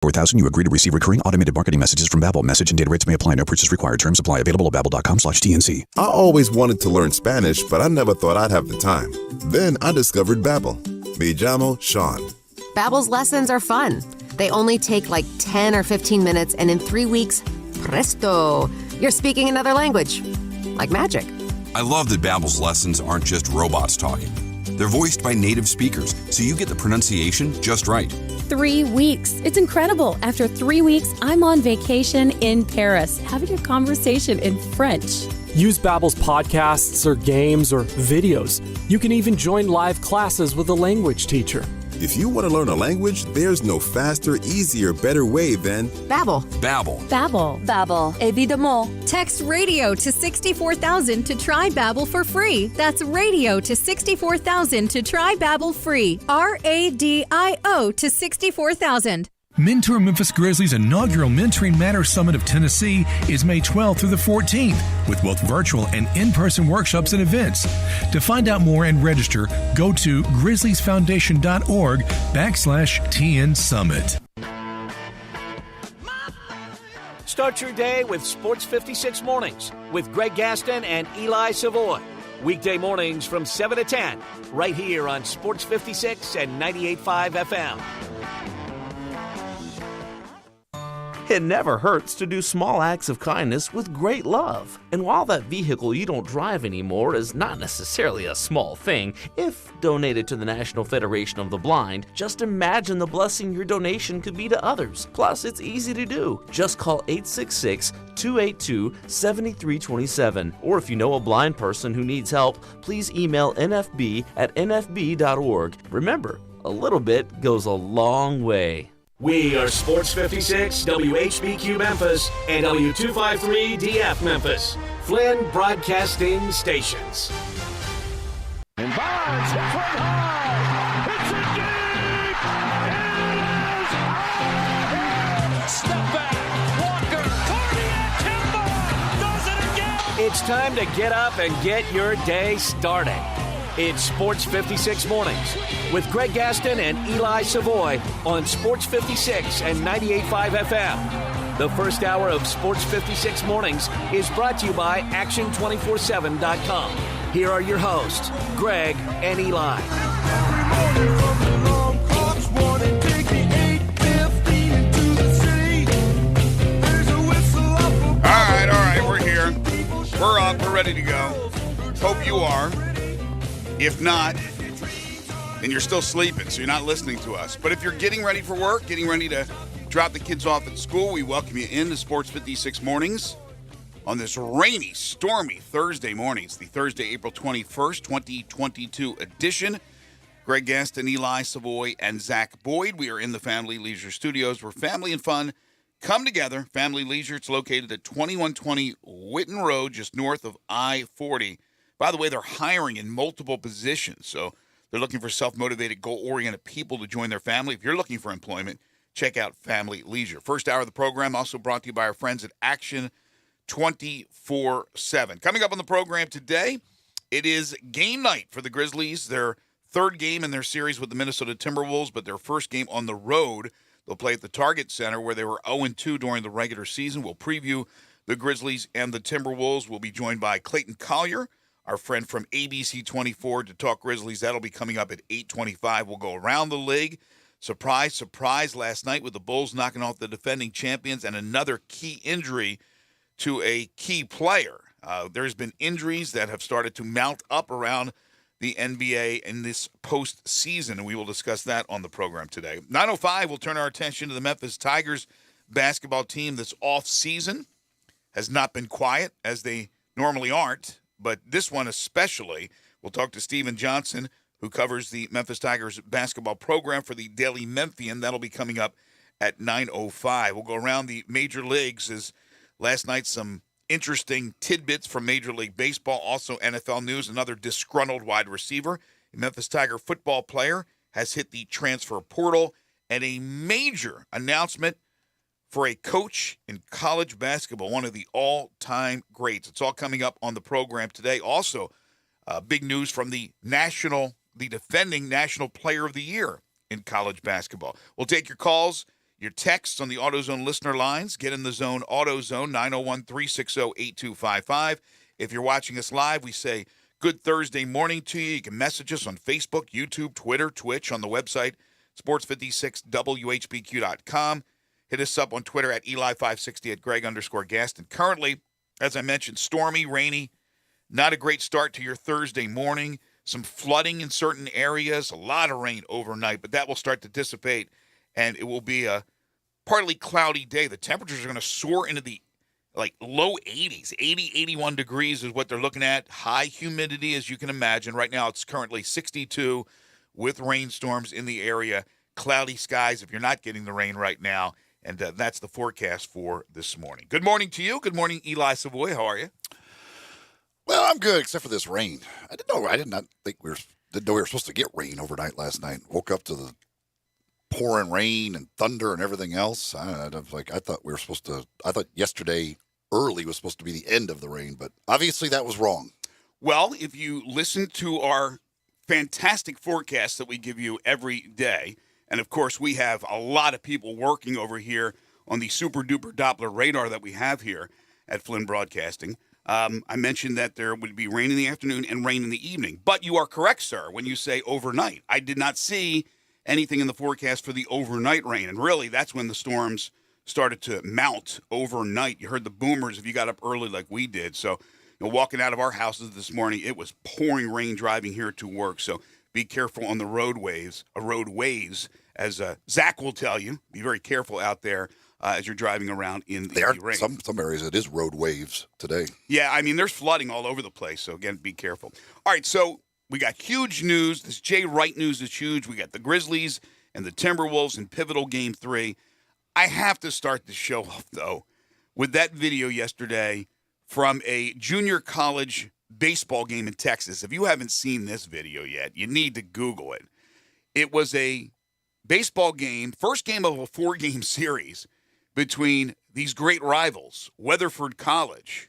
4,000, you agree to receive recurring automated marketing messages from Babbel. Message and data rates may apply. No purchase required. Terms apply. Available at babbel.com/TNC. I always wanted to learn Spanish, but I never thought I'd have the time. Then I discovered Babbel. Me llamo Sean. Babbel's lessons are fun. They only take like 10 or 15 minutes, and in 3 weeks, presto, you're speaking another language. Like magic. I love that Babbel's lessons aren't just robots talking. They're voiced by native speakers, so you get the pronunciation just right. 3 weeks. It's incredible. After 3 weeks, I'm on vacation in Paris, having a conversation in French. Use Babbel's podcasts or games or videos. You can even join live classes with a language teacher. If you want to learn a language, there's no faster, easier, better way than Babbel. Babbel. Babbel. Babbel. Évidemment. Text radio to 64,000 to try Babbel for free. That's radio to 64,000 to try Babbel free. RADIO to 64,000. Mentor Memphis Grizzlies' inaugural Mentoring Matters Summit of Tennessee is May 12th through the 14th, with both virtual and in-person workshops and events. To find out more and register, go to grizzliesfoundation.org/TN Summit. Start your day with Sports 56 Mornings with Greg Gaston and Eli Savoy. Weekday mornings from 7 to 10, right here on Sports 56 and 98.5 FM. It never hurts to do small acts of kindness with great love. And while that vehicle you don't drive anymore is not necessarily a small thing, if donated to the National Federation of the Blind, just imagine the blessing your donation could be to others. Plus, it's easy to do. Just call 866-282-7327. Or if you know a blind person who needs help, please email nfb@nfb.org. Remember, a little bit goes a long way. We are Sports 56, WHBQ Memphis, and W253 DF Memphis. Flynn Broadcasting Stations. And Bonds hits one high. Hits it deep. It is step back. Walker. Cardiac Kimball does it again. It's time to get up and get your day started. It's Sports 56 Mornings with Greg Gaston and Eli Savoy on Sports 56 and 98.5 FM. The first hour of Sports 56 Mornings is brought to you by Action247.com. Here are your hosts, Greg and Eli. All right, we're here. We're up, we're ready to go. Hope you are. If not, then you're still sleeping, so you're not listening to us. But if you're getting ready for work, getting ready to drop the kids off at school, we welcome you into Sports 56 Mornings on this rainy, stormy Thursday morning. It's the Thursday, April 21st, 2022 edition. Greg Gaston, Eli Savoy, and Zach Boyd. We are in the Family Leisure Studios where family and fun come together. Family Leisure, it's located at 2120 Whitten Road, just north of I-40. By the way, they're hiring in multiple positions, so they're looking for self-motivated, goal-oriented people to join their family. If you're looking for employment, check out Family Leisure. First hour of the program also brought to you by our friends at Action 24/7. Coming up on the program today, it is game night for the Grizzlies, their third game in their series with the Minnesota Timberwolves, but their first game on the road. They'll play at the Target Center where they were 0-2 during the regular season. We'll preview the Grizzlies and the Timberwolves. We'll be joined by Clayton Collier, our friend from ABC 24, to talk Grizzlies. That'll be coming up at 8:25. We'll go around the league. Surprise, surprise last night with the Bulls knocking off the defending champions and another key injury to a key player. There's been injuries that have started to mount up around the NBA in this postseason, and we will discuss that on the program today. 9:05, we'll turn our attention to the Memphis Tigers basketball team. This offseason has not been quiet, as they normally aren't. But this one especially, we'll talk to Steven Johnson, who covers the Memphis Tigers basketball program for the Daily Memphian. That'll be coming up at 9:05. We'll go around the major leagues, as last night some interesting tidbits from Major League Baseball, also NFL news. Another disgruntled wide receiver, a Memphis Tiger football player, has hit the transfer portal, and a major announcement for a coach in college basketball, one of the all-time greats. It's all coming up on the program today. Also, big news from the defending National Player of the Year in college basketball. We'll take your calls. your texts on the AutoZone listener lines. Get in the zone, AutoZone, 901-360-8255. If you're watching us live, we say good Thursday morning to you. You can message us on Facebook, YouTube, Twitter, Twitch, on the website, sports56whbq.com. Hit us up on Twitter at Eli560, at Greg_Gaston. Currently, as I mentioned, stormy, rainy, not a great start to your Thursday morning. Some flooding in certain areas, a lot of rain overnight, but that will start to dissipate, and it will be a partly cloudy day. The temperatures are going to soar into the low 80s. 80, 81 degrees is what they're looking at. High humidity, as you can imagine. Right now it's currently 62 with rainstorms in the area. Cloudy skies if you're not getting the rain right now. And that's the forecast for this morning. Good morning to you. Good morning, Eli Savoy. How are you? Well, I'm good, except for this rain. I did not think we were supposed to get rain overnight last night. Woke up to the pouring rain and thunder and everything else. I thought yesterday early was supposed to be the end of the rain, but obviously that was wrong. Well, if you listen to our fantastic forecast that we give you every day, and of course we have a lot of people working over here on the super duper Doppler radar that we have here at Flynn Broadcasting. I mentioned that there would be rain in the afternoon and rain in the evening. But you are correct, sir, when you say overnight. I did not see anything in the forecast for the overnight rain. And really, that's when the storms started to mount overnight. You heard the boomers if you got up early like we did. So, walking out of our houses this morning, it was pouring rain driving here to work. So be careful on the roadways, as Zach will tell you. Be very careful out there. As you're driving around in the rain. Some areas it is road waves today. Yeah, I mean, there's flooding all over the place, so again, be careful. All right, so we got huge news. This Jay Wright news is huge. We got the Grizzlies and the Timberwolves in pivotal Game 3. I have to start the show off, though, with that video yesterday from a junior college baseball game in Texas. If you haven't seen this video yet, you need to Google it. It was a baseball game, first game of a 4-game series, between these great rivals, Weatherford College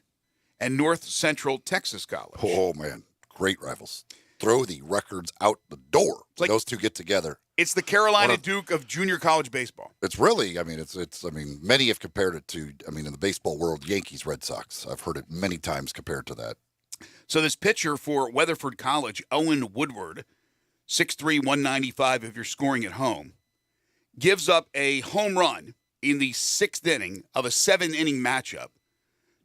and North Central Texas College. Oh, man. Great rivals. Throw the records out the door. Those two get together. It's the Carolina Duke of junior college baseball. It's really, many have compared it to, in the baseball world, Yankees, Red Sox. I've heard it many times compared to that. So this pitcher for Weatherford College, Owen Woodward, 6'3", 195 if you're scoring at home, gives up a home run in the 6th inning of a 7-inning matchup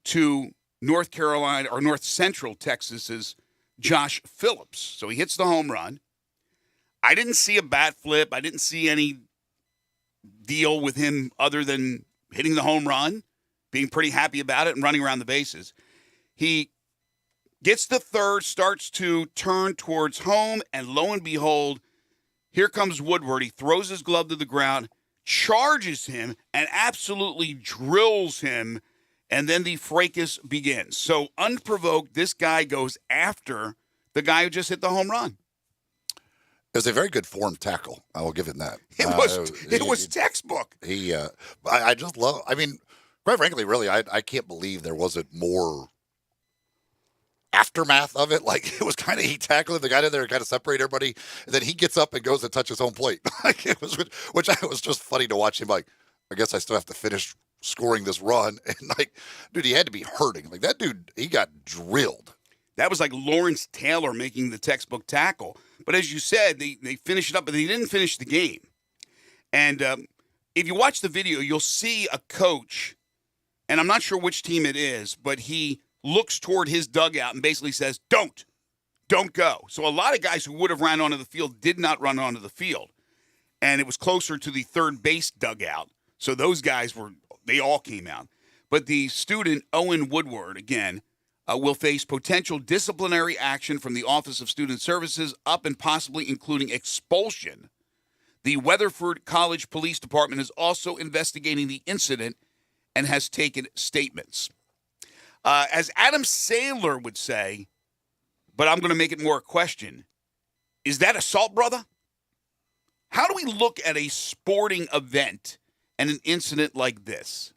to North Carolina or North Central Texas's Josh Phillips. So he hits the home run. I didn't see a bat flip. I didn't see any deal with him other than hitting the home run, being pretty happy about it, and running around the bases. He gets to third, starts to turn towards home, and lo and behold, here comes Woodward. He throws his glove to the ground, charges him, and absolutely drills him, and then the fracas begins. So unprovoked, this guy goes after the guy who just hit the home run. It was a very good form tackle. I will give him that. It was textbook. I just love, quite frankly, really, I can't believe there wasn't more aftermath of it. It was kind of, he tackled him, the guy in there kind of separate everybody, and then he gets up and goes and touches home plate. It was, which was just funny to watch him. I guess I still have to finish scoring this run, and dude, he had to be hurting. That dude, he got drilled. That was like Lawrence Taylor making the textbook tackle. But as you said, they finished it up, but they didn't finish the game. And if you watch the video, you'll see a coach, and I'm not sure which team it is, but he looks toward his dugout and basically says, don't go. So a lot of guys who would have run onto the field did not run onto the field. And it was closer to the third base dugout. So those guys they all came out. But the student, Owen Woodward, again, will face potential disciplinary action from the Office of Student Services, up and possibly including expulsion. The Weatherford College Police Department is also investigating the incident and has taken statements. As Adam Sandler would say, but I'm going to make it more a question, is that assault, brother? How do we look at a sporting event and an incident like this?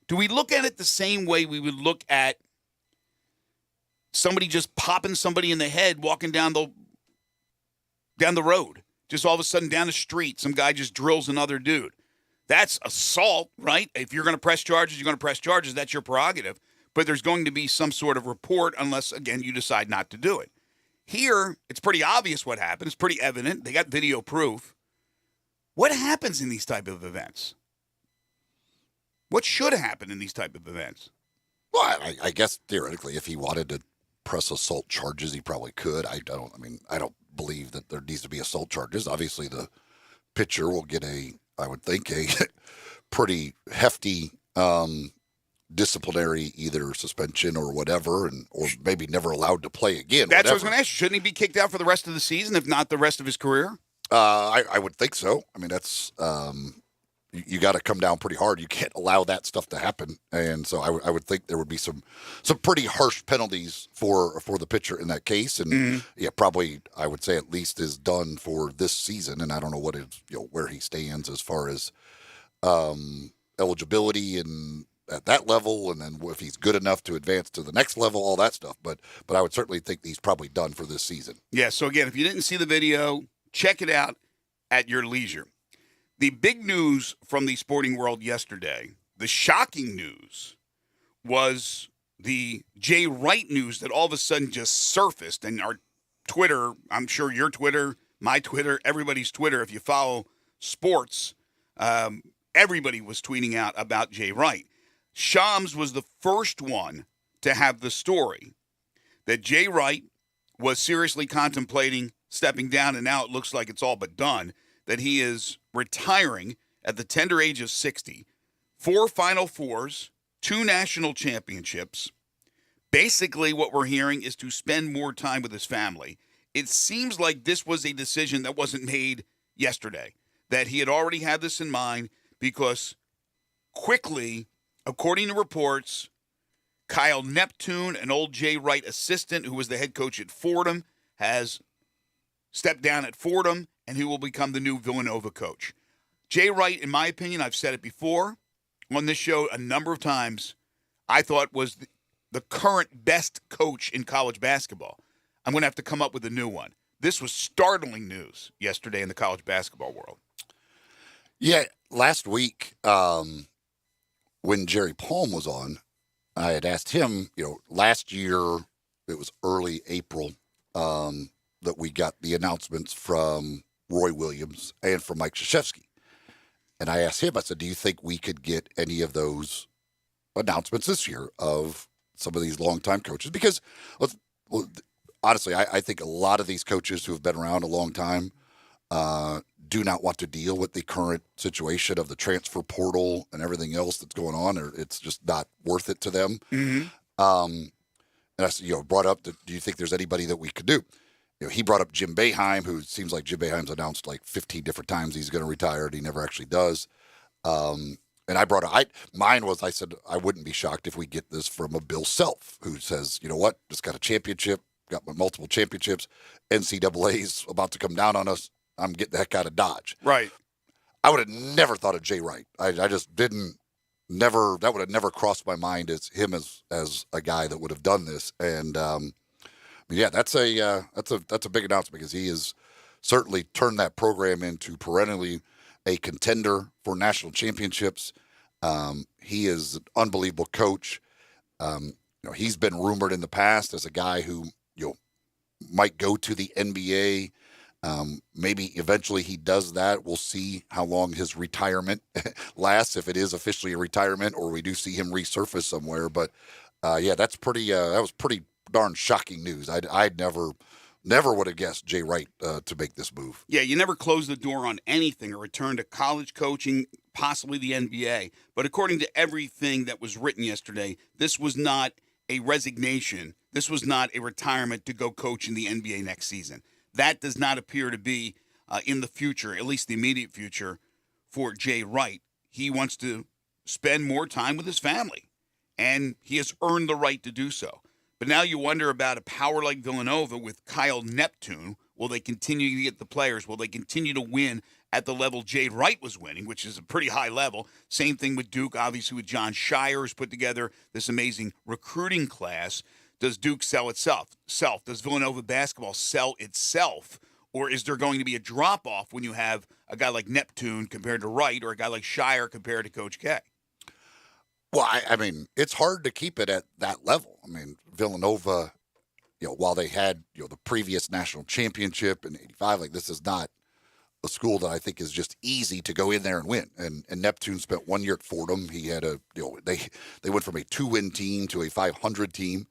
Do we look at it the same way we would look at somebody just popping somebody in the head walking down the road? Just all of a sudden down the street, some guy just drills another dude. That's assault, right? If you're going to press charges, you're going to press charges. That's your prerogative. But there's going to be some sort of report unless, again, you decide not to do it. Here, it's pretty obvious what happened. It's pretty evident. They got video proof. What happens in these type of events? What should happen in these type of events? Well, I guess theoretically, if he wanted to press assault charges, he probably could. I don't believe that there needs to be assault charges. Obviously, the pitcher will get I would think, a pretty hefty disciplinary either suspension or whatever, or maybe never allowed to play again. That's what I was going to ask you. Shouldn't he be kicked out for the rest of the season, if not the rest of his career? I would think so. I mean, that's you got to come down pretty hard. You can't allow that stuff to happen, and so I would think there would be some pretty harsh penalties for the pitcher in that case. And yeah, probably I would say at least is done for this season. And I don't know what is where he stands as far as eligibility and at that level, and then if he's good enough to advance to the next level, all that stuff. But I would certainly think he's probably done for this season. Yeah. So again, if you didn't see the video, check it out at your leisure. The big news from the sporting world yesterday, the shocking news, was the Jay Wright news that all of a sudden just surfaced. And our Twitter, I'm sure your Twitter, my Twitter, everybody's Twitter, if you follow sports, everybody was tweeting out about Jay Wright. Shams was the first one to have the story that Jay Wright was seriously contemplating stepping down, and now it looks like it's all but done, that he is retiring at the tender age of 60. 4 Final Fours, 2 national championships. Basically, what we're hearing is to spend more time with his family. It seems like this was a decision that wasn't made yesterday, that he had already had this in mind, because quickly, according to reports, Kyle Neptune, an old Jay Wright assistant who was the head coach at Fordham, has stepped down at Fordham, and he will become the new Villanova coach. Jay Wright, in my opinion, I've said it before on this show a number of times, I thought was the current best coach in college basketball. I'm going to have to come up with a new one. This was startling news yesterday in the college basketball world. Yeah, last week when Jerry Palm was on, I had asked him, last year, it was early April, that we got the announcements from Roy Williams and from Mike Krzyzewski. And I asked him, I said, do you think we could get any of those announcements this year of some of these longtime coaches? Because, honestly, I think a lot of these coaches who have been around a long time do not want to deal with the current situation of the transfer portal and everything else that's going on, or it's just not worth it to them. And I said, brought up, do you think there's anybody that we could do? He brought up Jim Boeheim, who seems like Jim Boeheim's announced like 15 different times he's going to retire, and he never actually does. And I brought up, I said, I wouldn't be shocked if we get this from a Bill Self, who says, you know what, just got a championship, got multiple championships, NCAA's about to come down on us, I'm getting the heck out of Dodge. Right. I would have never thought of Jay Wright. I just that would have never crossed my mind as him as a guy that would have done this. And yeah, that's a big announcement, because he has certainly turned that program into perennially a contender for national championships. He is an unbelievable coach. He's been rumored in the past as a guy who might go to the NBA. Maybe eventually he does that. We'll see how long his retirement lasts, if it is officially a retirement or we do see him resurface somewhere. But yeah, that was pretty darn shocking news. I'd never would have guessed Jay Wright to make this move. Yeah, you never close the door on anything or return to college coaching, possibly the NBA. But according to everything that was written yesterday, this was not a resignation. This was not a retirement to go coach in the NBA next season. That does not appear to be in the future, at least the immediate future, for Jay Wright. He wants to spend more time with his family, and he has earned the right to do so. But now you wonder about a power like Villanova with Kyle Neptune. Will they continue to get the players? Will they continue to win at the level Jay Wright was winning, which is a pretty high level? Same thing with Duke, obviously, with John Shire, who's put together this amazing recruiting class. Does Duke sell itself? Does Villanova basketball sell itself? Or is there going to be a drop-off when you have a guy like Neptune compared to Wright or a guy like Shire compared to Coach K? Well, I mean, it's hard to keep it at that level. I mean, Villanova, while they had, the previous national championship in '85, like this is not a school that I think is just easy to go in there and win. And Neptune spent 1 year at Fordham. He had they went from a 2-win team to a 500 team.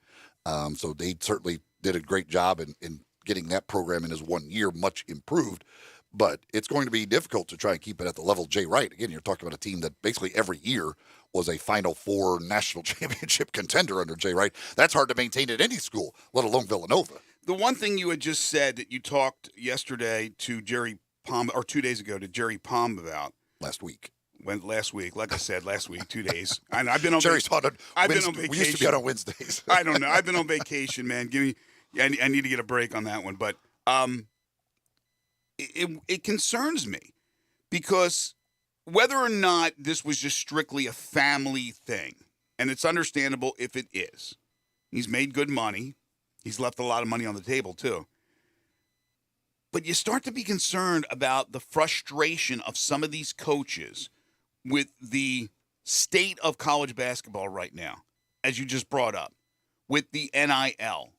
So they certainly did a great job in getting that program in his 1 year much improved. But it's going to be difficult to try and keep it at the level of Jay Wright. Again, you're talking about a team that basically every year was a Final Four national championship contender under Jay Wright. That's hard to maintain at any school, let alone Villanova. The one thing you had just said that you talked yesterday to Jerry Palm, or 2 days ago to Jerry Palm about. Last week. Last week. Like I said, last week, 2 days. I've been on Jerry's on I've been on vacation. We used to be out on Wednesdays. I don't know. I've been on vacation, man. I need to get a break on that one. But it concerns me because whether or not this was just strictly a family thing, and it's understandable if it is. He's made good money. He's left a lot of money on the table, too. But you start to be concerned about the frustration of some of these coaches with the state of college basketball right now, as you just brought up, with the NIL.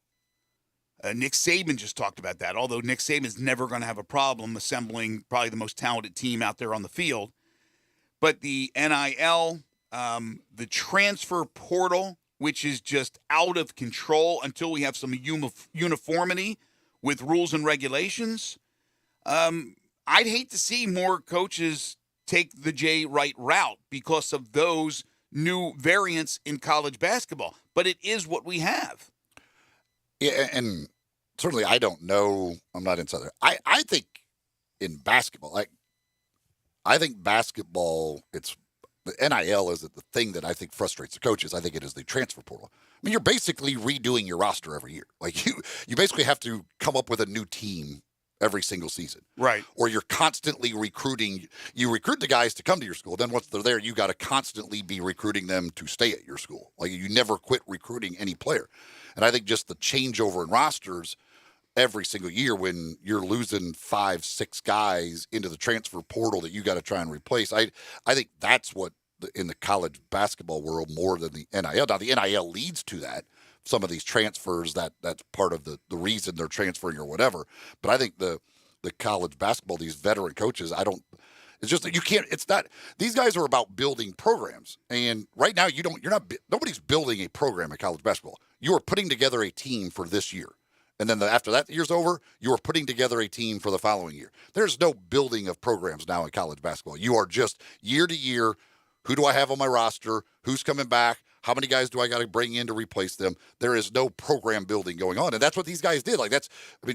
Nick Saban just talked about that, although Nick Saban is never going to have a problem assembling probably the most talented team out there on the field. But the NIL, the transfer portal, which is just out of control until we have some uniformity with rules and regulations. I'd hate to see more coaches take the Jay Wright route because of those new variants in college basketball. But it is what we have. Yeah, and certainly I don't know. I'm not inside there. I think in basketball, I think basketball, it's the NIL is the thing that I think frustrates the coaches. I think it is the transfer portal. I mean, you're basically redoing your roster every year. Like you basically have to come up with a new team every single season. Right. Or you're constantly recruiting. You recruit the guys to come to your school. Then once they're there, you got to constantly be recruiting them to stay at your school. Like you never quit recruiting any player. And I think just the changeover in rosters every single year when you're losing 5-6 guys into the transfer portal that you got to try and replace. I think that's what in the college basketball world more than the NIL. Now the NIL leads to that. Some of these transfers that's part of the reason they're transferring or whatever. But I think the college basketball, these veteran coaches, it's just that you can't, it's not, these guys are about building programs. And right now nobody's building a program in college basketball. You are putting together a team for this year. And then after that year's over, you are putting together a team for the following year. There's no building of programs now in college basketball. You are just year to year. Who do I have on my roster? Who's coming back? How many guys do I got to bring in to replace them? There is no program building going on. And that's what these guys did.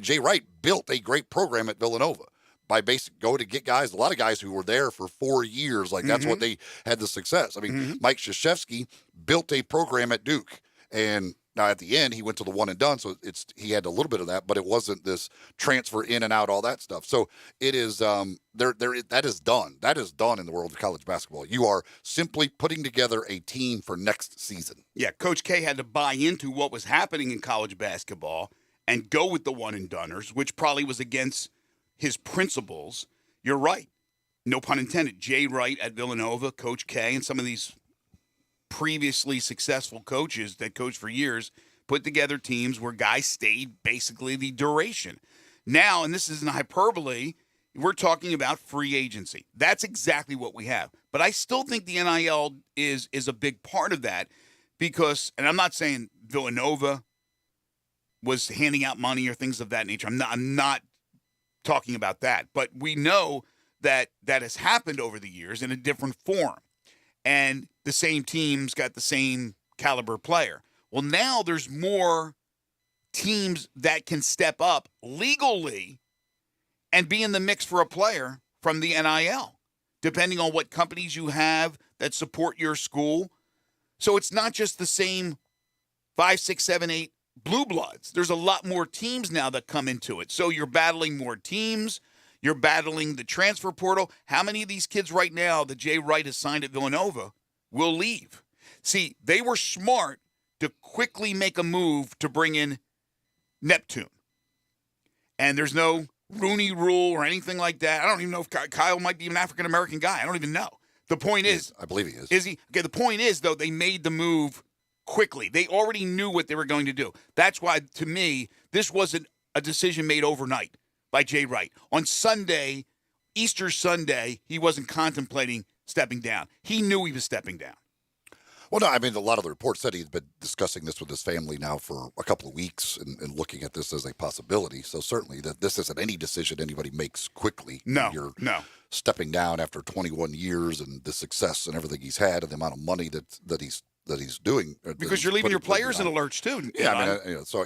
Jay Wright built a great program at Villanova by go to get guys, a lot of guys who were there for 4 years. That's what they had the success. I mean, Mike Krzyzewski built a program at Duke. And now at the end, he went to the one and done. So he had a little bit of that, but it wasn't this transfer in and out, all that stuff. So it is, that is done. That is done in the world of college basketball. You are simply putting together a team for next season. Yeah, Coach K had to buy into what was happening in college basketball and go with the one and doners, which probably was against his principles. You're right. No pun intended. Jay Wright at Villanova, Coach K, and some of these previously successful coaches that coached for years put together teams where guys stayed basically the duration. Now, and this isn't hyperbole, we're talking about free agency. That's exactly what we have. But I still think the NIL is a big part of that because, and I'm not saying Villanova was handing out money or things of that nature. I'm not talking about that. But we know that has happened over the years in a different form. And the same team's got the same caliber player. Well, now there's more teams that can step up legally and be in the mix for a player from the NIL, depending on what companies you have that support your school. So it's not just the same 5, 6, 7, 8 blue bloods. There's a lot more teams now that come into it. So you're battling more teams. You're battling the transfer portal. How many of these kids right now that Jay Wright has signed at Villanova will leave? See, they were smart to quickly make a move to bring in Neptune. And there's no Rooney Rule or anything like that. I don't even know if Kyle might be an African-American guy. I don't even know. The point is, I believe he is. Is he? Okay, the point is, though, they made the move quickly. They already knew what they were going to do. That's why, to me, this wasn't a decision made overnight by Jay Wright. On Sunday, Easter Sunday, he wasn't contemplating stepping down. He knew he was stepping down. Well, no, I mean, a lot of the reports said he's been discussing this with his family now for a couple of weeks and looking at this as a possibility. So certainly that this isn't any decision anybody makes quickly. No. Stepping down after 21 years and the success and everything he's had and the amount of money that he's doing. Because you're leaving your players in a lurch too. Yeah, I mean, so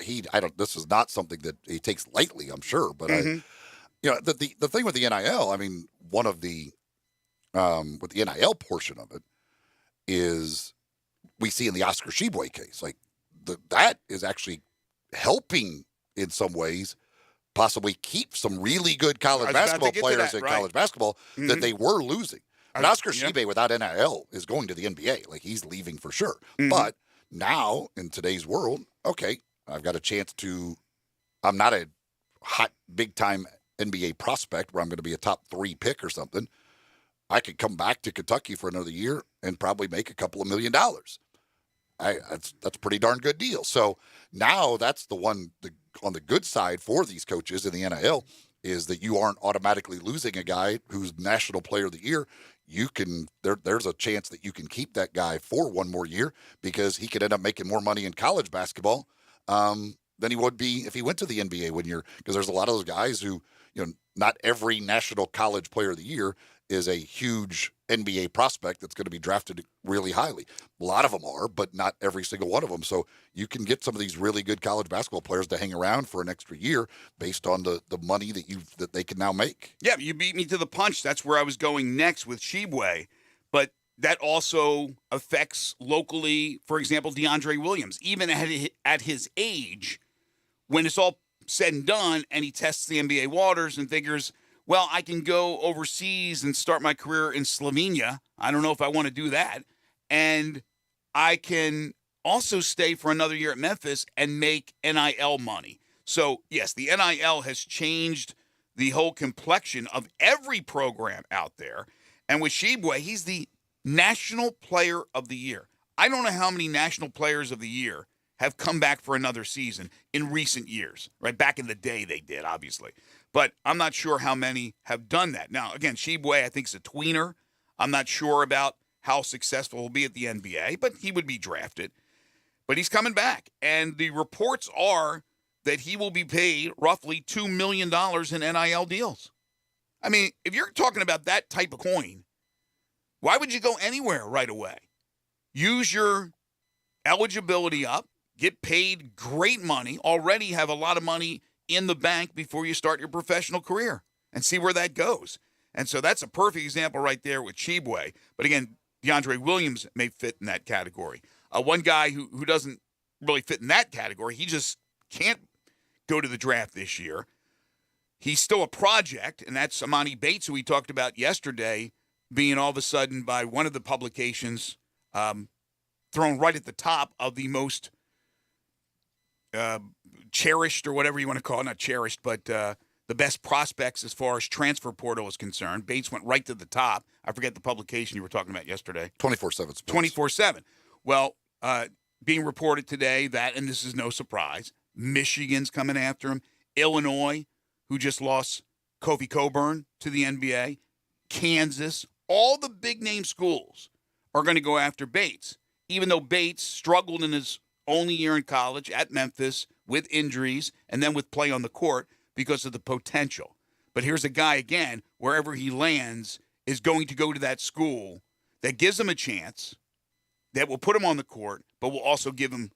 this is not something that he takes lightly, I'm sure. But the thing with the NIL, I mean, one of the with the NIL portion of it is we see in the Oscar Tshiebwe case, like that is actually helping in some ways possibly keep some really good college basketball players in college basketball that they were losing. And Oscar Tshiebwe without NIL is going to the NBA. Like, he's leaving for sure. But now, in today's world, okay, I've got a chance to – I'm not a hot, big-time NBA prospect where I'm going to be a top 3 pick or something. I could come back to Kentucky for another year and probably make a couple of $1 million. That's a pretty darn good deal. So now that's the one on the good side for these coaches in the NIL is that you aren't automatically losing a guy who's National Player of the Year. You can there's a chance that you can keep that guy for one more year because he could end up making more money in college basketball than he would be if he went to the NBA because there's a lot of those guys who, not every National College Player of the Year is a huge NBA prospect that's going to be drafted really highly. A lot of them are, but not every single one of them. So you can get some of these really good college basketball players to hang around for an extra year based on the money that they can now make. Yeah, you beat me to the punch. That's where I was going next with Tshiebwe. But that also affects locally, for example, DeAndre Williams. Even at his age, when it's all said and done and he tests the NBA waters and figures – well, I can go overseas and start my career in Slovenia. I don't know if I want to do that. And I can also stay for another year at Memphis and make NIL money. So, yes, the NIL has changed the whole complexion of every program out there. And with Tshiebwe, he's the National Player of the Year. I don't know how many National Players of the Year have come back for another season in recent years. Right back in the day they did, obviously. But I'm not sure how many have done that. Now, again, Tshiebwe, I think, is a tweener. I'm not sure about how successful he'll be at the NBA, but he would be drafted. But he's coming back. And the reports are that he will be paid roughly $2 million in NIL deals. I mean, if you're talking about that type of coin, why would you go anywhere right away? Use your eligibility up, get paid great money, already have a lot of money in the bank before you start your professional career and see where that goes. And so that's a perfect example right there with Tshiebwe. But again, DeAndre Williams may fit in that category. One guy who doesn't really fit in that category, he just can't go to the draft this year. He's still a project, and that's Amani Bates, who we talked about yesterday, being all of a sudden by one of the publications thrown right at the top of the most cherished, or whatever you want to call it, not cherished, but the best prospects as far as transfer portal is concerned. Bates went right to the top. I forget the publication you were talking about yesterday. 24/7 Sports. 24/7. Well, being reported today that, and this is no surprise, Michigan's coming after him. Illinois, who just lost Kofi Cockburn to the NBA. Kansas. All the big-name schools are going to go after Bates, even though Bates struggled in his only year in college at Memphis with injuries and then with play on the court because of the potential. But here's a guy, again, wherever he lands, is going to go to that school that gives him a chance, that will put him on the court, but will also give him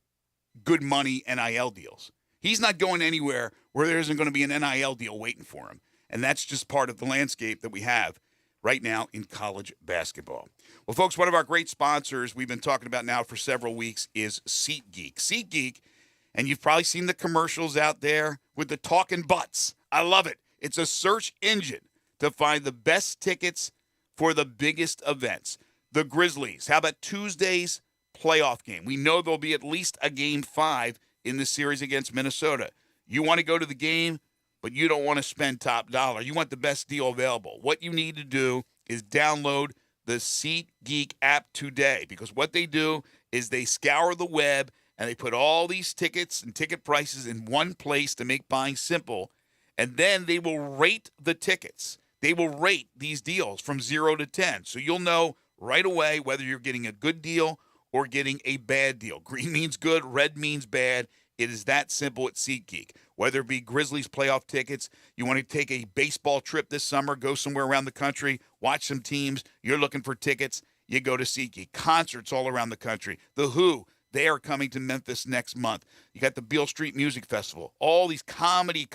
good money NIL deals. He's not going anywhere where there isn't going to be an NIL deal waiting for him. And that's just part of the landscape that we have right now in college basketball. Well, folks, one of our great sponsors we've been talking about now for several weeks is SeatGeek. SeatGeek, and you've probably seen the commercials out there with the talking butts. I love it. It's a search engine to find the best tickets for the biggest events. The Grizzlies. How about Tuesday's playoff game? We know there'll be at least a Game 5 in the series against Minnesota. You want to go to the game, but but you don't want to spend top dollar. You want the best deal available. What you need to do is download the SeatGeek app today, because what they do is they scour the web and they put all these tickets and ticket prices in one place to make buying simple, and then they will rate the tickets. They will rate these deals from 0 to 10, so you'll know right away whether you're getting a good deal or getting a bad deal. Green means good, red means bad. It is that simple at SeatGeek. Whether it be Grizzlies playoff tickets, you want to take a baseball trip this summer, go somewhere around the country, watch some teams, you're looking for tickets, you go to SeatGeek. Concerts all around the country. The Who, they are coming to Memphis next month. You got the Beale Street Music Festival, all these comedy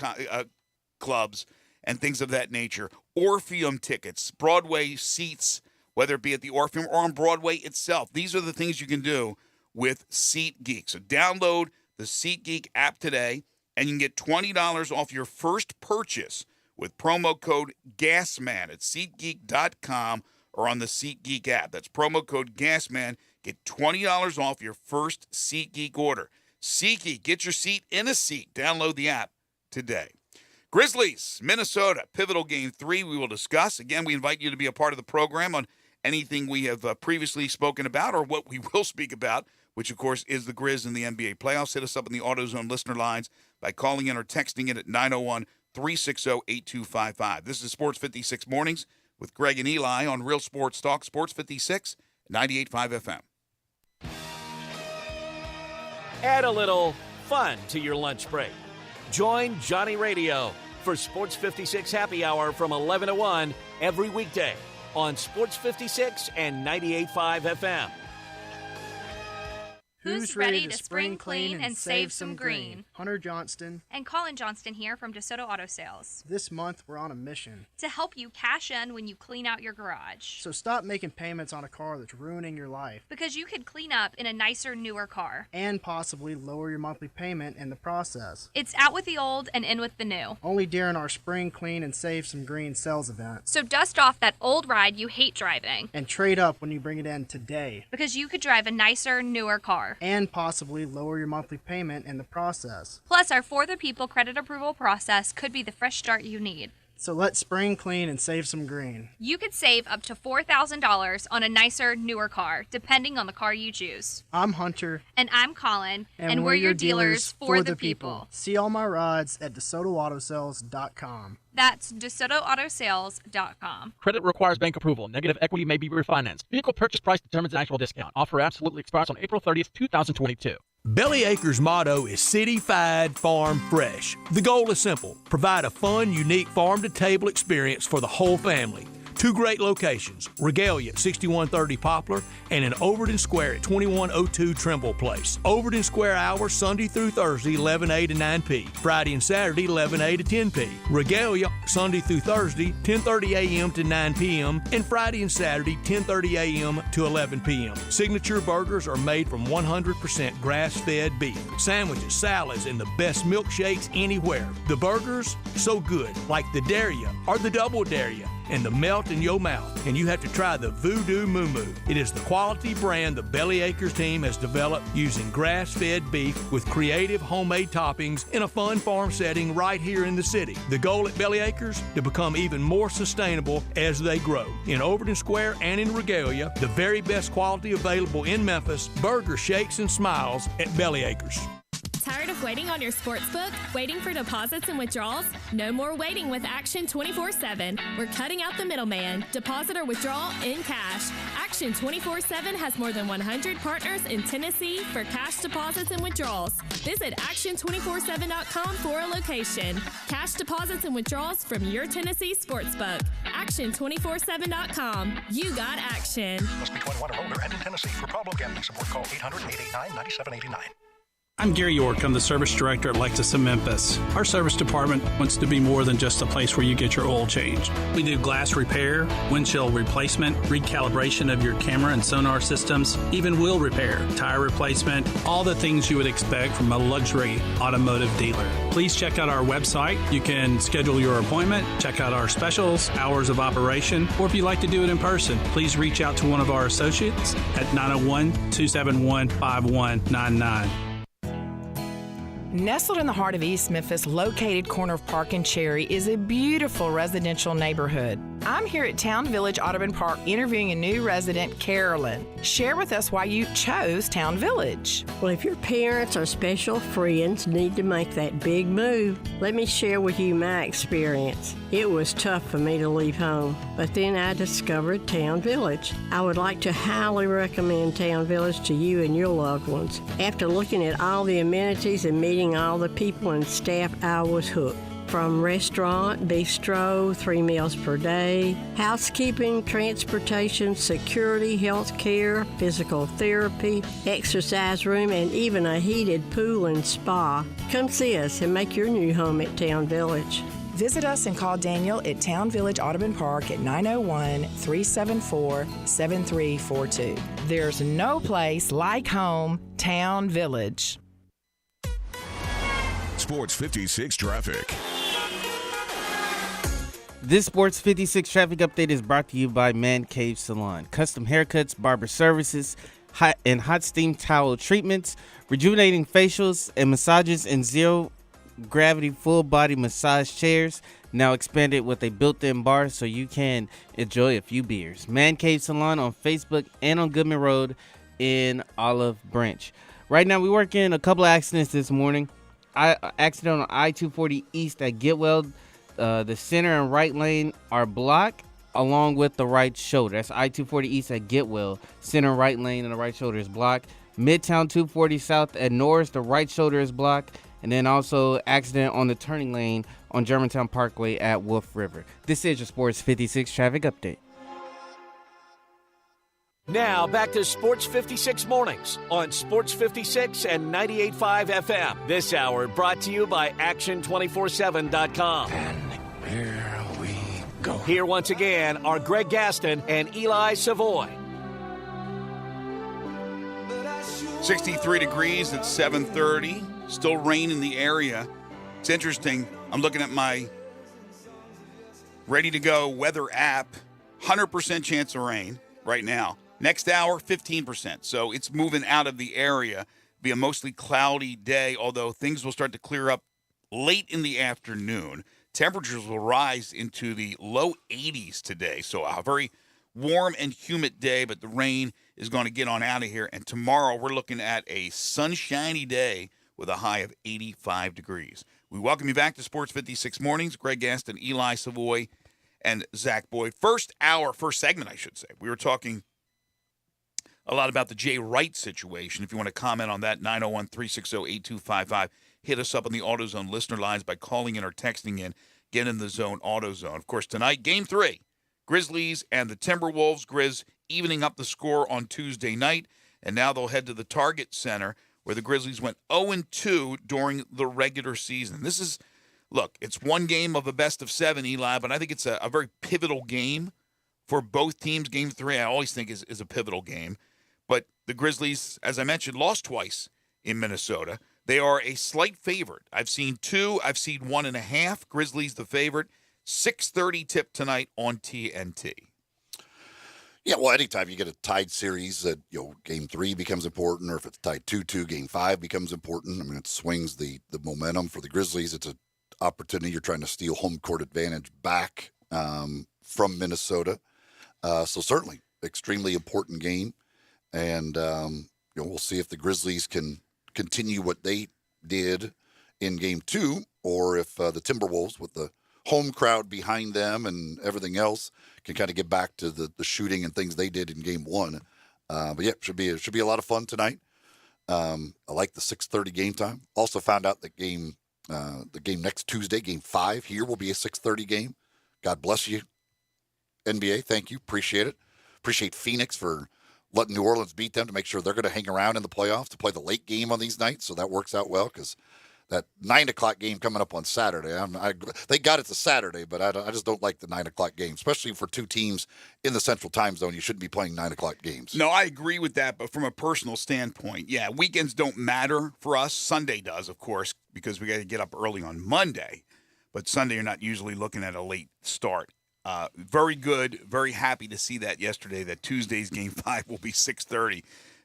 clubs and things of that nature. Orpheum tickets, Broadway seats, whether it be at the Orpheum or on Broadway itself. These are the things you can do with SeatGeek. So download the SeatGeek app today, and you can get $20 off your first purchase with promo code GASMAN at SeatGeek.com or on the SeatGeek app. That's promo code GASMAN. Get $20 off your first SeatGeek order. SeatGeek, get your seat in a seat. Download the app today. Grizzlies, Minnesota, pivotal game 3 we will discuss. Again, we invite you to be a part of the program on anything we have previously spoken about or what we will speak about, which, of course, is the Grizz in the NBA playoffs. Hit us up in the AutoZone listener lines by calling in or texting it at 901-360-8255. This is Sports 56 Mornings with Greg and Eli on Real Sports Talk, Sports 56, 98.5 FM. Add a little fun to your lunch break. Join Johnny Radio for Sports 56 Happy Hour from 11 to 1 every weekday on Sports 56 and 98.5 FM. Who's ready to spring clean and save some green? Hunter Johnston and Colin Johnston here from DeSoto Auto Sales. This month, we're on a mission to help you cash in when you clean out your garage. So stop making payments on a car that's ruining your life. Because you could clean up in a nicer, newer car. And possibly lower your monthly payment in the process. It's out with the old and in with the new. Only during our Spring Clean and Save Some Green sales event. So dust off that old ride you hate driving. And trade up when you bring it in today. Because you could drive a nicer, newer car. And possibly lower your monthly payment in the process. Plus, our For the People credit approval process could be the fresh start you need. So let's spring clean and save some green. You could save up to $4,000 on a nicer, newer car, depending on the car you choose. I'm Hunter. And I'm Colin. And we're your dealers for the people. See all my rides at DeSotoAutoSales.com. That's DeSotoAutoSales.com. Credit requires bank approval. Negative equity may be refinanced. Vehicle purchase price determines an actual discount. Offer absolutely expires on April 30th, 2022. Bellyacres' motto is City-Fied Farm Fresh. The goal is simple: provide a fun, unique farm-to-table experience for the whole family. 2 great locations, Regalia at 6130 Poplar and in Overton Square at 2102 Trimble Place. Overton Square hours Sunday through Thursday 11A to 9P, Friday and Saturday 11A to 10P. Regalia Sunday through Thursday 10:30 a.m. to 9 p.m. and Friday and Saturday 10:30 a.m. to 11 p.m. Signature burgers are made from 100% grass-fed beef. Sandwiches, salads, and the best milkshakes anywhere. The burgers, so good, like the Daria or the Double Daria, and the melt in your mouth. And you have to try the Voodoo Moo Moo. It is the quality brand the Bellyacres team has developed using grass-fed beef with creative homemade toppings in a fun farm setting right here in the city. The goal at Bellyacres, to become even more sustainable as they grow. In Overton Square and in Regalia, the very best quality available in Memphis, burger shakes and smiles at Bellyacres. Tired of waiting on your sportsbook? Waiting for deposits and withdrawals? No more waiting with Action 24/7. We're cutting out the middleman. Deposit or withdrawal in cash. Action 24/7 has more than 100 partners in Tennessee for cash deposits and withdrawals. Visit Action247.com for a location. Cash deposits and withdrawals from your Tennessee sportsbook. Action247.com. You got action. Must be 21 or older and in Tennessee. For problem gambling support, call 800-889-9789. I'm Gary York. I'm the service director at Lexus of Memphis. Our service department wants to be more than just a place where you get your oil changed. We do glass repair, windshield replacement, recalibration of your camera and sonar systems, even wheel repair, tire replacement, all the things you would expect from a luxury automotive dealer. Please check out our website. You can schedule your appointment, check out our specials, hours of operation, or if you'd like to do it in person, please reach out to one of our associates at 901-271-5199. Nestled in the heart of East Memphis, located corner of Park and Cherry, is a beautiful residential neighborhood. I'm here at Town Village Audubon Park interviewing a new resident, Carolyn. Share with us why you chose Town Village. Well, if your parents or special friends need to make that big move, let me share with you my experience. It was tough for me to leave home, but then I discovered Town Village. I would like to highly recommend Town Village to you and your loved ones. After looking at all the amenities and meeting all the people and staff, I was hooked. From restaurant, bistro, 3 meals per day, housekeeping, transportation, security, health care, physical therapy, exercise room, and even a heated pool and spa. Come see us and make your new home at Town Village. Visit us and call Daniel at Town Village Audubon Park at 901-374-7342. There's no place like home, Town Village. Sports 56 traffic. This Sports 56 traffic update is brought to you by Man Cave Salon. Custom haircuts, barber services, hot steam towel treatments, rejuvenating facials and massages, and zero gravity full body massage chairs. Now expanded with a built-in bar so you can enjoy a few beers. Man Cave Salon on Facebook and on Goodman Road in Olive Branch. Right now, we're working a couple of accidents this morning. Accident on I-240 East at Getwell. The center and right lane are blocked along with the right shoulder. That's I-240 East at Getwell. Center right lane and the right shoulder is blocked. Midtown 240 South at Norris, the right shoulder is blocked. And then also accident on the turning lane on Germantown Parkway at Wolf River. This is your Sports 56 traffic update. Now back to Sports 56 Mornings on Sports 56 and 98.5 FM. This hour brought to you by Action247.com. And here we go. Here once again are Greg Gaston and Eli Savoy. 63 degrees at 7:30. Still rain in the area. It's interesting. I'm looking at my ready-to-go weather app. 100% chance of rain right now. Next hour, 15%. So it's moving out of the area. Be a mostly cloudy day, although things will start to clear up late in the afternoon. Temperatures will rise into the low 80s today. So a very warm and humid day, but the rain is going to get on out of here. And tomorrow we're looking at a sunshiny day with a high of 85 degrees. We welcome you back to Sports 56 Mornings. Greg Gaston, Eli Savoy, and Zach Boyd. First segment, I should say. We were talking a lot about the Jay Wright situation. If you want to comment on that, 901-360-8255. Hit us up on the AutoZone listener lines by calling in or texting in. Get in the zone, AutoZone. Of course, tonight, Game 3. Grizzlies and the Timberwolves. Grizz evening up the score on Tuesday night. And now they'll head to the Target Center, where the Grizzlies went 0-2 during the regular season. This is, look, it's one game of a best of 7, Eli, but I think it's a very pivotal game for both teams. Game 3, I always think, is a pivotal game. But the Grizzlies, as I mentioned, lost twice in Minnesota. They are a slight favorite. I've seen 2. I've seen 1.5. Grizzlies the favorite. 6:30 tip tonight on TNT. Yeah, well, anytime you get a tied series that, Game 3 becomes important, or if it's tied 2-2, Game 5 becomes important. I mean, it swings the momentum for the Grizzlies. It's an opportunity. You're trying to steal home court advantage back from Minnesota. So certainly, extremely important game. And, we'll see if the Grizzlies can continue what they did in Game 2, or if the Timberwolves, with the home crowd behind them and everything else, can kind of get back to the shooting and things they did in Game 1. But yeah, should be a lot of fun tonight. I like the 6:30 game time. Also found out that the game next Tuesday, Game 5 here, will be a 6:30 game. God bless you, NBA. Thank you. Appreciate it. Appreciate Phoenix for letting New Orleans beat them to make sure they're going to hang around in the playoffs to play the late game on these nights. So that works out well, because that 9 o'clock game coming up on Saturday, they got it to Saturday, but I just don't like the 9 o'clock game, especially for two teams in the Central Time Zone. You shouldn't be playing 9 o'clock games. No, I agree with that, but from a personal standpoint, yeah, weekends don't matter for us. Sunday does, of course, because we got to get up early on Monday. But Sunday, you're not usually looking at a late start. Very good. Very happy to see that yesterday, that Tuesday's Game 5 will be 6:30,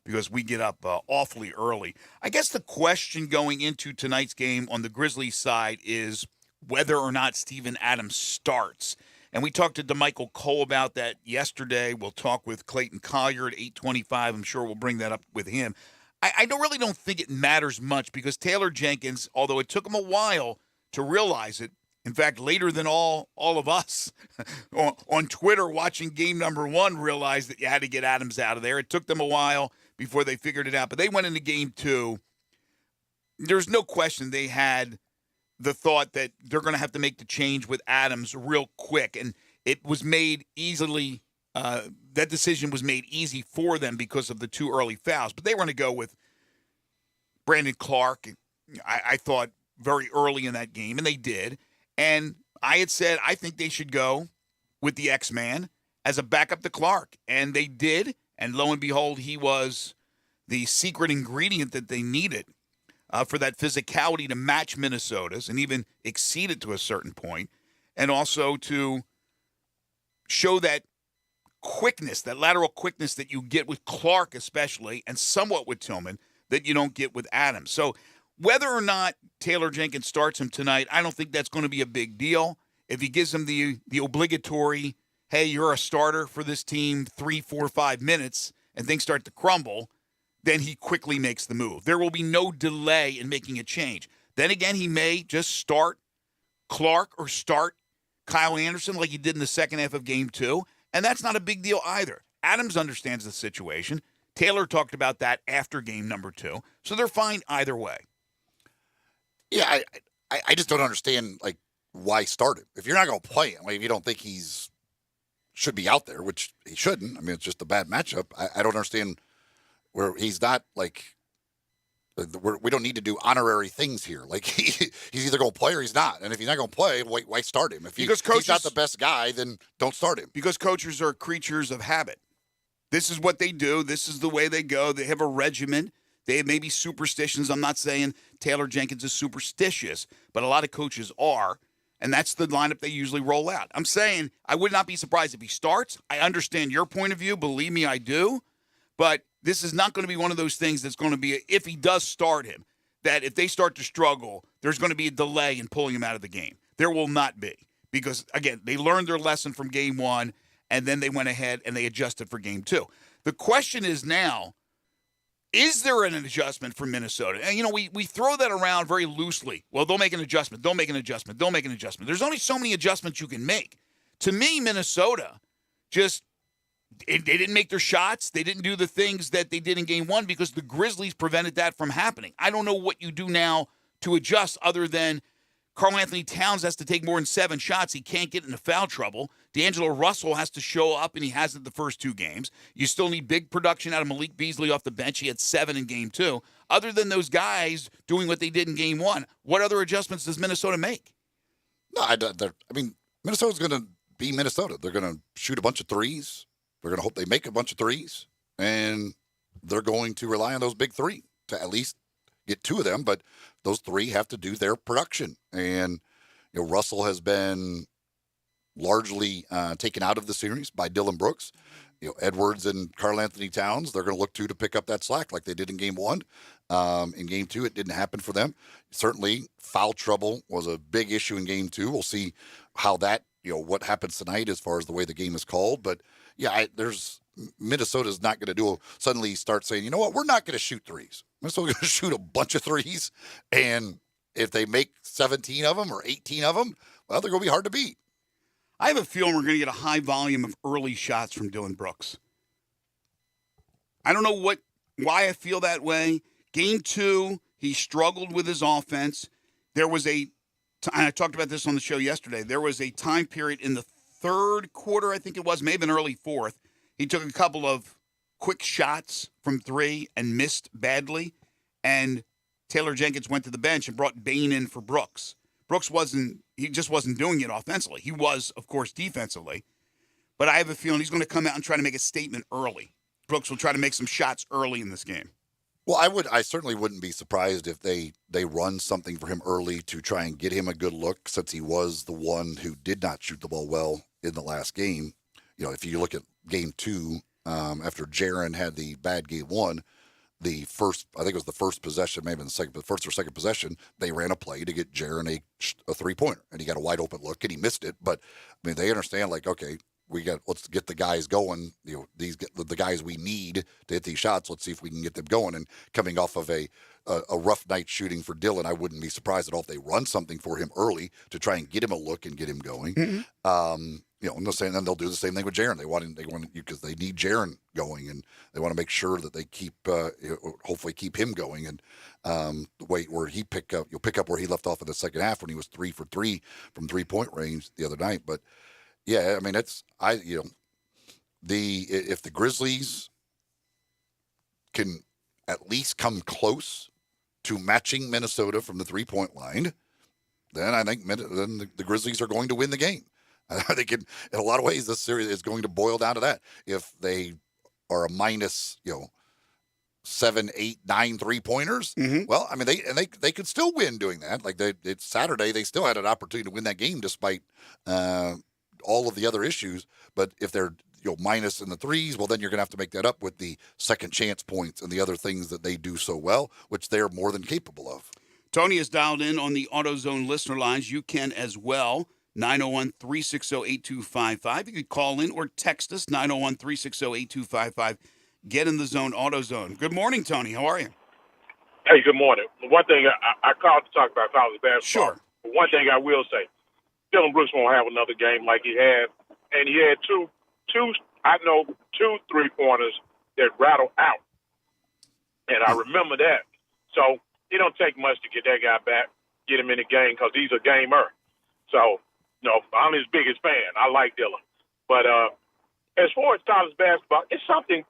because we get up awfully early. I guess the question going into tonight's game on the Grizzlies side is whether or not Steven Adams starts. And we talked to DeMichael Cole about that yesterday. We'll talk with Clayton Collier at 8:25. I'm sure we'll bring that up with him. I really don't think it matters much because Taylor Jenkins, although it took him a while to realize it, in fact, later than all of us on Twitter watching game number 1 realized that you had to get Adams out of there. It took them a while before they figured it out. But they went into game 2. There's no question they had the thought that they're going to have to make the change with Adams real quick. And it was made easily, that decision was made easy for them because of the 2 early fouls. But they were going to go with Brandon Clark, I thought, very early in that game, and they did. And I had said I think they should go with the X-Man as a backup to Clark. And they did, and lo and behold, he was the secret ingredient that they needed for that physicality to match Minnesota's and even exceed it to a certain point, and also to show that quickness, that lateral quickness that you get with Clark especially, and somewhat with Tillman, that you don't get with Adams. So whether or not Taylor Jenkins starts him tonight, I don't think that's going to be a big deal. If he gives him the obligatory, hey, you're a starter for this team 3, 4, 5 minutes, and things start to crumble, then he quickly makes the move. There will be no delay in making a change. Then again, he may just start Clark or start Kyle Anderson like he did in the second half of game 2, and that's not a big deal either. Adams understands the situation. Taylor talked about that after game number 2, so they're fine either way. Yeah, I just don't understand, like, why start him. If you're not going to play him, like, if you don't think should be out there, which he shouldn't, I mean, it's just a bad matchup. I don't understand where he's not, like, we don't need to do honorary things here. Like, he's either going to play or he's not. And if he's not going to play, why start him? If he's not the best guy, then don't start him. Because coaches are creatures of habit. This is what they do. This is the way they go. They have a regimen. They have maybe superstitions. I'm not saying Taylor Jenkins is superstitious, but a lot of coaches are, and that's the lineup they usually roll out. I'm saying I would not be surprised if he starts. I understand your point of view. Believe me, I do. But this is not going to be one of those things that's going to be, if he does start him, that if they start to struggle, there's going to be a delay in pulling him out of the game. There will not be. Because, again, they learned their lesson from game 1, and then they went ahead and they adjusted for game 2. The question is now, is there an adjustment for Minnesota? And, we throw that around very loosely. Well, they'll make an adjustment. They'll make an adjustment. They'll make an adjustment. There's only so many adjustments you can make. To me, Minnesota they didn't make their shots. They didn't do the things that they did in game 1 because the Grizzlies prevented that from happening. I don't know what you do now to adjust other than Karl-Anthony Towns has to take more than 7 shots. He can't get into foul trouble. D'Angelo Russell has to show up, and he hasn't the first 2 games. You still need big production out of Malik Beasley off the bench. He had 7 in game 2. Other than those guys doing what they did in game 1, what other adjustments does Minnesota make? No, I mean, Minnesota's going to be Minnesota. They're going to shoot a bunch of threes. They're going to hope they make a bunch of threes, and they're going to rely on those big 3 to at least get 2 of them, but those 3 have to do their production. And, Russell has been largely taken out of the series by Dillon Brooks. Edwards and Karl-Anthony Towns, they're going to look to pick up that slack like they did in game 1. In game 2, it didn't happen for them. Certainly, foul trouble was a big issue in game 2. We'll see how that, what happens tonight as far as the way the game is called. But, yeah, Minnesota's not going to suddenly start saying, you know what, we're not going to shoot threes. Minnesota's going to shoot a bunch of threes, and if they make 17 of them or 18 of them, well, they're going to be hard to beat. I have a feeling we're going to get a high volume of early shots from Dillon Brooks. I don't know why I feel that way. Game 2, he struggled with his offense. There was and I talked about this on the show yesterday, there was a time period in the third quarter, I think it was, maybe an early fourth. He took a couple of quick shots from 3 and missed badly, and Taylor Jenkins went to the bench and brought Bane in for Brooks. Brooks just wasn't doing it offensively. He was, of course, defensively. But I have a feeling he's going to come out and try to make a statement early. Brooks will try to make some shots early in this game. Well, I certainly wouldn't be surprised if they run something for him early to try and get him a good look, since he was the one who did not shoot the ball well in the last game. If you look at game 2, after Jaren had the bad game 1, the first, I think it was the first possession, maybe in the first or second possession, they ran a play to get Jaron a 3-pointer, and he got a wide open look, and he missed it. But I mean, they understand, like, okay, let's get the guys going. The guys we need to hit these shots. Let's see if we can get them going. And coming off of a rough night shooting for Dillon, I wouldn't be surprised at all if they run something for him early to try and get him a look and get him going. Mm-hmm. And then they'll do the same thing with Jaron. They want you because they need Jaron going, and they want to make sure that they keep, hopefully keep him going. And the way where you'll pick up where he left off in the second half when he was 3 for 3 from 3-point range the other night. But yeah, I mean, if the Grizzlies can at least come close to matching Minnesota from the 3-point line, then I think the Grizzlies are going to win the game. I think in a lot of ways this series is going to boil down to that. If they are a minus, 7, 8, 9 3-pointers, well, I mean, they could still win doing that. Like it's Saturday, they still had an opportunity to win that game despite all of the other issues. But if they're minus in the threes, well, then you're going to have to make that up with the second chance points and the other things that they do so well, which they're more than capable of. Tony is dialed in on the AutoZone listener lines. You can as well. 901-360-8255. You could call in or text us, 901-360-8255. Get in the zone, AutoZone. Good morning, Tony. How are you? Hey, good morning. One thing, I called to talk about college basketball. Sure. But one thing I will say, Dylan Brooks won't have another game like he had. And he had two 3-pointers that rattled out. And I remember that. So it don't take much to get that guy back, get him in the game, because he's a gamer. So, I'm his biggest fan. I like Dylan. But as far as college basketball, it's something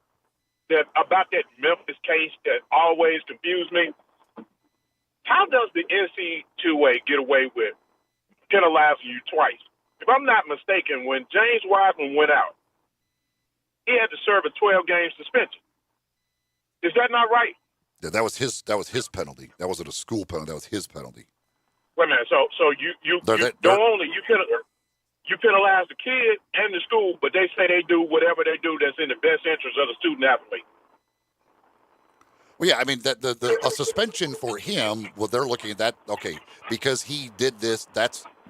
that about that Memphis case that always confused me. How does the NCAA get away with penalizing you twice? If I'm not mistaken, when James Wiseman went out, he had to serve a 12-game suspension. Is that not right? Yeah, that was his penalty. That wasn't a school penalty. That was his penalty. Wait a minute. So you penalize the kid and the school, but they say they do whatever they do that's in the best interest of the student athlete. Well, yeah, I mean a suspension for him. Well, they're looking at that. Okay, because he did this.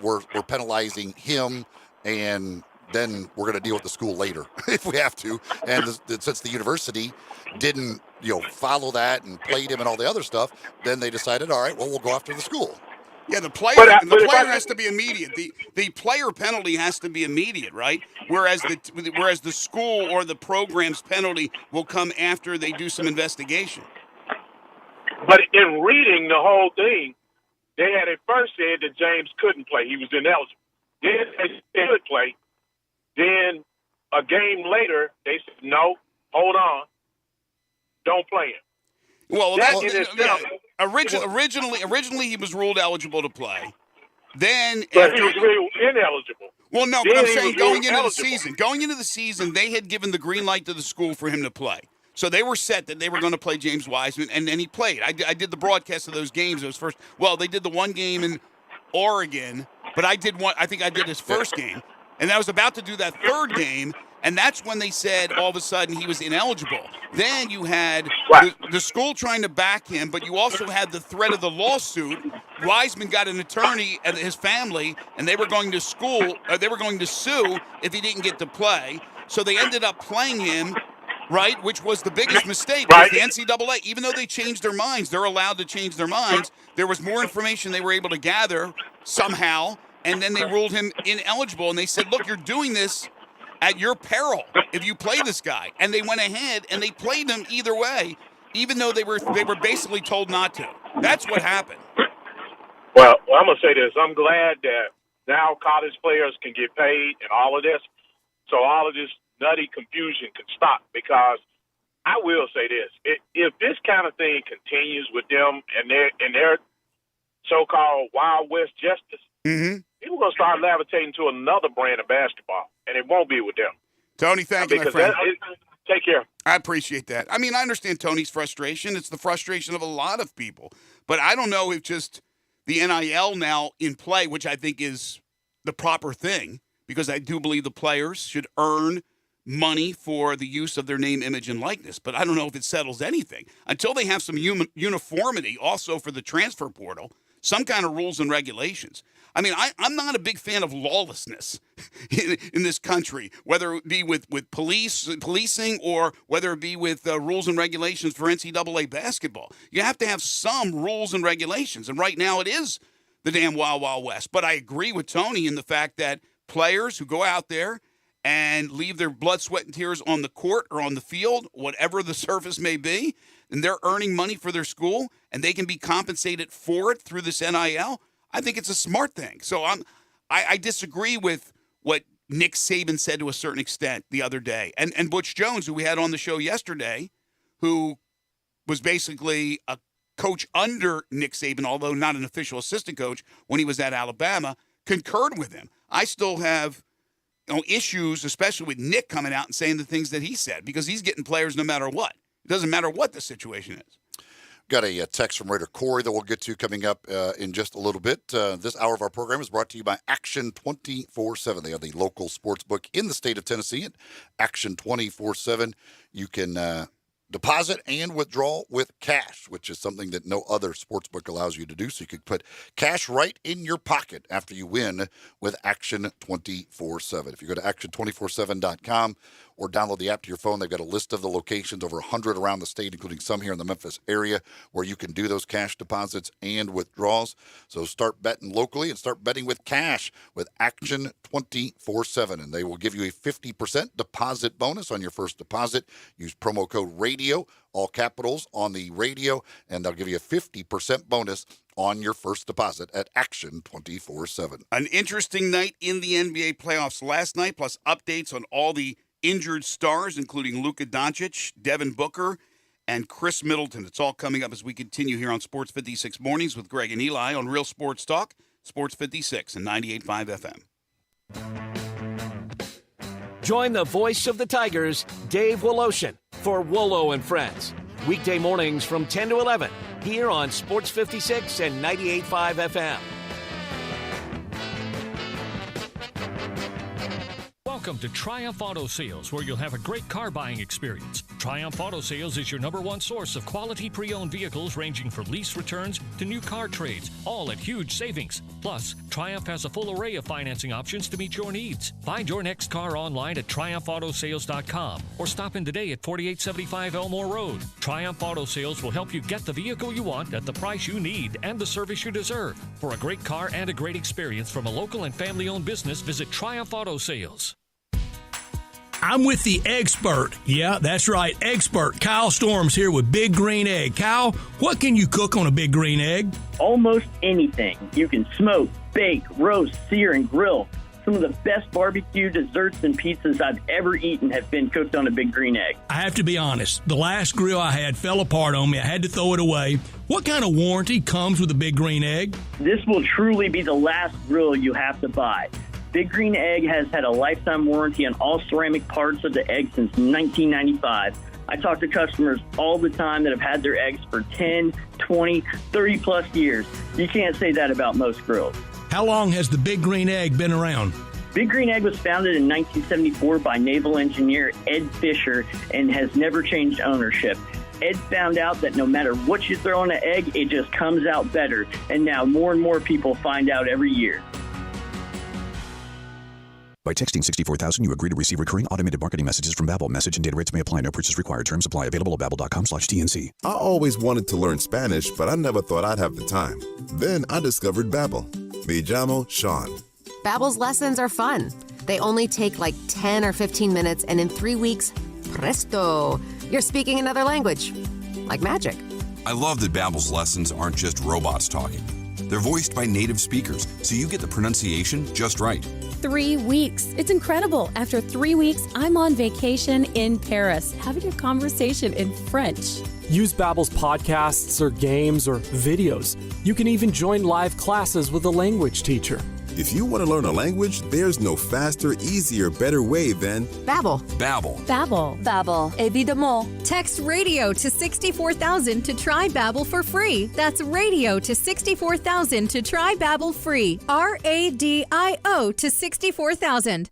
We're penalizing him, and then we're going to deal with the school later if we have to. And since the university didn't follow that and played him and all the other stuff, then they decided, all right, well, we'll go after the school. Yeah, the player has to be immediate. The player penalty has to be immediate, right? Whereas the school or the program's penalty will come after they do some investigation. But in reading the whole thing, they had at first said that James couldn't play. He was ineligible. Then they could play. Then a game later, they said, no, hold on, don't play him. Well, originally he was ruled eligible to play. Then he was ruled ineligible. Well, no, but I'm saying going into the season, they had given the green light to the school for him to play. So they were set that they were going to play James Wiseman, and then he played. I did the broadcast of those games. It was first. Well, they did the one game in Oregon, but I think I did his first game, and I was about to do that third game. And that's when they said all of a sudden he was ineligible. Then you had the school trying to back him, but you also had the threat of the lawsuit. Wiseman got an attorney and his family, and they were going to sue if he didn't get to play. So they ended up playing him, right, which was the biggest mistake. Because the NCAA, even though they changed their minds, they're allowed to change their minds. There was more information they were able to gather somehow, and then they ruled him ineligible. And they said, look, you're doing this at your peril if you play this guy. And they went ahead and they played him either way, even though they were basically told not to. That's what happened. Well, I'm going to say this. I'm glad that now college players can get paid and all of this, so all of this nutty confusion can stop. Because I will say this. If this kind of thing continues with them and their so-called Wild West justice, people are going to start levitating to another brand of basketball, and it won't be with them. Tony, thank you, my friend. Take care. I appreciate that. I mean, I understand Tony's frustration. It's the frustration of a lot of people. But I don't know if just the NIL now in play, which I think is the proper thing, because I do believe the players should earn money for the use of their name, image, and likeness. But I don't know if it settles anything. Until they have some uniformity also for the transfer portal, some kind of rules and regulations. I mean, I'm not a big fan of lawlessness in this country, whether it be with policing or whether it be with rules and regulations for NCAA basketball. You have to have some rules and regulations. And right now it is the damn Wild Wild West. But I agree with Tony in the fact that players who go out there and leave their blood, sweat, and tears on the court or on the field, whatever the surface may be, and they're earning money for their school, and they can be compensated for it through this NIL, I think it's a smart thing. So I disagree with what Nick Saban said to a certain extent the other day. And Butch Jones, who we had on the show yesterday, who was basically a coach under Nick Saban, although not an official assistant coach when he was at Alabama, concurred with him. I still have issues, especially with Nick coming out and saying the things that he said, because he's getting players no matter what. It doesn't matter what the situation is. Got a text from Raider Corey that we'll get to coming up in just a little bit. This hour of our program is brought to you by Action 24/7. They are the local sports book in the state of Tennessee. At Action 24/7, you can deposit and withdraw with cash, which is something that no other sports book allows you to do. So you can put cash right in your pocket after you win with Action 24/7. If you go to action247.com or download the app to your phone, they've got a list of the locations, over 100 around the state, including some here in the Memphis area, where you can do those cash deposits and withdrawals. So start betting locally and start betting with cash with Action 24/7. And they will give you a 50% deposit bonus on your first deposit. Use promo code RADIO, all capitals on the radio, and they'll give you a 50% bonus on your first deposit at Action 24/7. An interesting night in the NBA playoffs last night, plus updates on all the injured stars, including Luka Doncic, Devin Booker, and Chris Middleton. It's all coming up as we continue here on Sports 56 Mornings with Greg and Eli on Real Sports Talk, Sports 56 and 98.5 FM. Join the voice of the Tigers, Dave Woloshin, for Wolo and Friends. Weekday mornings from 10 to 11 here on Sports 56 and 98.5 FM. Welcome to Triumph Auto Sales, where you'll have a great car buying experience. Triumph Auto Sales is your #1 source of quality pre-owned vehicles ranging from lease returns to new car trades, all at huge savings. Plus, Triumph has a full array of financing options to meet your needs. Find your next car online at triumphautosales.com or stop in today at 4875 Elmore Road. Triumph Auto Sales will help you get the vehicle you want at the price you need and the service you deserve. For a great car and a great experience from a local and family-owned business, visit Triumph Auto Sales. I'm with the expert. Yeah, that's right, expert. Kyle Storms here with Big Green Egg. Kyle, what can you cook on a Big Green Egg? Almost anything. You can smoke, bake, roast, sear, and grill. Some of the best barbecue, desserts, and pizzas I've ever eaten have been cooked on a Big Green Egg. I have to be honest. The last grill I had fell apart on me. I had to throw it away. What kind of warranty comes with a Big Green Egg? This will truly be the last grill you have to buy. Big Green Egg has had a lifetime warranty on all ceramic parts of the egg since 1995. I talk to customers all the time that have had their eggs for 10, 20, 30-plus years. You can't say that about most grills. How long has the Big Green Egg been around? Big Green Egg was founded in 1974 by naval engineer Ed Fisher and has never changed ownership. Ed found out that no matter what you throw on an egg, it just comes out better. And now more and more people find out every year. By texting 64,000, you agree to receive recurring automated marketing messages from Babbel. Message and data rates may apply. No purchase required. Terms apply. Available at babbel.com/TNC. I always wanted to learn Spanish, but I never thought I'd have the time. Then I discovered Babbel. Me llamo Sean. Babbel's lessons are fun. They only take like 10 or 15 minutes, and in 3 weeks, presto, you're speaking another language. Like magic. I love that Babbel's lessons aren't just robots talking. They're voiced by native speakers, so you get the pronunciation just right. 3 weeks. It's incredible. After 3 weeks, I'm on vacation in Paris, having a conversation in French. Use Babbel's podcasts or games or videos. You can even join live classes with a language teacher. If you want to learn a language, there's no faster, easier, better way than Babbel. Babbel. Babbel. Babbel. Évidemment. Text radio to 64,000 to try Babbel for free. That's radio to 64,000 to try Babbel free. RADIO to 64,000.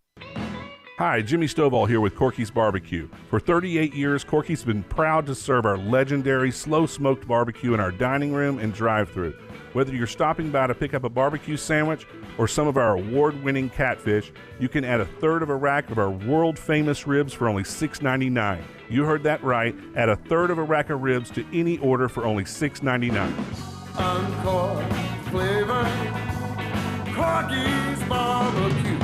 Hi, Jimmy Stovall here with Corky's Barbecue. For 38 years, Corky's been proud to serve our legendary slow-smoked barbecue in our dining room and drive-thru. Whether you're stopping by to pick up a barbecue sandwich or some of our award-winning catfish, you can add a third of a rack of our world-famous ribs for only $6.99. You heard that right. Add a third of a rack of ribs to any order for only $6.99. Encore flavor, Corky's Barbecue.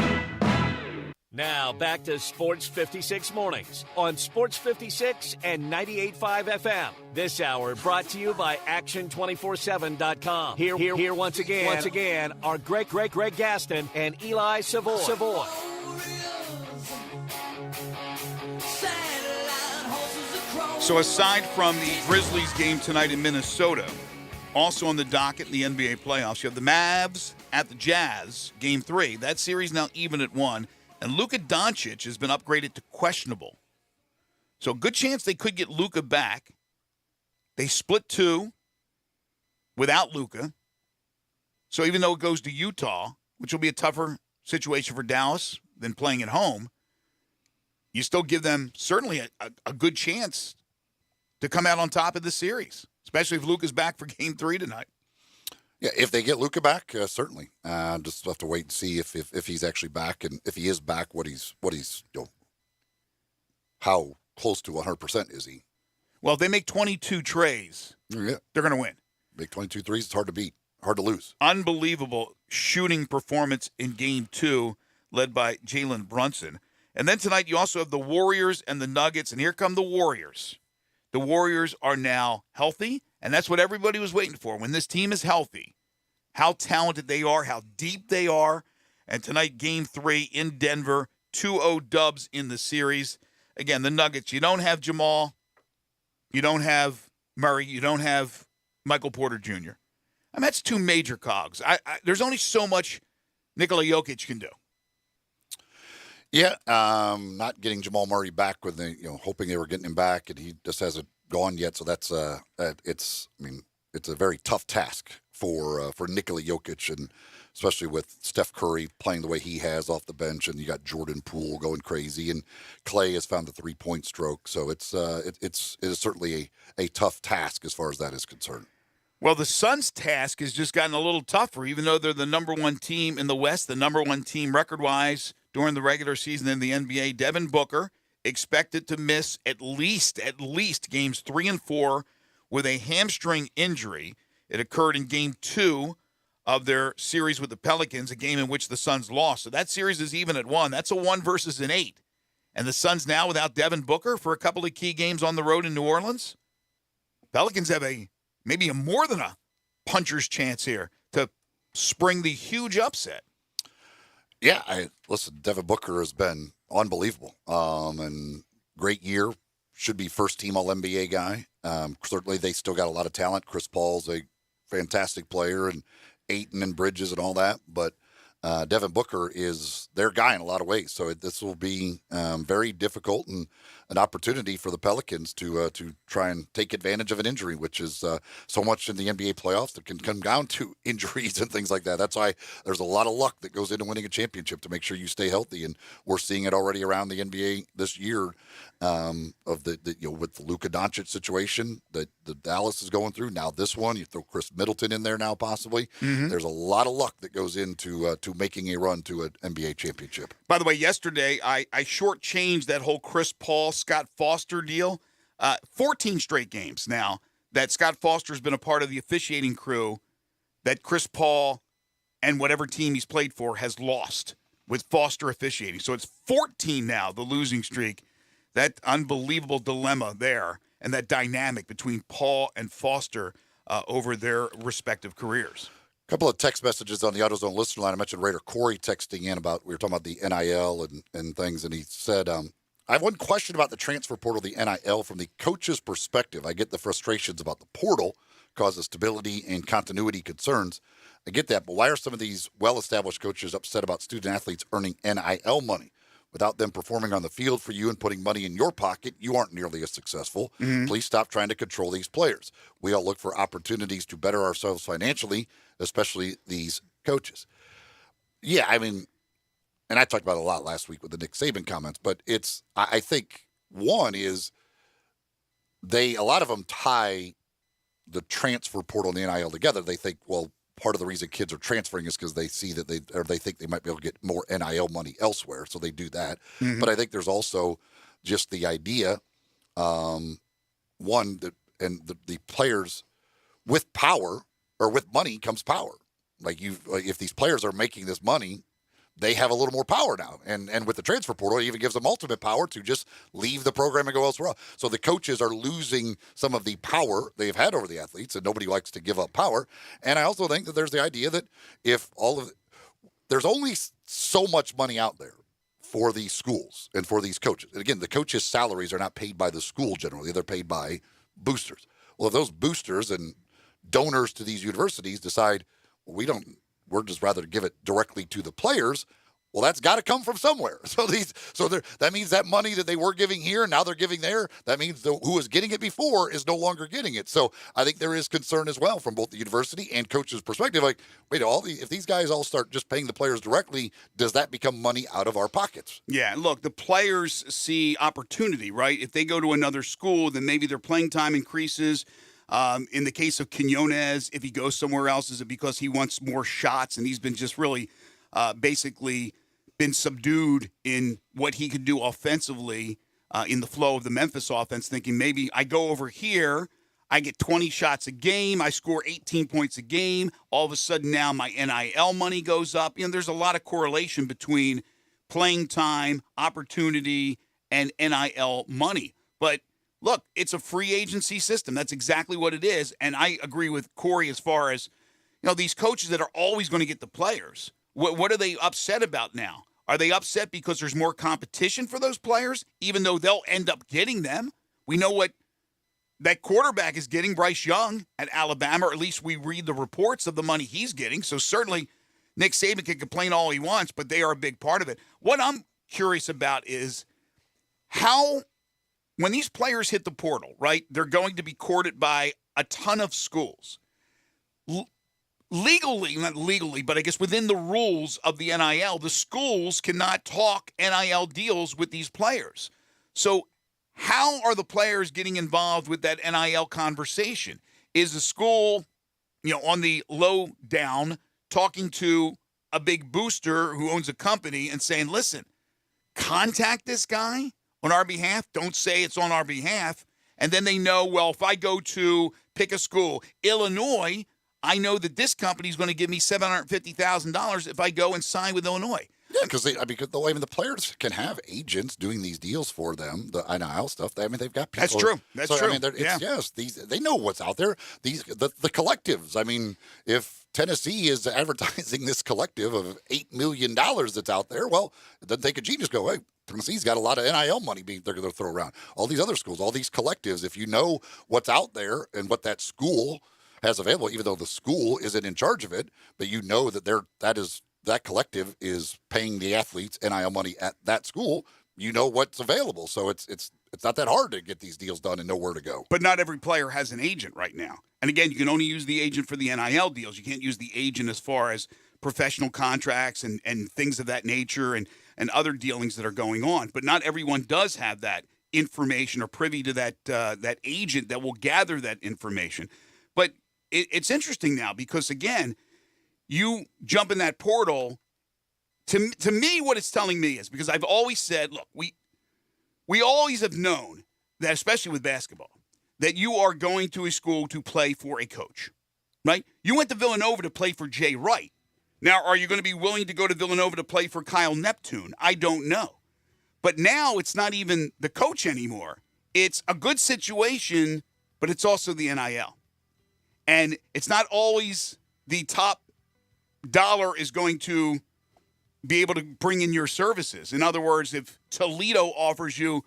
Now back to Sports 56 Mornings on Sports 56 and 98.5 FM. This hour brought to you by Action247.com. Here once again are Greg Gaston and Eli Savoy. So aside from the Grizzlies game tonight in Minnesota, also on the docket in the NBA playoffs, you have the Mavs at the Jazz, Game 3. That series now even at 1. And Luka Doncic has been upgraded to questionable. So good chance they could get Luka back. They split 2 without Luka. So even though it goes to Utah, which will be a tougher situation for Dallas than playing at home, you still give them certainly a good chance to come out on top of the series, especially if Luka's back for Game 3 tonight. Yeah, if they get Luka back, certainly. Just have to wait and see if he's actually back, and if he is back, what he's how close to 100% is he? Well, if they make 22 trays, yeah, they're going to win. Make 22 threes, it's hard to beat, hard to lose. Unbelievable shooting performance in Game 2, led by Jalen Brunson. And then tonight you also have the Warriors and the Nuggets, and here come the Warriors. The Warriors are now healthy, and that's what everybody was waiting for. When this team is healthy, how talented they are, how deep they are. And tonight, Game 3 in Denver, 2-0 dubs in the series. Again, the Nuggets, you don't have Jamal, you don't have Murray, you don't have Michael Porter Jr. I mean, that's 2 major cogs. There's only so much Nikola Jokic can do. Yeah, not getting Jamal Murray back with hoping they were getting him back, and he just hasn't gone yet. So that's it's a very tough task for Nikola Jokic, and especially with Steph Curry playing the way he has off the bench, and you got Jordan Poole going crazy, and Clay has found the 3-point stroke. So it is certainly a tough task as far as that is concerned. Well, the Suns' task has just gotten a little tougher, even though they're the number 1 team in the West, the number 1 team record-wise during the regular season in the NBA. Devin Booker expected to miss at least games 3 and 4 with a hamstring injury. It occurred in Game 2 of their series with the Pelicans, a game in which the Suns lost. So that series is even at 1. That's a 1 versus an 8. And the Suns now without Devin Booker for a couple of key games on the road in New Orleans. Pelicans have maybe a more than a puncher's chance here to spring the huge upset. Yeah, listen, Devin Booker has been unbelievable, and great year. Should be first-team All-NBA guy. Certainly, they still got a lot of talent. Chris Paul's a fantastic player, and Ayton and Bridges and all that. But Devin Booker is their guy in a lot of ways. So this will be very difficult and an opportunity for the Pelicans to try and take advantage of an injury, which is so much in the NBA playoffs that can come down to injuries and things like that. That's why there's a lot of luck that goes into winning a championship to make sure you stay healthy. And we're seeing it already around the NBA this year with the Luka Doncic situation that the Dallas is going through. Now this one, you throw Chris Middleton in there now possibly. Mm-hmm. There's a lot of luck that goes into to making a run to an NBA championship. By the way, yesterday I shortchanged that whole Chris Paul, Scott Foster deal. 14 straight games now that Scott Foster's been a part of the officiating crew that Chris Paul and whatever team he's played for has lost with Foster officiating. So it's 14 now, the losing streak. That unbelievable dilemma there and that dynamic between Paul and Foster over their respective careers. A couple of text messages on the AutoZone listener line. I mentioned Raider Corey texting in about, we were talking about the NIL and things, and he said, I have one question about the transfer portal, the NIL, from the coach's perspective. I get the frustrations about the portal causes stability and continuity concerns. I get that, but why are some of these well-established coaches upset about student-athletes earning NIL money? Without them performing on the field for you and putting money in your pocket, you aren't nearly as successful. Mm-hmm. Please stop trying to control these players. We all look for opportunities to better ourselves financially, especially these coaches. Yeah, I mean, and I talked about it a lot last week with the Nick Saban comments, but I think one is a lot of them tie the transfer portal and the NIL together. They think, well, part of the reason kids are transferring is because they see that they think they might be able to get more NIL money elsewhere, so they do that. Mm-hmm. But I think there's also just the idea, the players with power or with money comes power. Like if these players are making this money, they have a little more power now. And with the transfer portal, it even gives them ultimate power to just leave the program and go elsewhere. So the coaches are losing some of the power they've had over the athletes, and nobody likes to give up power. And I also think that there's the idea that there's only so much money out there for these schools and for these coaches. And again, the coaches' salaries are not paid by the school generally. They're paid by boosters. Well, if those boosters and donors to these universities decide, well, we're just rather give it directly to the players, well, that's got to come from somewhere. That means that money that they were giving here, now they're giving there. That means who was getting it before is no longer getting it. So I think there is concern as well from both the university and coaches' perspective. Like, wait, if these guys all start just paying the players directly, does that become money out of our pockets? Yeah, look, the players see opportunity, right? If they go to another school, then maybe their playing time increases. In the case of Quinones, if he goes somewhere else, is it because he wants more shots and he's been just really basically been subdued in what he could do offensively in the flow of the Memphis offense, thinking maybe I go over here, I get 20 shots a game, I score 18 points a game, all of a sudden now my NIL money goes up. There's a lot of correlation between playing time, opportunity, and NIL money. But look, it's a free agency system. That's exactly what it is. And I agree with Corey as far as, these coaches that are always going to get the players. What are they upset about now? Are they upset because there's more competition for those players, even though they'll end up getting them? We know what that quarterback is getting, Bryce Young at Alabama, or at least we read the reports of the money he's getting. So certainly Nick Saban can complain all he wants, but they are a big part of it. What I'm curious about is how, when these players hit the portal, right, they're going to be courted by a ton of schools. Legally, not legally, but I guess within the rules of the NIL, the schools cannot talk NIL deals with these players. So how are the players getting involved with that NIL conversation? Is the school, on the low down, talking to a big booster who owns a company and saying, listen, contact this guy on our behalf? Don't say it's on our behalf. And then they know, well, if I go to pick a school, Illinois, I know that this company is going to give me $750,000 if I go and sign with Illinois. Yeah, because even the players can have agents doing these deals for them, the NIL stuff. They've got people. That's true. That's true. Yes, they know what's out there. The collectives. If Tennessee is advertising this collective of $8 million that's out there, well, it doesn't take a genius to go, hey, Tennessee's got a lot of NIL money they're going to throw around. All these other schools, all these collectives, if you know what's out there and what that school has available, even though the school isn't in charge of it, but that collective is paying the athletes NIL money at that school, what's available. So it's not that hard to get these deals done and know where to go. But not every player has an agent right now. And again, you can only use the agent for the NIL deals. You can't use the agent as far as professional contracts and things of that nature and other dealings that are going on. But not everyone does have that information or privy to that agent that will gather that information. But it's interesting now because, again, you jump in that portal. To me, what it's telling me is, because I've always said, look, we always have known that, especially with basketball, that you are going to a school to play for a coach, right? You went to Villanova to play for Jay Wright. Now, are you going to be willing to go to Villanova to play for Kyle Neptune? I don't know. But now it's not even the coach anymore. It's a good situation, but it's also the NIL. And it's not always the top dollar is going to be able to bring in your services. In other words, if Toledo offers you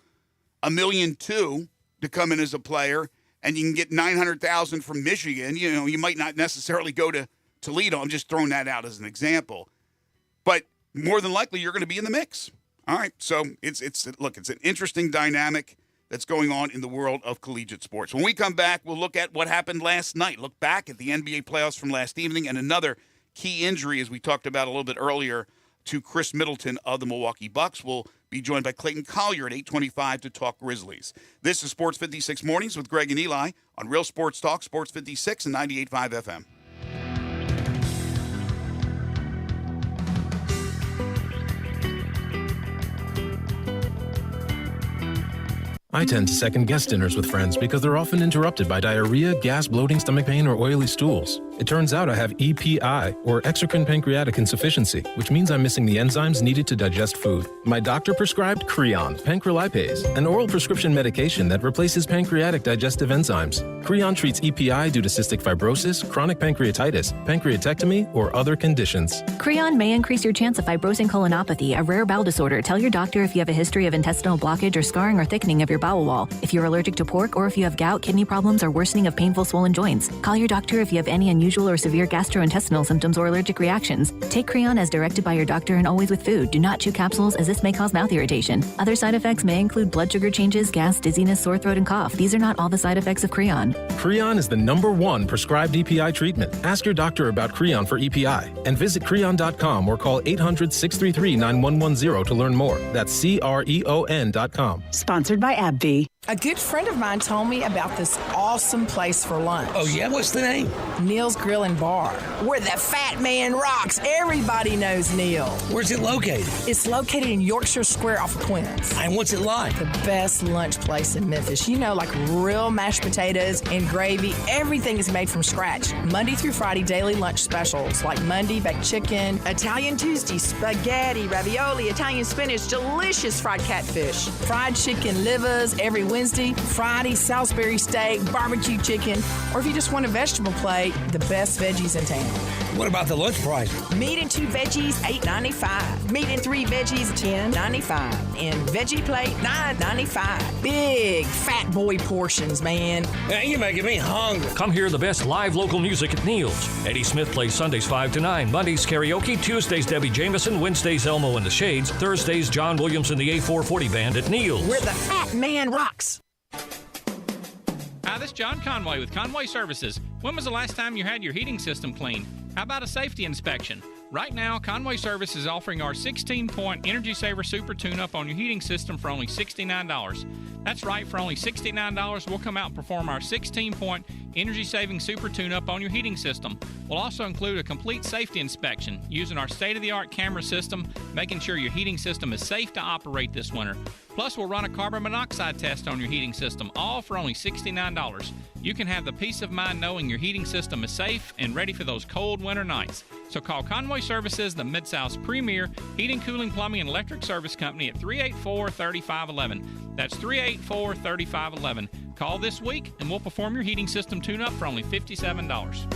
$1.2 million to come in as a player and you can get $900,000 from Michigan, you might not necessarily go to Toledo. I'm just throwing that out as an example. But more than likely, you're going to be in the mix. All right, so it's an interesting dynamic that's going on in the world of collegiate sports. When we come back, we'll look at what happened last night, look back at the NBA playoffs from last evening, and another key injury, as we talked about a little bit earlier, to Chris Middleton of the Milwaukee Bucks. We'll be joined by Clayton Collier at 8:25 to talk Grizzlies. This is Sports 56 Mornings with Greg and Eli on Real Sports Talk, Sports 56 and 98.5 FM. I tend to second-guess dinners with friends because they're often interrupted by diarrhea, gas, bloating, stomach pain, or oily stools. It turns out I have EPI, or exocrine pancreatic insufficiency, which means I'm missing the enzymes needed to digest food. My doctor prescribed Creon, pancrelipase, an oral prescription medication that replaces pancreatic digestive enzymes. Creon treats EPI due to cystic fibrosis, chronic pancreatitis, pancreatectomy, or other conditions. Creon may increase your chance of fibrosing colonopathy, a rare bowel disorder. Tell your doctor if you have a history of intestinal blockage or scarring or thickening of your bowel wall, if you're allergic to pork, or if you have gout, kidney problems, or worsening of painful swollen joints. Call your doctor if you have any unusual or severe gastrointestinal symptoms or allergic reactions. Take Creon as directed by your doctor and always with food. Do not chew capsules as this may cause mouth irritation. Other side effects may include blood sugar changes, gas, dizziness, sore throat, and cough. These are not all the side effects of Creon. Creon is the #1 prescribed EPI treatment. Ask your doctor about Creon for EPI and visit Creon.com or call 800-633-9110 to learn more. That's CREON.com. Sponsored by AbbVie. A good friend of mine told me about this awesome place for lunch. Oh, yeah? What's the name? Neil's Grill and Bar, where the fat man rocks. Everybody knows Neil. Where's it located? It's located in Yorkshire Square off of Quince. And what's it like? The best lunch place in Memphis. You know, like real mashed potatoes and gravy. Everything is made from scratch. Monday through Friday, daily lunch specials like Monday baked chicken, Italian Tuesday, spaghetti, ravioli, Italian spinach, delicious fried catfish, fried chicken livers every Wednesday, Friday, Salisbury steak, barbecue chicken, or if you just want a vegetable plate, the best veggies in town. What about the lunch price? Meat and 2 veggies, $8.95. Meat and 3 veggies, $10.95. And veggie plate, $9.95. Big fat boy portions, man. Man, you're making me hungry. Come hear the best live local music at Neil's. Eddie Smith plays Sundays 5 to 9, Mondays karaoke, Tuesdays Debbie Jameson, Wednesdays Elmo and the Shades, Thursdays John Williams and the A440 Band at Neil's. Where the fat man rocks. Hi, this is John Conway with Conway Services. When was the last time you had your heating system cleaned? How about a safety inspection? Right now, Conway Service is offering our 16-point Energy Saver Super Tune-Up on your heating system for only $69. That's right, for only $69, we'll come out and perform our 16-point energy-saving Super Tune-Up on your heating system. We'll also include a complete safety inspection using our state-of-the-art camera system, making sure your heating system is safe to operate this winter. Plus, we'll run a carbon monoxide test on your heating system, all for only $69. You can have the peace of mind knowing your heating system is safe and ready for those cold winter nights. So call Conway Services, the Mid-South's premier heating, cooling, plumbing, and electric service company at 384-3511. That's 384-3511. Call this week and we'll perform your heating system tune-up for only $57.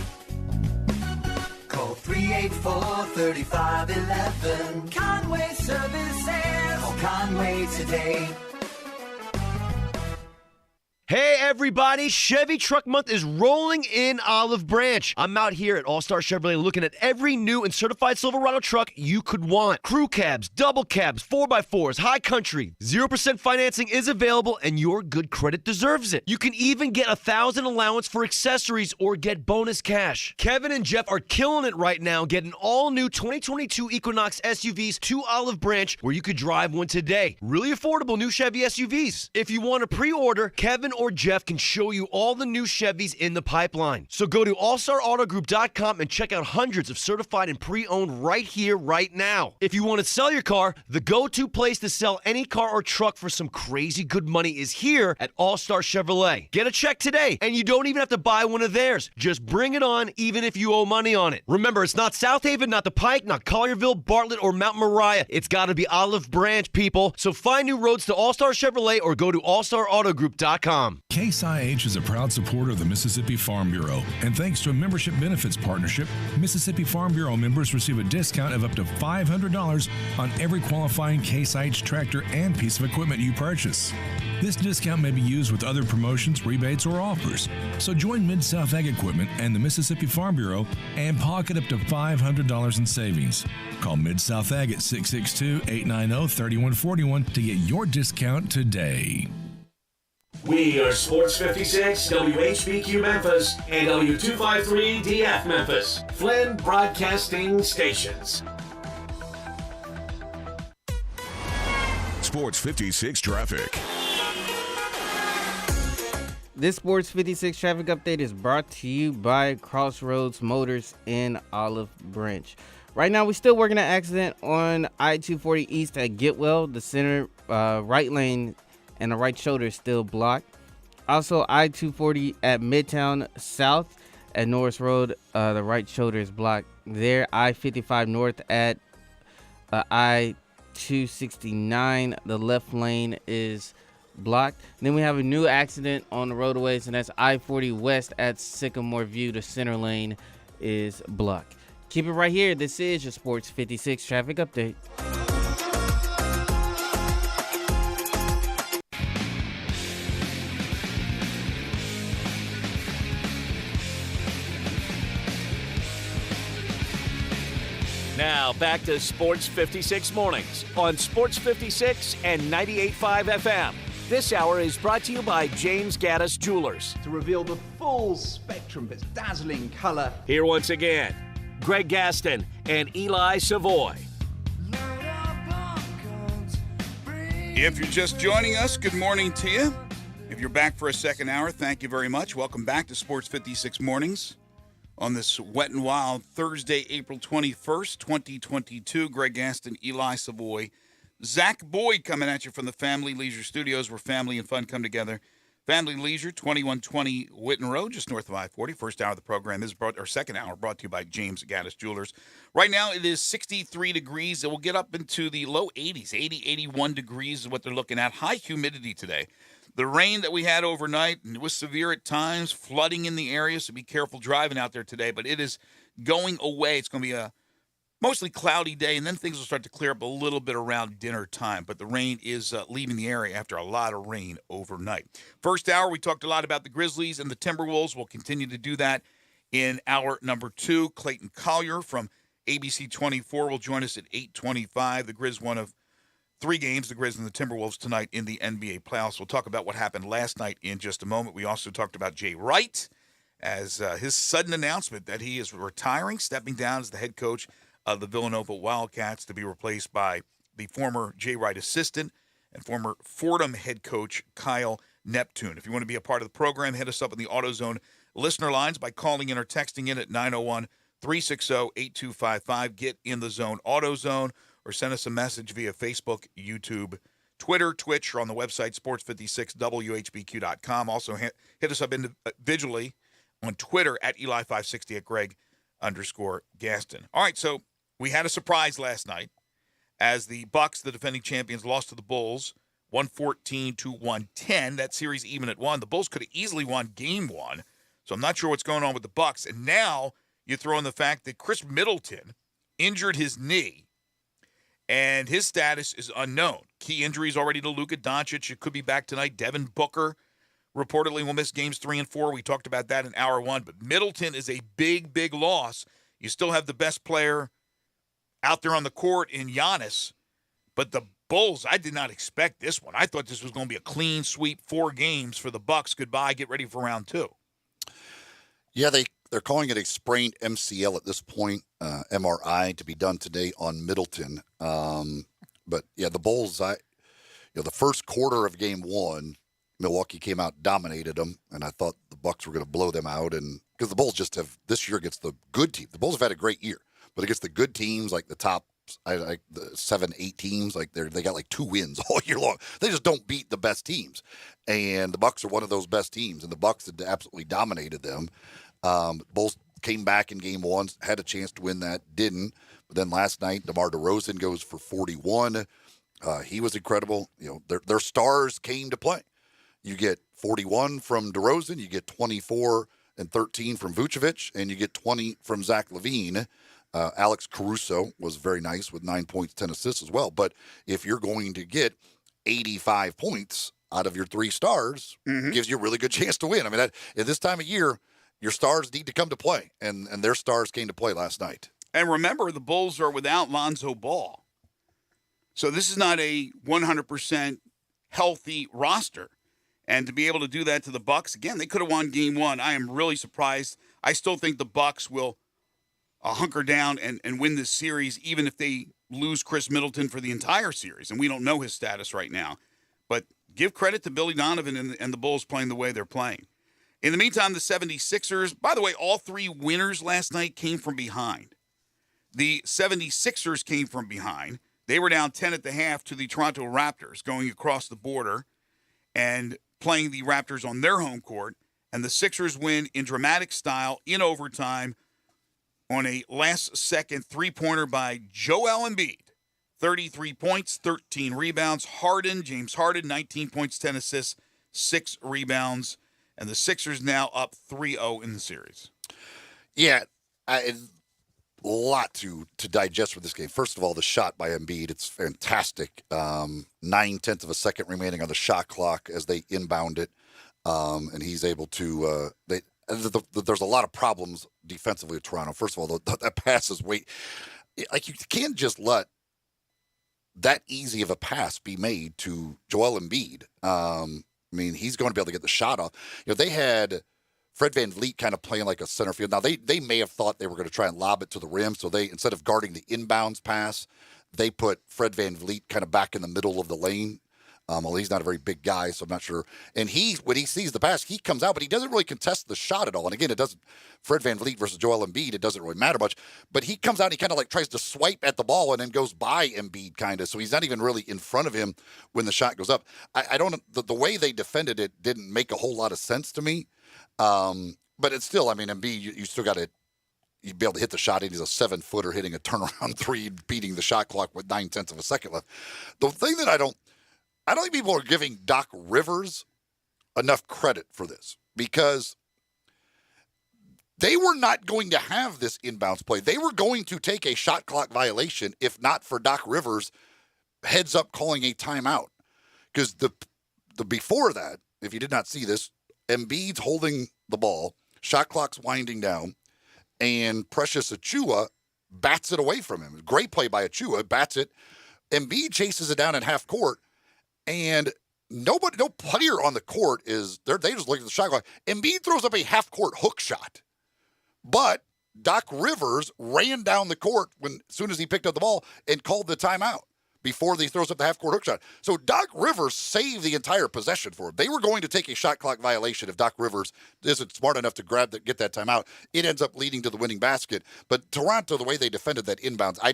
Call 384-3511. Conway Services. Call Conway today. Hey everybody, Chevy Truck Month is rolling in Olive Branch. I'm out here at All-Star Chevrolet looking at every new and certified Silverado truck you could want. Crew cabs, double cabs, 4x4s, high country. 0% financing is available and your good credit deserves it. You can even get $1,000 allowance for accessories or get bonus cash. Kevin and Jeff are killing it right now getting all new 2022 Equinox SUVs to Olive Branch where you could drive one today. Really affordable new Chevy SUVs. If you want to pre-order, Kevin or Jeff can show you all the new Chevys in the pipeline. So go to allstarautogroup.com and check out hundreds of certified and pre-owned right here, right now. If you want to sell your car, the go-to place to sell any car or truck for some crazy good money is here at All-Star Chevrolet. Get a check today, and you don't even have to buy one of theirs. Just bring it on, even if you owe money on it. Remember, it's not South Haven, not the Pike, not Collierville, Bartlett, or Mount Moriah. It's got to be Olive Branch, people. So find new roads to All-Star Chevrolet or go to allstarautogroup.com. Case IH is a proud supporter of the Mississippi Farm Bureau, and thanks to a membership benefits partnership, Mississippi Farm Bureau members receive a discount of up to $500 on every qualifying Case IH tractor and piece of equipment you purchase. This discount may be used with other promotions, rebates, or offers. So join Mid-South Ag Equipment and the Mississippi Farm Bureau and pocket up to $500 in savings. Call Mid-South Ag at 662-890-3141 to get your discount today. We are Sports 56, WHBQ Memphis, and W253DF Memphis, Flynn Broadcasting Stations. Sports 56 traffic. This Sports 56 traffic update is brought to you by Crossroads Motors in Olive Branch. Right now, we're still working an accident on I-240 East at Getwell. The center right lane and the right shoulder is still blocked. Also, I-240 at Midtown South at Norris Road, the right shoulder is blocked there. I-55 North at I-269, the left lane is blocked. Then we have a new accident on the roadways, and that's I-40 West at Sycamore View. The center lane is blocked. Keep it right here. This is your Sports 56 traffic update. Now back to Sports 56 Mornings on Sports 56 and 98.5 FM. This hour is brought to you by James Gaddis Jewelers. To reveal the full spectrum of its dazzling color. Here once again, Greg Gaston and Eli Savoy. If you're just joining us, good morning to you. If you're back for a second hour, thank you very much. Welcome back to Sports 56 Mornings on this wet and wild Thursday, April 21st, 2022. Greg Gaston, Eli Savoy, Zach Boyd coming at you from the Family Leisure Studios, where family and fun come together. Family Leisure, 2120 Whitten Road, just north of I-40. First hour of the program is second hour brought to you by James Gaddis Jewelers. Right now it is 63 degrees. It will get up into the low 80s, 80, 81 degrees is what they're looking at. High humidity today. The rain that we had overnight was severe at times, flooding in the area, so be careful driving out there today. But it is going away. It's going to be a mostly cloudy day, and then things will start to clear up a little bit around dinner time. But the rain is leaving the area after a lot of rain overnight. First hour, we talked a lot about the Grizzlies and the Timberwolves. We'll continue to do that in hour number 2. Clayton Collier from ABC 24 will join us at 8:25. The Grizz, one of 3 games, the Grizz and the Timberwolves tonight in the NBA playoffs. We'll talk about what happened last night in just a moment. We also talked about Jay Wright as his sudden announcement that he is retiring, stepping down as the head coach of the Villanova Wildcats to be replaced by the former Jay Wright assistant and former Fordham head coach Kyle Neptune. If you want to be a part of the program, hit us up on the AutoZone listener lines by calling in or texting in at 901-360-8255. Get in the zone, AutoZone, or send us a message via Facebook, YouTube, Twitter, Twitch, or on the website, sports56whbq.com. Also, hit us up individually on Twitter at Eli560 at Greg_Gaston. All right, so we had a surprise last night as the Bucks, the defending champions, lost to the Bulls 114-110. That series even at 1. The Bulls could have easily won game 1, so I'm not sure what's going on with the Bucks. And now you throw in the fact that Chris Middleton injured his knee, and his status is unknown. Key injuries already to Luka Doncic. It could be back tonight. Devin Booker reportedly will miss games 3 and 4. We talked about that in hour 1. But Middleton is a big, big loss. You still have the best player out there on the court in Giannis. But the Bulls, I did not expect this one. I thought this was going to be a clean sweep, 4 games for the Bucks. Goodbye. Get ready for round 2. Yeah, they're calling it a sprained MCL at this point, MRI to be done today on Middleton. But yeah, the Bulls, the first quarter of game 1, Milwaukee came out, dominated them, and I thought the Bucks were going to blow them out. And because the Bulls just have this year against the good team, the Bulls have had a great year, but against the good teams, like the top, the 7-8 teams, like they got like 2 wins all year long. They just don't beat the best teams, and the Bucks are one of those best teams, and the Bucks had absolutely dominated them. Bulls came back in game 1, had a chance to win that, didn't. But then last night, DeMar DeRozan goes for 41. He was incredible. Their stars came to play. You get 41 from DeRozan, you get 24 and 13 from Vucevic, and you get 20 from Zach LaVine. Alex Caruso was very nice with 9 points, 10 assists as well. But if you're going to get 85 points out of your 3 stars, gives you a really good chance to win. I mean, at this time of year, your stars need to come to play, and their stars came to play last night. And remember, the Bulls are without Lonzo Ball. So this is not a 100% healthy roster. And to be able to do that to the Bucks, again, they could have won game 1. I am really surprised. I still think the Bucks will hunker down and win this series, even if they lose Chris Middleton for the entire series, and we don't know his status right now. But give credit to Billy Donovan and the Bulls playing the way they're playing. In the meantime, the 76ers, by the way, all three winners last night came from behind. The 76ers came from behind. They were down 10 at the half to the Toronto Raptors, going across the border and playing the Raptors on their home court. And the Sixers win in dramatic style in overtime on a last-second three-pointer by Joel Embiid. 33 points, 13 rebounds. James Harden, 19 points, 10 assists, 6 rebounds. And the Sixers now up 3-0 in the series. Yeah, a lot to digest with this game. First of all, the shot by Embiid, it's fantastic. 9/10 of a second remaining on the shot clock as they inbound it. And he's able to there's a lot of problems defensively with Toronto. First of all, that pass is like you can't just let that easy of a pass be made to Joel Embiid. I mean, he's going to be able to get the shot off. They had Fred VanVleet kind of playing like a center field. Now, they may have thought they were going to try and lob it to the rim, so they, instead of guarding the inbounds pass, they put Fred VanVleet kind of back in the middle of the lane. Well, he's not a very big guy, so I'm not sure. And when he sees the pass, he comes out, but he doesn't really contest the shot at all. And again, Fred VanVleet versus Joel Embiid, it doesn't really matter much. But he comes out and he kind of like tries to swipe at the ball and then goes by Embiid kind of. So he's not even really in front of him when the shot goes up. I don't, the way they defended it didn't make a whole lot of sense to me. But it's still, I mean, Embiid, you still got to, you'd be able to hit the shot. He's a 7-footer hitting a turnaround three, beating the shot clock with 9/10 of a second left. The thing that I don't think people are giving Doc Rivers enough credit for this, because they were not going to have this inbounds play. They were going to take a shot clock violation if not for Doc Rivers heads up calling a timeout. Because the before that, if you did not see this, Embiid's holding the ball, shot clock's winding down, and Precious Achiuwa bats it away from him. Great play by Achiuwa, bats it. Embiid chases it down in half court, and no player on the court they just look at the shot clock. Embiid throws up a half court hook shot, but Doc Rivers ran down the court as soon as he picked up the ball and called the timeout before he throws up the half court hook shot. So Doc Rivers saved the entire possession for him. They were going to take a shot clock violation if Doc Rivers isn't smart enough to get that timeout. It ends up leading to the winning basket. But Toronto, the way they defended that inbounds, I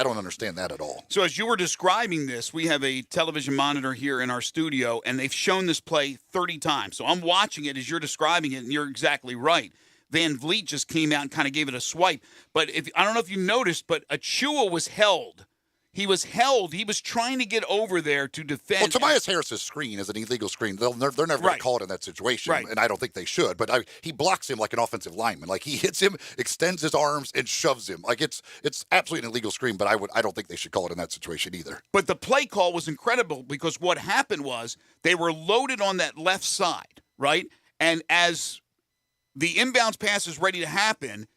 don't understand that at all. So as you were describing this, we have a television monitor here in our studio, and they've shown this play 30 times. So I'm watching it as you're describing it, and you're exactly right. VanVleet just came out and kind of gave it a swipe. But I don't know if you noticed, but Achiuwa was held. He was held. He was trying to get over there to defend. Well, Tobias Harris's screen is an illegal screen. They're never going to call it in that situation, and I don't think they should. But he blocks him like an offensive lineman. Like, he hits him, extends his arms, and shoves him. Like, it's absolutely an illegal screen, but I don't think they should call it in that situation either. But the play call was incredible, because what happened was they were loaded on that left side, right? And as the inbounds pass is ready to happen,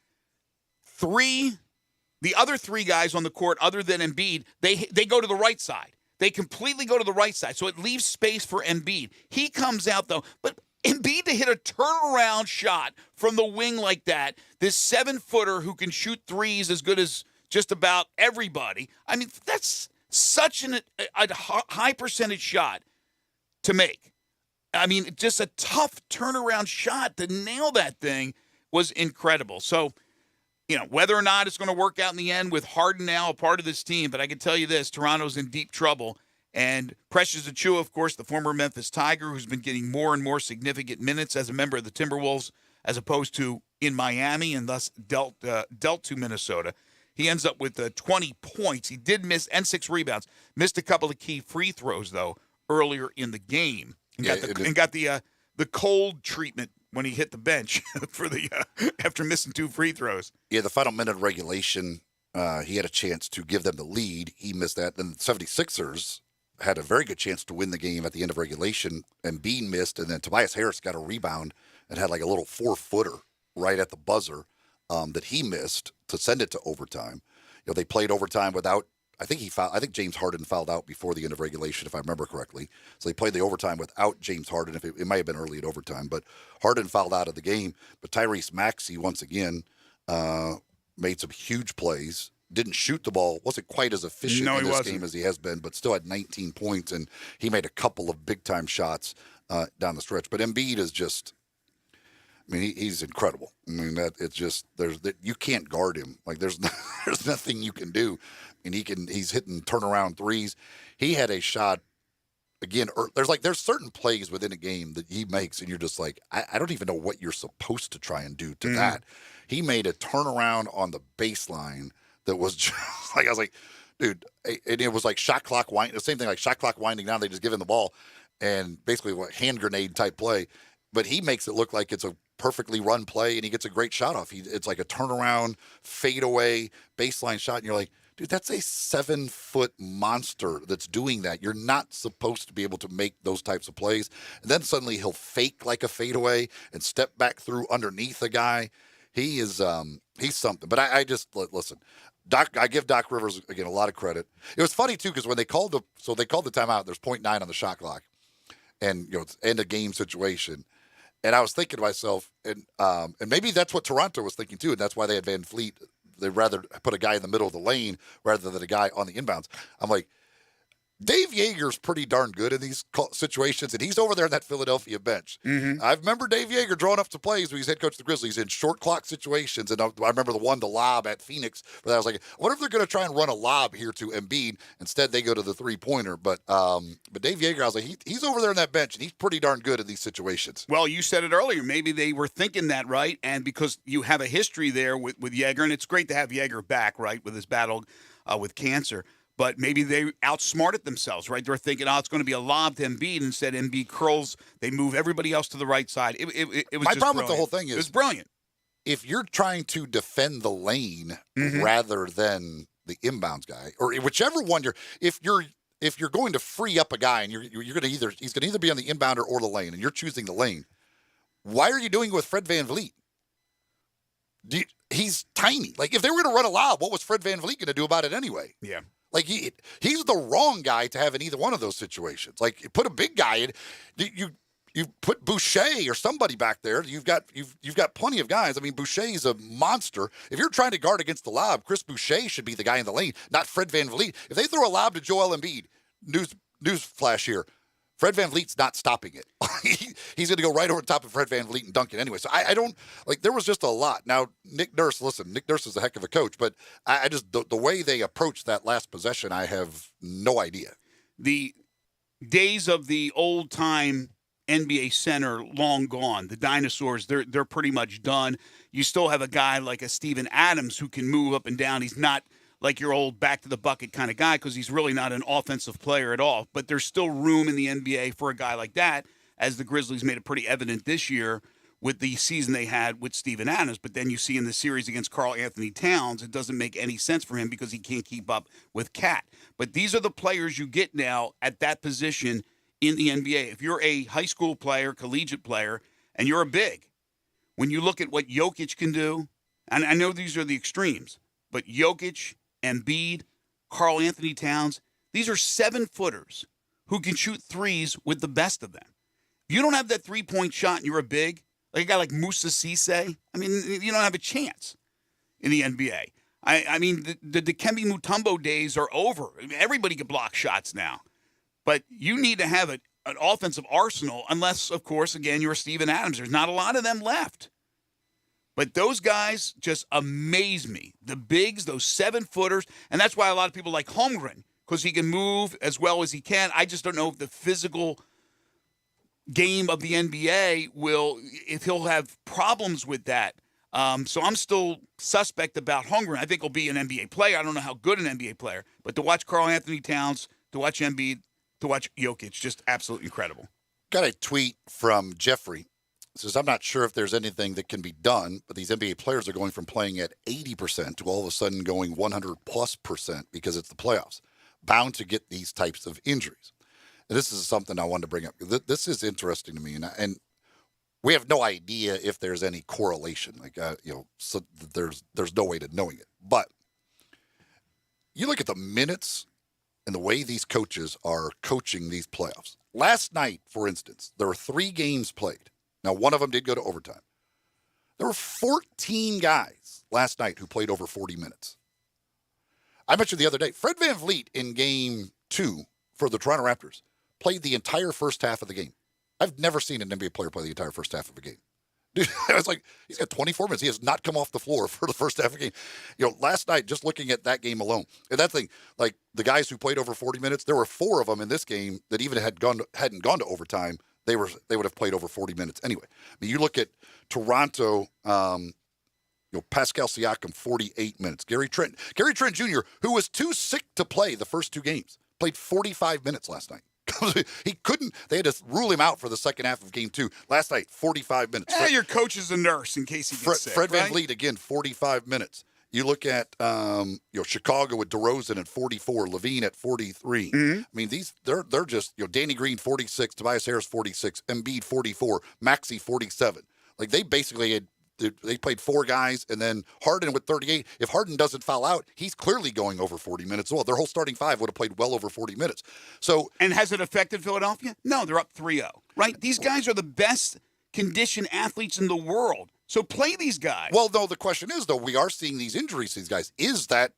the other three guys on the court, other than Embiid, they go to the right side. They completely go to the right side, so it leaves space for Embiid. He comes out, though. But Embiid to hit a turnaround shot from the wing like that, this 7-footer who can shoot threes as good as just about everybody, I mean, that's such a high percentage shot to make. I mean, just a tough turnaround shot to nail that thing was incredible. So, whether or not it's going to work out in the end with Harden now a part of this team, but I can tell you this, Toronto's in deep trouble. And Precious Achiuwa, of course, the former Memphis Tiger, who's been getting more and more significant minutes as a member of the Timberwolves, as opposed to in Miami, and thus dealt to Minnesota. He ends up with 20 points. He did miss, and 6 rebounds. Missed a couple of key free throws, though, earlier in the game. And got the cold treatment when he hit the bench for after missing 2 free throws. Yeah, the final minute of regulation, he had a chance to give them the lead. He missed that. Then the 76ers had a very good chance to win the game at the end of regulation, and Bean missed, and then Tobias Harris got a rebound and had like a little 4-footer right at the buzzer that he missed to send it to overtime. They played overtime without, I think James Harden fouled out before the end of regulation, if I remember correctly. So they played the overtime without James Harden. It might have been early at overtime, but Harden fouled out of the game. But Tyrese Maxey, once again, made some huge plays didn't shoot the ball, wasn't quite as efficient No, in he this wasn't. game as he has been, but still had 19 points, and he made a couple of big-time shots down the stretch. But Embiid is just, I mean, he's incredible. I mean, you can't guard him. Like, there's nothing you can do. And he's hitting turnaround threes. He had a shot, again, there's certain plays within a game that he makes, and you're just like, I don't even know what you're supposed to try and do to that. He made a turnaround on the baseline that was just like, I was like, dude, and it was like shot clock the same thing, like shot clock winding down. They just give him the ball, and basically what hand grenade type play. But he makes it look like it's a perfectly run play, and he gets a great shot off. It's like a turnaround, fadeaway, baseline shot, and you're like, dude, that's a 7-foot monster that's doing that. You're not supposed to be able to make those types of plays. And then suddenly he'll fake like a fadeaway and step back through underneath a guy. He is he's something. But I just listen. I give Doc Rivers again a lot of credit. It was funny too because when they called the timeout, there's 0.9 on the shot clock, and it's end of game situation. And I was thinking to myself, and maybe that's what Toronto was thinking too, and that's why they had Van Fleet. They'd rather put a guy in the middle of the lane rather than a guy on the inbounds. I'm like, Dave Yeager's pretty darn good in these situations, and he's over there in that Philadelphia bench. I remember Dave Yeager drawing up some plays when he's head coach of the Grizzlies in short clock situations, and I remember the lob at Phoenix where I was like, I wonder if they're going to try and run a lob here to Embiid. Instead, they go to the three-pointer. But Dave Yeager, I was like, he's over there in that bench, and he's pretty darn good in these situations. Well, you said it earlier. Maybe they were thinking that, right? And because you have a history there with Yeager, and it's great to have Yeager back, right, with his battle with cancer. But maybe they outsmarted themselves, right? They're thinking, it's going to be a lob to Embiid. Instead, Embiid curls. They move everybody else to the right side. It was My just problem with the brilliant. whole thing is it was brilliant. If you're trying to defend the lane rather than the inbounds guy, or whichever one if you're going to free up a guy and you're going to he's going to either be on the inbounder or the lane, and you're choosing the lane, why are you doing it with Fred VanVleet? He's tiny. Like, if they were going to run a lob, what was Fred VanVleet going to do about it anyway? Yeah. Like, he's the wrong guy to have in either one of those situations. Like, put a big guy in. You put Boucher or somebody back there. You've got plenty of guys. I mean, Boucher's a monster. If you're trying to guard against the lob, Chris Boucher should be the guy in the lane, not Fred VanVleet. If they throw a lob to Joel Embiid, news flash here, Fred VanVleet's not stopping it. He's going to go right over the top of Fred VanVleet and dunk it anyway. So I don't, like, there was just a lot. Now, Nick Nurse is a heck of a coach, but I just, the way they approached that last possession, I have no idea. The days of the old-time NBA center long gone. The dinosaurs, they're pretty much done. You still have a guy like a Steven Adams who can move up and down. He's not like your old back-to-the-bucket kind of guy because he's really not an offensive player at all. But there's still room in the NBA for a guy like that, as the Grizzlies made it pretty evident this year with the season they had with Steven Adams. But then you see in the series against Karl Anthony Towns, it doesn't make any sense for him because he can't keep up with Cat. But these are the players you get now at that position in the NBA. If you're a high school player, collegiate player, and you're a big, when you look at what Jokic can do, and I know these are the extremes, but Jokic, Embiid, Karl Anthony Towns, these are 7-footers who can shoot threes with the best of them. If you don't have that three-point shot and you're a big, like a guy like Moussa Cisse, I mean, you don't have a chance in the NBA. I mean, the Dikembe Mutombo days are over. I mean, everybody can block shots now. But you need to have an offensive arsenal unless, of course, again, you're Steven Adams. There's not a lot of them left. But those guys just amaze me. The bigs, those 7-footers, and that's why a lot of people like Holmgren, because he can move as well as he can. I just don't know if the physical game of the NBA if he'll have problems with that. So I'm still suspect about Holmgren. I think he'll be an NBA player. I don't know how good an NBA player. But to watch Karl Anthony Towns, to watch Embiid, to watch Jokic, just absolutely incredible. Got a tweet from Jeffrey. It says, I'm not sure if there's anything that can be done, but these NBA players are going from playing at 80% to all of a sudden going 100+% because it's the playoffs. Bound to get these types of injuries. And this is something I wanted to bring up. This is interesting to me, and we have no idea if there's any correlation. So there's no way to knowing it. But you look at the minutes and the way these coaches are coaching these playoffs. Last night, for instance, there were 3 games played. Now, one of them did go to overtime. There were 14 guys last night who played over 40 minutes. I mentioned the other day, Fred VanVleet in game 2 for the Toronto Raptors played the entire first half of the game. I've never seen an NBA player play the entire first half of a game. Dude, I was like, he's got 24 minutes. He has not come off the floor for the first half of the game. Last night, just looking at that game alone, and that thing, like the guys who played over 40 minutes, there were 4 of them in this game that even hadn't gone to overtime. They would have played over 40 minutes anyway. I mean, you look at Toronto. Pascal Siakam, 48 minutes. Gary Trent Jr., who was too sick to play the first 2 games, played 45 minutes last night. He couldn't. They had to rule him out for the second half of game 2. Last night, 45 minutes. Your coach is a nurse in case he gets sick. Fred right? VanVleet, again, 45 minutes. You look at Chicago with DeRozan at 44, Levine at 43. Mm-hmm. I mean, they're just Danny Green 46, Tobias Harris 46, Embiid 44, Maxey 47. Like they basically they played 4 guys, and then Harden with 38. If Harden doesn't foul out, he's clearly going over 40 minutes as well. Their whole starting 5 would have played well over 40 minutes. And has it affected Philadelphia? No, they're up 3-0. Right? These guys are the best conditioned athletes in the world. So play these guys. Well, no, the question is, though, we are seeing these injuries to these guys.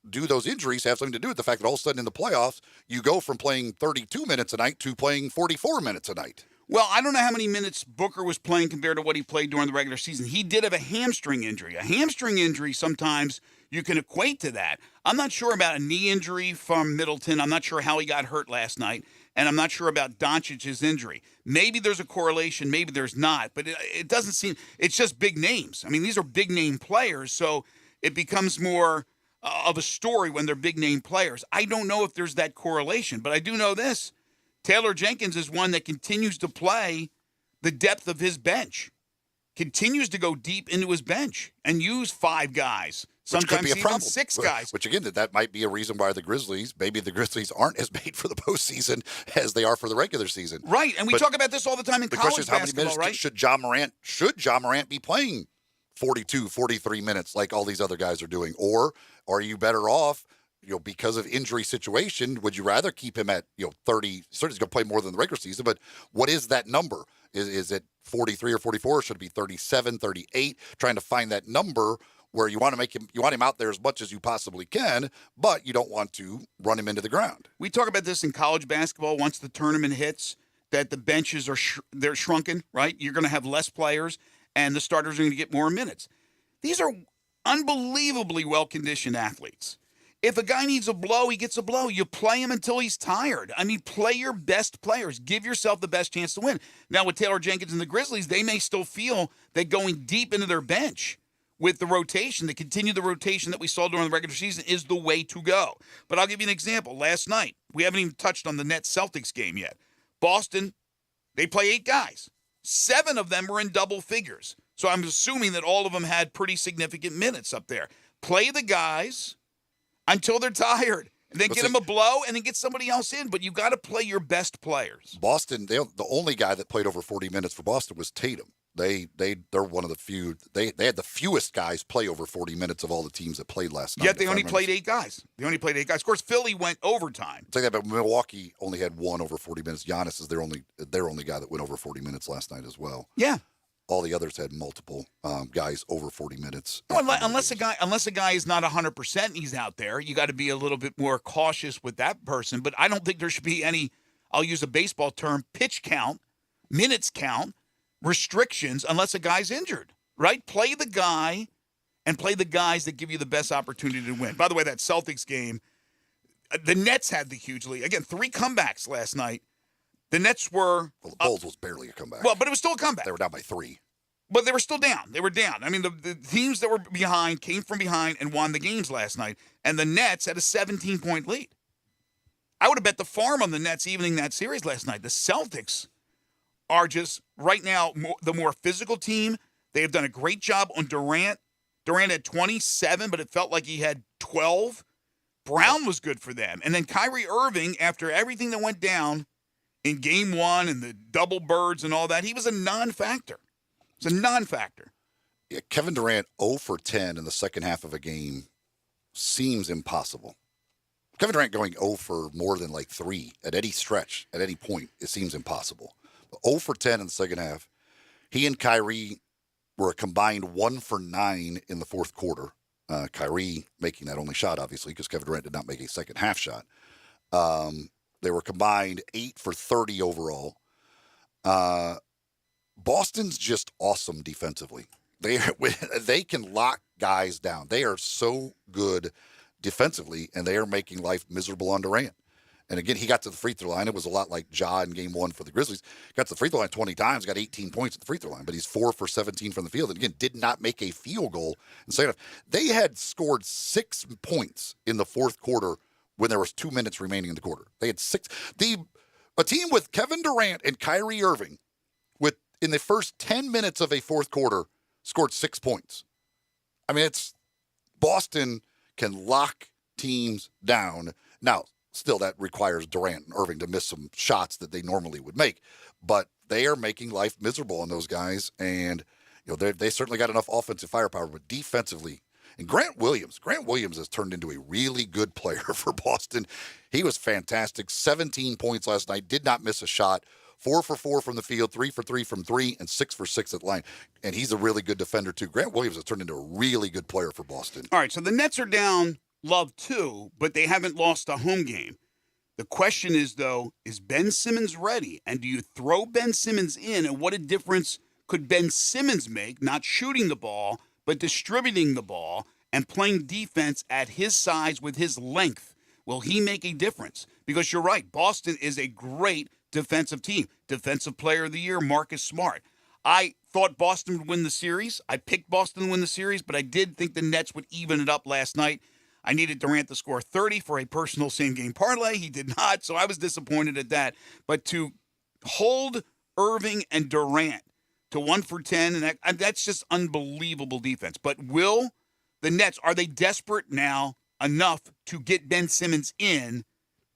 Do those injuries have something to do with the fact that all of a sudden in the playoffs, you go from playing 32 minutes a night to playing 44 minutes a night? Well, I don't know how many minutes Booker was playing compared to what he played during the regular season. He did have a hamstring injury. A hamstring injury, sometimes you can equate to that. I'm not sure about a knee injury from Middleton. I'm not sure how he got hurt last night. And I'm not sure about Doncic's injury. Maybe there's a correlation, maybe there's not. But it doesn't seem – it's just big names. I mean, these are big-name players, so it becomes more of a story when they're big-name players. I don't know if there's that correlation, but I do know this. Taylor Jenkins is one that continues to play the depth of his bench, continues to go deep into his bench and use 5 guys, sometimes even 6 guys. Which, again, that might be a reason why the Grizzlies aren't as made for the postseason as they are for the regular season. Right, and we talk about this all the time in college basketball, right? The question is, how many minutes should Ja Morant be playing 42, 43 minutes like all these other guys are doing? Or are you better off, because of injury situation, would you rather keep him at, 30? Certainly he's going to play more than the regular season, but what is that number? Is it 43 or 44? Or should it be 37, 38? Trying to find that number where you want him out there as much as you possibly can, but you don't want to run him into the ground. We talk about this in college basketball. Once the tournament hits, that the benches they're shrunken, right? You're going to have less players, and the starters are going to get more minutes. These are unbelievably well-conditioned athletes. If a guy needs a blow, he gets a blow. You play him until he's tired. I mean, play your best players. Give yourself the best chance to win. Now, with Taylor Jenkins and the Grizzlies, they may still feel that going deep into their bench with the rotation, to continue the rotation that we saw during the regular season, is the way to go. But I'll give you an example. Last night, we haven't even touched on the Nets-Celtics game yet. Boston, they play 8 guys. 7 of them were in double figures. So I'm assuming that all of them had pretty significant minutes up there. Play the guys until they're tired, and then get them a blow, and then get somebody else in. But you've got to play your best players. Boston, the only guy that played over 40 minutes for Boston was Tatum. They're one of the few. They had the fewest guys play over 40 minutes of all the teams that played last night. Yet they only played 8 guys. Of course, Philly went overtime. It's like that, but Milwaukee only had 1 over 40 minutes. Giannis is their only guy that went over 40 minutes last night as well. Yeah. All the others had multiple guys over 40 minutes. Well, unless a guy is not 100% and he's out there, you got to be a little bit more cautious with that person. But I don't think there should be any, I'll use a baseball term, pitch count, minutes count, restrictions unless a guy's injured, right? Play the guy and play the guys that give you the best opportunity to win. By the way, that Celtics game, the Nets had the huge lead. Again, 3 comebacks last night. The Nets were... Well, the Bulls was barely a comeback. Well, but it was still a comeback. They were down by 3. But they were still down. They were down. I mean, the teams that were behind came from behind and won the games last night. And the Nets had a 17-point lead. I would have bet the farm on the Nets evening that series last night. The Celtics are just, right now, the more physical team. They have done a great job on Durant. Durant had 27, but it felt like he had 12. Brown was good for them. And then Kyrie Irving, after everything that went down in game 1 and the double birds and all that, he was a non-factor. It's a non-factor. Yeah, Kevin Durant 0 for 10 in the second half of a game seems impossible. Kevin Durant going 0 for more than like 3 at any stretch, at any point, it seems impossible. But 0 for 10 in the second half. He and Kyrie were a combined 1 for 9 in the fourth quarter. Kyrie making that only shot, obviously, because Kevin Durant did not make a second half shot. They were combined 8 for 30 overall. Boston's just awesome defensively. They can lock guys down. They are so good defensively, and they are making life miserable on Durant. And again, he got to the free throw line. It was a lot like Ja in game 1 for the Grizzlies. Got to the free throw line 20 times, got 18 points at the free throw line, but he's 4 for 17 from the field. And again, did not make a field goal. And they had scored 6 points in the fourth quarter when there was 2 minutes remaining in the quarter. They had 6. A team with Kevin Durant and Kyrie Irving, in the first 10 minutes of a fourth quarter, scored 6 points. I mean, Boston can lock teams down. Now, still, that requires Durant and Irving to miss some shots that they normally would make. But they are making life miserable on those guys. And, they certainly got enough offensive firepower, but defensively. And Grant Williams has turned into a really good player for Boston. He was fantastic. 17 points last night, did not miss a shot. 4 for 4 from the field, 3 for 3 from 3, and 6 for 6 at the line. And he's a really good defender, too. Grant Williams has turned into a really good player for Boston. All right, so the Nets are down Love, too, but they haven't lost a home game. The question is, though, is Ben Simmons ready? And do you throw Ben Simmons in? And what a difference could Ben Simmons make, not shooting the ball, but distributing the ball and playing defense at his size with his length? Will he make a difference? Because you're right, Boston is a great defensive team. Defensive Player of the Year, Marcus Smart. I thought Boston would win the series. I picked Boston to win the series, but I did think the Nets would even it up last night. I needed Durant to score 30 for a personal same-game parlay. He did not, so I was disappointed at that. But to hold Irving and Durant to 1 for 10, and that's just unbelievable defense. But will the Nets, are they desperate now enough to get Ben Simmons in,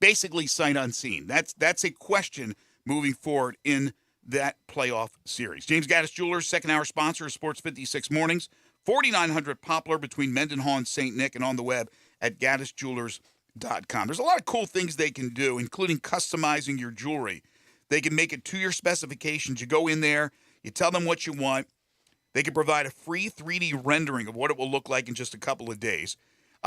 basically sight unseen? That's a question moving forward in that playoff series. James Gaddis Jewelers, second-hour sponsor of Sports 56 Mornings. 4900 Poplar between Mendenhall and St. Nick, and on the web at GaddisJewelers.com. There's a lot of cool things they can do, including customizing your jewelry. They can make it to your specifications. You go in there, you tell them what you want. They can provide a free 3D rendering of what it will look like in just a couple of days.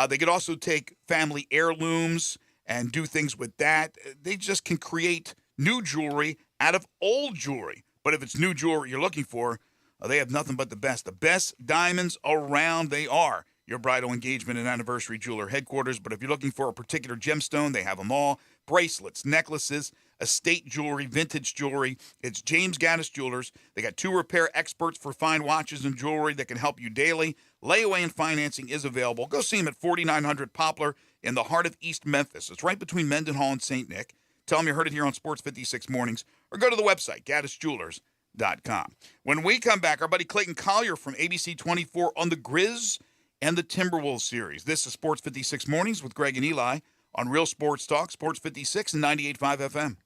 They could also take family heirlooms and do things with that. They just can create new jewelry out of old jewelry. But if it's new jewelry you're looking for, they have nothing but the best. The best diamonds around. They are your bridal, engagement, and anniversary jeweler headquarters. But if you're looking for a particular gemstone, they have them all. Bracelets, necklaces, estate jewelry, vintage jewelry. It's James Gaddis Jewelers. They got 2 repair experts for fine watches and jewelry that can help you daily. Layaway and financing is available. Go see them at 4900 Poplar in the heart of East Memphis. It's right between Mendenhall and St. Nick. Tell them you heard it here on Sports 56 Mornings, or go to the website, GaddisJewelers.com. When we come back, our buddy Clayton Collier from ABC 24 on the Grizz and the Timberwolves series. This is Sports 56 Mornings with Greg and Eli on Real Sports Talk, Sports 56 and 98.5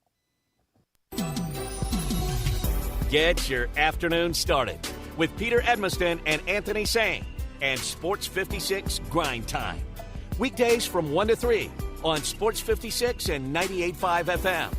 FM. Get your afternoon started with Peter Edmiston and Anthony Sang and Sports 56 Grind Time. Weekdays from 1 to 3 on Sports 56 and 98.5 FM.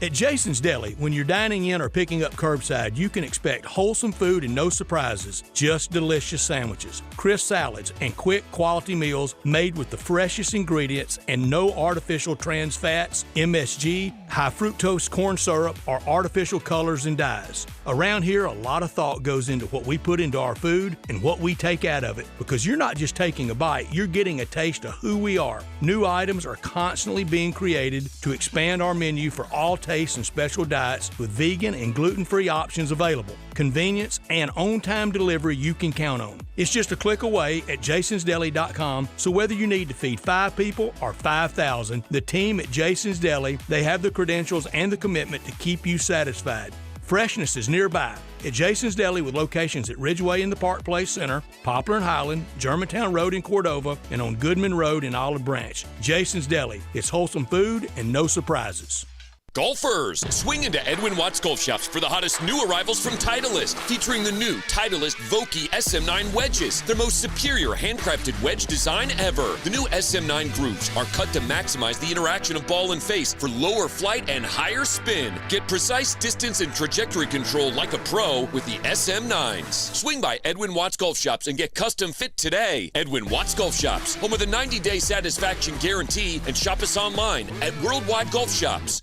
At Jason's Deli, when you're dining in or picking up curbside, you can expect wholesome food and no surprises, just delicious sandwiches, crisp salads, and quick quality meals made with the freshest ingredients and no artificial trans fats, MSG, high fructose corn syrup, or artificial colors and dyes. Around here, a lot of thought goes into what we put into our food and what we take out of it, because you're not just taking a bite, you're getting a taste of who we are. New items are constantly being created to expand our menu for all tastes and special diets, with vegan and gluten-free options available. Convenience and on-time delivery you can count on. It's just a click away at jasonsdeli.com, so whether you need to feed 5 people or 5,000, the team at Jason's Deli, they have the credentials and the commitment to keep you satisfied. Freshness is nearby at Jason's Deli, with locations at Ridgeway in the Park Place Center, Poplar and Highland, Germantown Road in Cordova, and on Goodman Road in Olive Branch. Jason's Deli. It's wholesome food and no surprises. Golfers, swing into Edwin Watts Golf Shops for the hottest new arrivals from Titleist, featuring the new Titleist Vokey SM9 wedges, their most superior handcrafted wedge design ever. The new SM9 grooves are cut to maximize the interaction of ball and face for lower flight and higher spin. Get precise distance and trajectory control like a pro with the SM9s. Swing by Edwin Watts Golf Shops and get custom fit today. Edwin Watts Golf Shops, home of the 90-day satisfaction guarantee, and shop us online at worldwidegolfshops.com.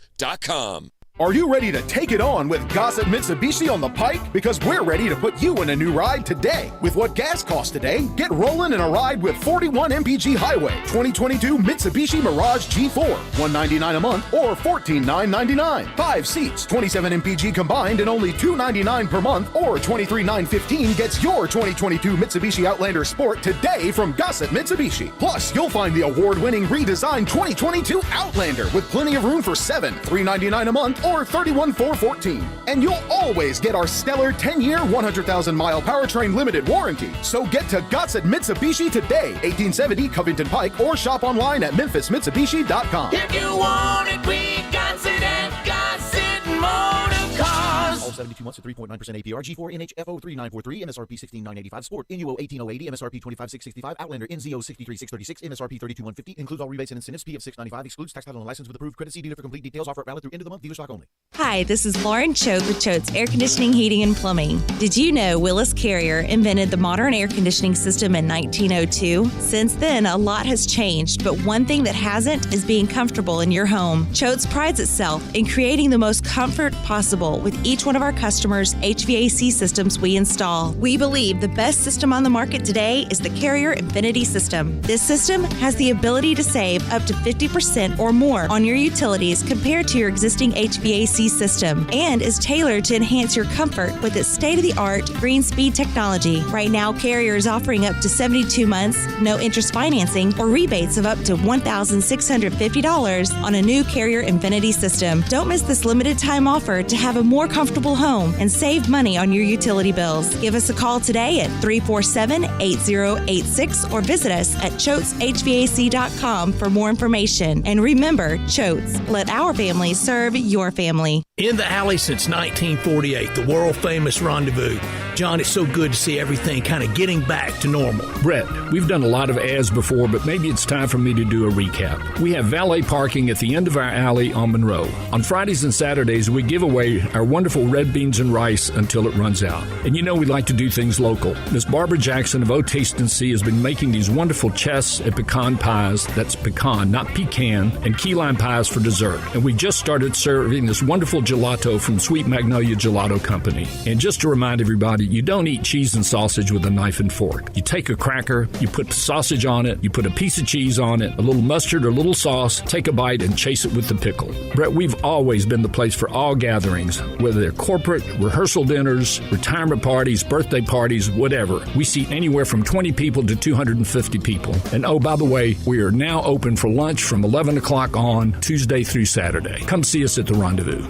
Are you ready to take it on with Gossett Mitsubishi on the Pike? Because we're ready to put you in a new ride today. With what gas costs today, get rolling in a ride with 41 MPG Highway 2022 Mitsubishi Mirage G4, $199 a month or $14,999. 5 seats, 27 MPG combined, and only $299 per month or $23,915 gets your 2022 Mitsubishi Outlander Sport today from Gossett Mitsubishi. Plus, you'll find the award-winning redesigned 2022 Outlander with plenty of room for 7, $399 a month or $31,414. And you'll always get our stellar 10-year, 100,000-mile powertrain limited warranty. So get to Gossett Mitsubishi today, 1870 Covington Pike, or shop online at memphismitsubishi.com. If you want it, we got it at Gossett Motor Cars. All 72 months at 3.9% APR, G4 NHFO 3943, MSRP 16985, Sport NUO 18080, MSRP 25665, Outlander NZO 63636, MSRP 32150, includes all rebates and incentives, PF 695, excludes tax title and license with approved credit. See dealer for complete details. Offer valid through end of the month, dealer stock only. Hi, this is Lauren Choate with Choate's Air Conditioning, Heating, and Plumbing. Did you know Willis Carrier invented the modern air conditioning system in 1902? Since then, a lot has changed, but one thing that hasn't is being comfortable in your home. Choate's prides itself in creating the most comfort possible with each one of our customers' HVAC systems we install. We believe the best system on the market today is the Carrier Infinity System. This system has the ability to save up to 50% or more on your utilities compared to your existing HVAC system and is tailored to enhance your comfort with its state-of-the-art green speed technology. Right now, Carrier is offering up to 72 months, no interest financing, or rebates of up to $1,650 on a new Carrier Infinity System. Don't miss this limited time offer to have a more comfortable home and save money on your utility bills. Give us a call today at 347-8086 or visit us at ChoatesHVAC.com for more information. And remember, Choates, let our family serve your family. In the alley since 1948, the world-famous Rendezvous. John, it's so good to see everything kind of getting back to normal. Brett, we've done a lot of ads before, but maybe it's time for me to do a recap. We have valet parking at the end of our alley on Monroe. On Fridays and Saturdays, we give away our wonderful red beans and rice until it runs out. And you know we like to do things local. Miss Barbara Jackson of O Taste and See has been making these wonderful chess and pecan pies, that's pecan, not pecan, and key lime pies for dessert. And we just started serving this wonderful gelato from Sweet Magnolia Gelato Company. And just to remind everybody, you don't eat cheese and sausage with a knife and fork. You take a cracker, you put sausage on it, you put a piece of cheese on it, a little mustard or a little sauce, take a bite and chase it with the pickle. Brett, we've always been the place for all gatherings, whether they're corporate, rehearsal dinners, retirement parties, birthday parties, whatever. We seat anywhere from 20 people to 250 people. And oh, by the way, we are now open for lunch from 11 o'clock on Tuesday through Saturday. Come see us at the Rendezvous.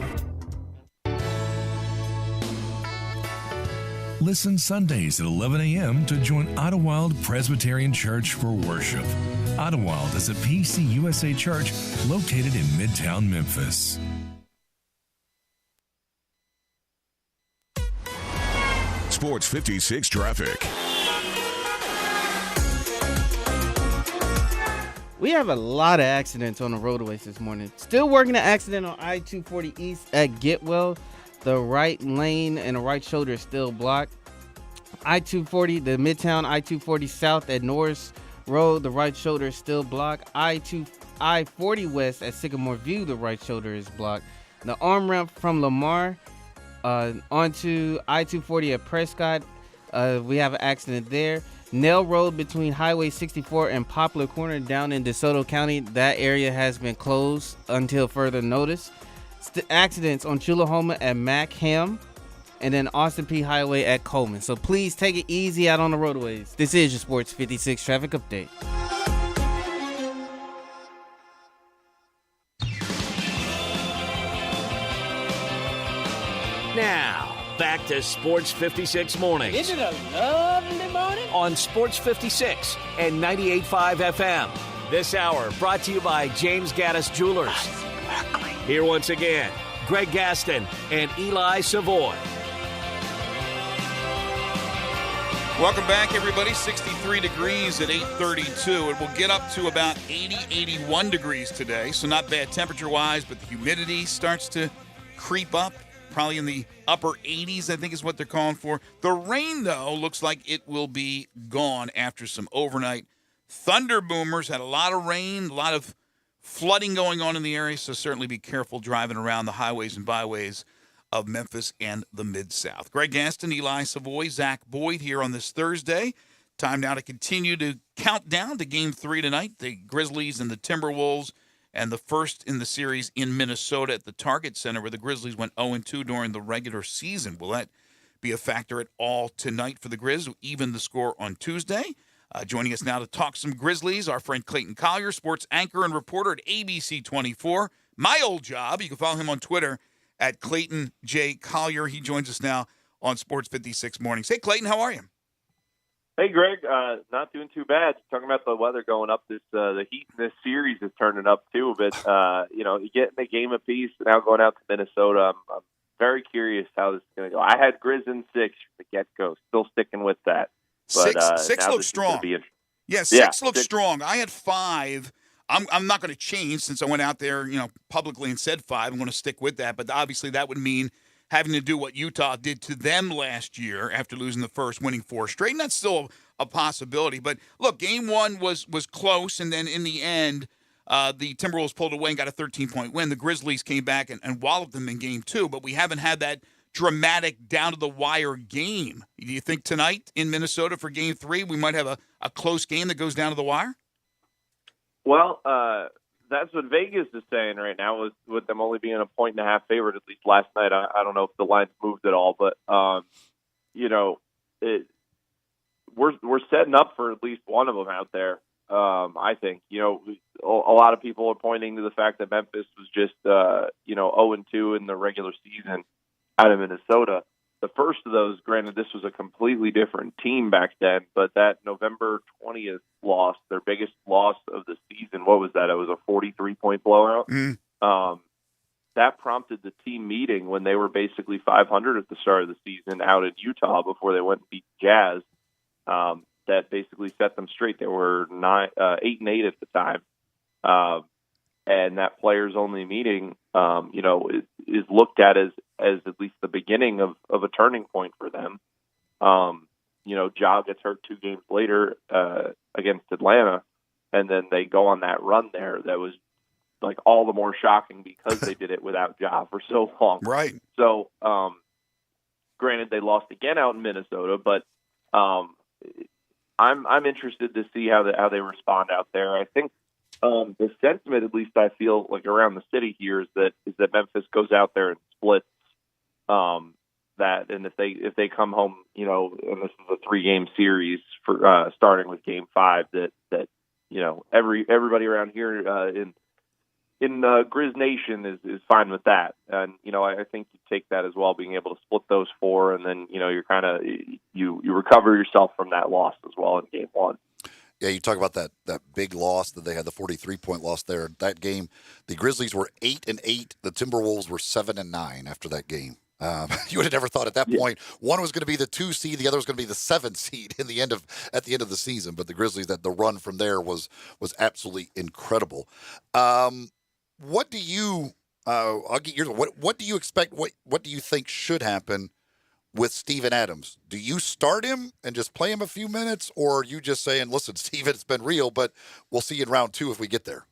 Listen Sundays at 11 a.m. to join Idlewild Presbyterian Church for worship. Idlewild is a PCUSA church located in Midtown Memphis. Sports 56 traffic. We have a lot of accidents on the roadways this morning. Still working an accident on I-240 East at Getwell. The right lane and the right shoulder is still blocked. I-240, the Midtown I-240 South at Norris Road, the right shoulder is still blocked. I-40 West at Sycamore View, the right shoulder is blocked. The arm ramp from Lamar onto I-240 at Prescott, we have an accident there. Nell Road between Highway 64 and Poplar Corner down in DeSoto County, that area has been closed until further notice. Accidents on Chulahoma at Mackham, and then Austin P Highway at Coleman. So please take it easy out on the roadways. This is your Sports 56 traffic update. Now, back to Sports 56 Mornings. Isn't it a lovely morning? On Sports 56 and 98.5 FM. This hour brought to you by James Gaddis Jewelers. Here once again, Greg Gaston and Eli Savoy. Welcome back, everybody. 63 degrees at 8:32. It will get up to about 80, 81 degrees today, so not bad temperature-wise, but the humidity starts to creep up, probably in the upper 80s, I think is what they're calling for. The rain, though, looks like it will be gone after some overnight thunder boomers. Had a lot of rain, a lot of flooding going on in the area, so certainly be careful driving around the highways and byways of Memphis and the Mid-South. Greg Gaston, Eli Savoy, Zach Boyd here on this Thursday. Time now to continue to count down to Game 3 tonight. The Grizzlies and the Timberwolves, and the first in the series in Minnesota at the Target Center, where the Grizzlies went 0-2 during the regular season. Will that be a factor at all tonight for the Grizz, even the score on Tuesday? Joining us now to talk some Grizzlies, our friend Clayton Collier, sports anchor and reporter at ABC 24. My old job. You can follow him on Twitter at Clayton J. Collier. He joins us now on Sports 56 Mornings. Hey, Clayton, how are you? Hey, Greg. Not doing too bad. Talking about the weather going up, the heat in this series is turning up too. But you get in a game apiece now going out to Minnesota. I'm very curious how this is going to go. I had Grizz in 6 from the get-go. Still sticking with that. But, six looks strong. Six looks strong. I had 5. I'm not going to change since I went out there, publicly and said 5. I'm going to stick with that. But obviously that would mean having to do what Utah did to them last year after losing the first, winning 4 straight. And that's still a possibility. But look, Game 1 was close, and then in the end, the Timberwolves pulled away and got a 13-point win. The Grizzlies came back and walloped them in Game 2, but we haven't had that dramatic, down-to-the-wire game. Do you think tonight in Minnesota for Game 3 we might have a close game that goes down to the wire? Well, that's what Vegas is saying right now, with them only being a 1.5 favorite, at least last night. I don't know if the line's moved at all, but, we're setting up for at least one of them out there, I think. A lot of people are pointing to the fact that Memphis was just, 0-2 in the regular season out of Minnesota. The first of those, granted, this was a completely different team back then, but that November 20th loss, their biggest loss of the season, what was that? It was a 43-point blowout. That prompted the team meeting when they were basically 500 at the start of the season out in Utah before they went and beat Jazz. That basically set them straight. They were 8-8 at the time. And that players-only meeting, is looked at as at least the beginning of a turning point for them. Ja gets hurt 2 games later against Atlanta, and then they go on that run there that was like all the more shocking because they did it without Ja for so long. Right. So, granted, they lost again out in Minnesota, but I'm interested to see how they respond out there. I think the sentiment, at least I feel like around the city here, is that Memphis goes out there and splits that, and if they come home, and this is a 3-game series for starting with Game 5, that everybody around here in Grizz Nation is fine with that, and I think you take that as well, being able to split those 4, and then you're kind of you recover yourself from that loss as well in Game 1. Yeah, you talk about that big loss that they had, the 43-point loss there. That game, the Grizzlies were 8-8. The Timberwolves were 7-9 after that game. You would have never thought at that point one was going to be the 2 seed, the other was going to be the 7 seed at the end of the season. But the Grizzlies, the run from there was absolutely incredible. What do you? I'll get yours. What do you expect? What do you think should happen with Steven Adams? Do you start him and just play him a few minutes, or are you just saying, listen, Steven, it's been real, but we'll see you in round 2 if we get there?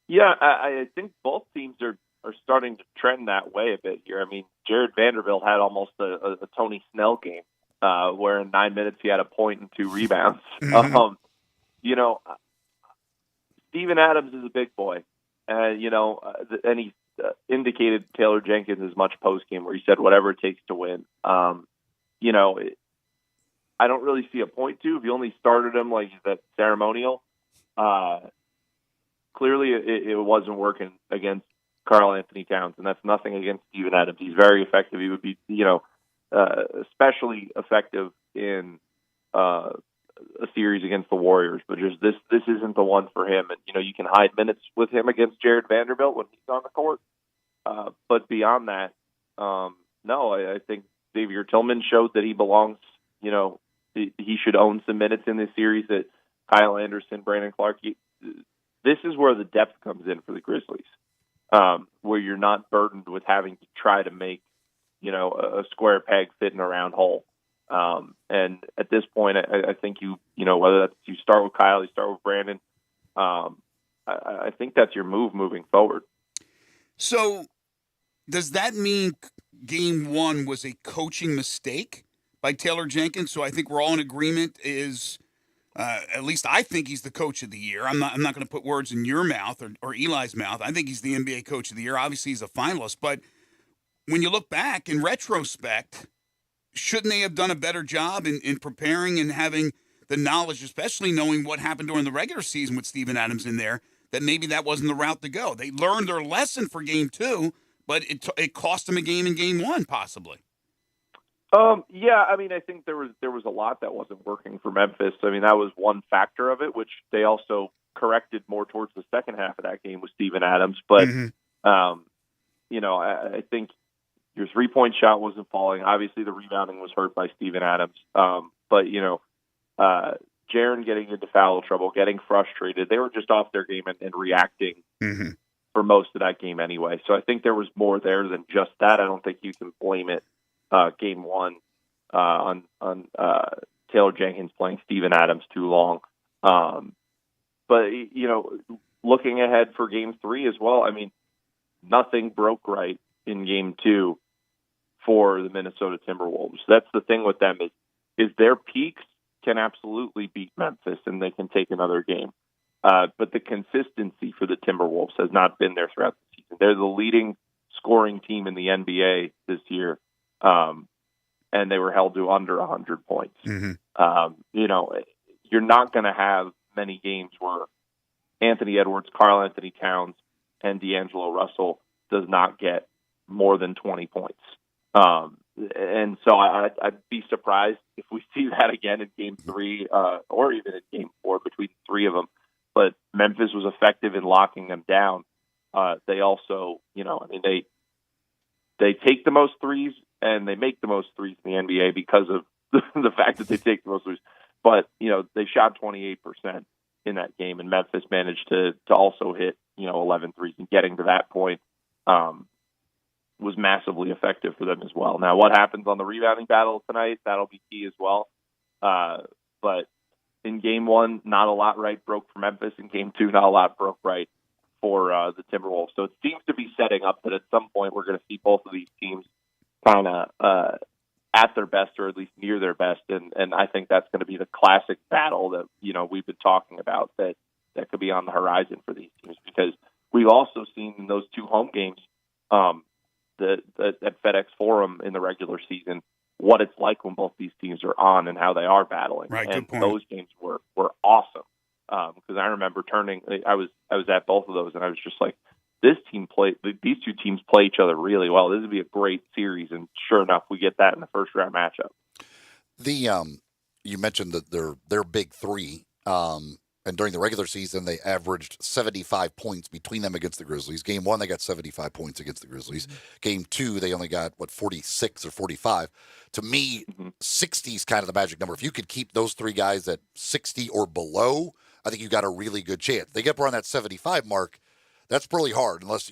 Yeah, I think both teams are starting to trend that way a bit here. I mean, Jared Vanderbilt had almost a Tony Snell game, where in 9 minutes he had a point and 2 rebounds. Steven Adams is a big boy, and he indicated Taylor Jenkins as much post-game where he said whatever it takes to win. I don't really see a point to. If you only started him like that ceremonial, clearly it wasn't working against Karl Anthony Towns, and that's nothing against Steven Adams. He's very effective. He would be, especially effective in a series against the Warriors, but just this isn't the one for him. And you can hide minutes with him against Jared Vanderbilt when he's on the court, but beyond that, no. I think Xavier Tillman showed that he belongs. He should own some minutes in this series. That Kyle Anderson, Brandon Clark. This is where the depth comes in for the Grizzlies, where you're not burdened with having to try to make a square peg fit in a round hole. And at this point, I think whether that's you start with Kyle, you start with Brandon, I think that's your move moving forward. So does that mean game one was a coaching mistake by Taylor Jenkins? So I think we're all in agreement is, at least I think he's the coach of the year. I'm not going to put words in your mouth or Eli's mouth. I think he's the NBA coach of the year. Obviously he's a finalist, but when you look back in retrospect, shouldn't they have done a better job in preparing and having the knowledge, especially knowing what happened during the regular season with Steven Adams in there, that maybe that wasn't the route to go? They learned their lesson for game two, but it cost them a game in game one, possibly. Yeah, I mean, I think there was a lot that wasn't working for Memphis. I mean, that was one factor of it, which they also corrected more towards the second half of that game with Steven Adams. But, I think your three-point shot wasn't falling. Obviously, the rebounding was hurt by Steven Adams. But, Jaren getting into foul trouble, getting frustrated, they were just off their game and reacting for most of that game anyway. So I think there was more there than just that. I don't think you can blame it, game one, on Taylor Jenkins playing Steven Adams too long. But, looking ahead for game three as well, I mean, nothing broke right in game two for the Minnesota Timberwolves. That's the thing with them is their peaks can absolutely beat Memphis and they can take another game. But the consistency for the Timberwolves has not been there throughout the season. They're the leading scoring team in the NBA this year, and they were held to under 100 points. You're not going to have many games where Anthony Edwards, Karl Anthony Towns, and D'Angelo Russell does not get more than 20 points. And so I'd be surprised if we see that again in game three, or even in game four between the three of them. But Memphis was effective in locking them down. They also, they take the most threes and they make the most threes in the NBA because of the fact that they take the most threes. But, they shot 28% in that game, and Memphis managed to also hit, 11 threes, and getting to that point was massively effective for them as well. Now, what happens on the rebounding battle tonight, that'll be key as well. But in game one, not a lot right broke for Memphis. In game two, not a lot broke right for the Timberwolves. So it seems to be setting up that at some point we're going to see both of these teams kind of at their best, or at least near their best. And I think that's going to be the classic battle that, we've been talking about that could be on the horizon for these teams, because we've also seen in those two home games at FedEx Forum in the regular season what it's like when both these teams are on and how they are battling. Right, and good point. those games were awesome, because I remember I was at both of those, and I was just like, these two teams play each other really well. This would be a great series, and sure enough, we get that in the first round matchup. You mentioned that their big three, and during the regular season, they averaged 75 points between them against the Grizzlies. Game one, they got 75 points against the Grizzlies. Game two, they only got, 46 or 45. To me, 60 is kind of the magic number. If you could keep those three guys at 60 or below, I think you got a really good chance. They get up around that 75 mark, that's really hard unless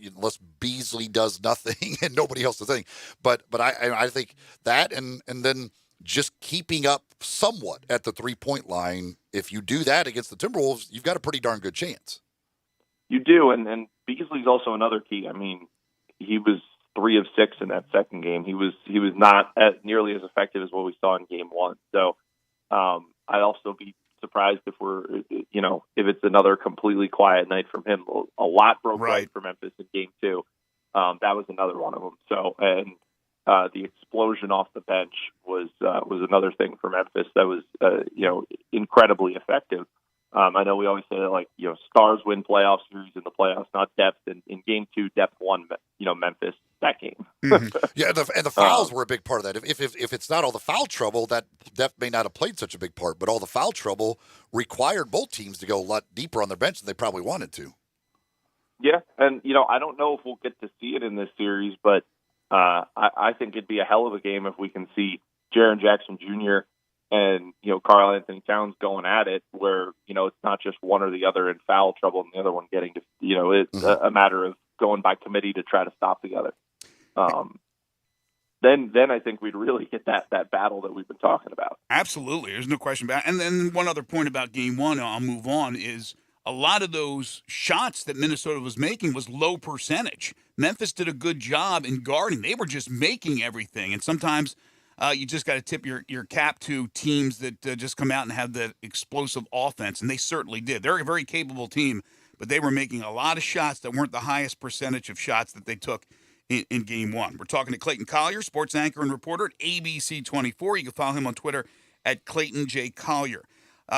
Beasley does nothing and nobody else does anything. But I think that and then just keeping up somewhat at the 3-point line, if you do that against the Timberwolves, you've got a pretty darn good chance. You do, and Beasley's also another key. I mean, he was 3 of 6 in that second game. He was not nearly as effective as what we saw in game one. So I'd also be surprised if if it's another completely quiet night from him. A lot broke right for Memphis in game two. That was another one of them. So, and the explosion off the bench was another thing for Memphis that was incredibly effective. I know we always say that, like, stars win playoff series in the playoffs, not depth. And in Game 2, depth won, Memphis that game. Yeah, and the fouls were a big part of that. If it's not all the foul trouble, that depth may not have played such a big part. But all the foul trouble required both teams to go a lot deeper on their bench than they probably wanted to. Yeah, and, I don't know if we'll get to see it in this series, but I think it'd be a hell of a game if we can see Jaren Jackson Jr. and, Karl Anthony Towns going at it where, it's not just one or the other in foul trouble and the other one getting to, it's a matter of going by committee to try to stop the other. Then I think we'd really get that battle that we've been talking about. Absolutely. There's no question about it. And then one other point about Game 1, I'll move on, is a lot of those shots that Minnesota was making was low percentage. Memphis did a good job in guarding. They were just making everything. And sometimes you just got to tip your cap to teams that just come out and have that explosive offense, and they certainly did. They're a very capable team, but they were making a lot of shots that weren't the highest percentage of shots that they took in Game 1. We're talking to Clayton Collier, sports anchor and reporter at ABC24. You can follow him on Twitter at Clayton J. Collier.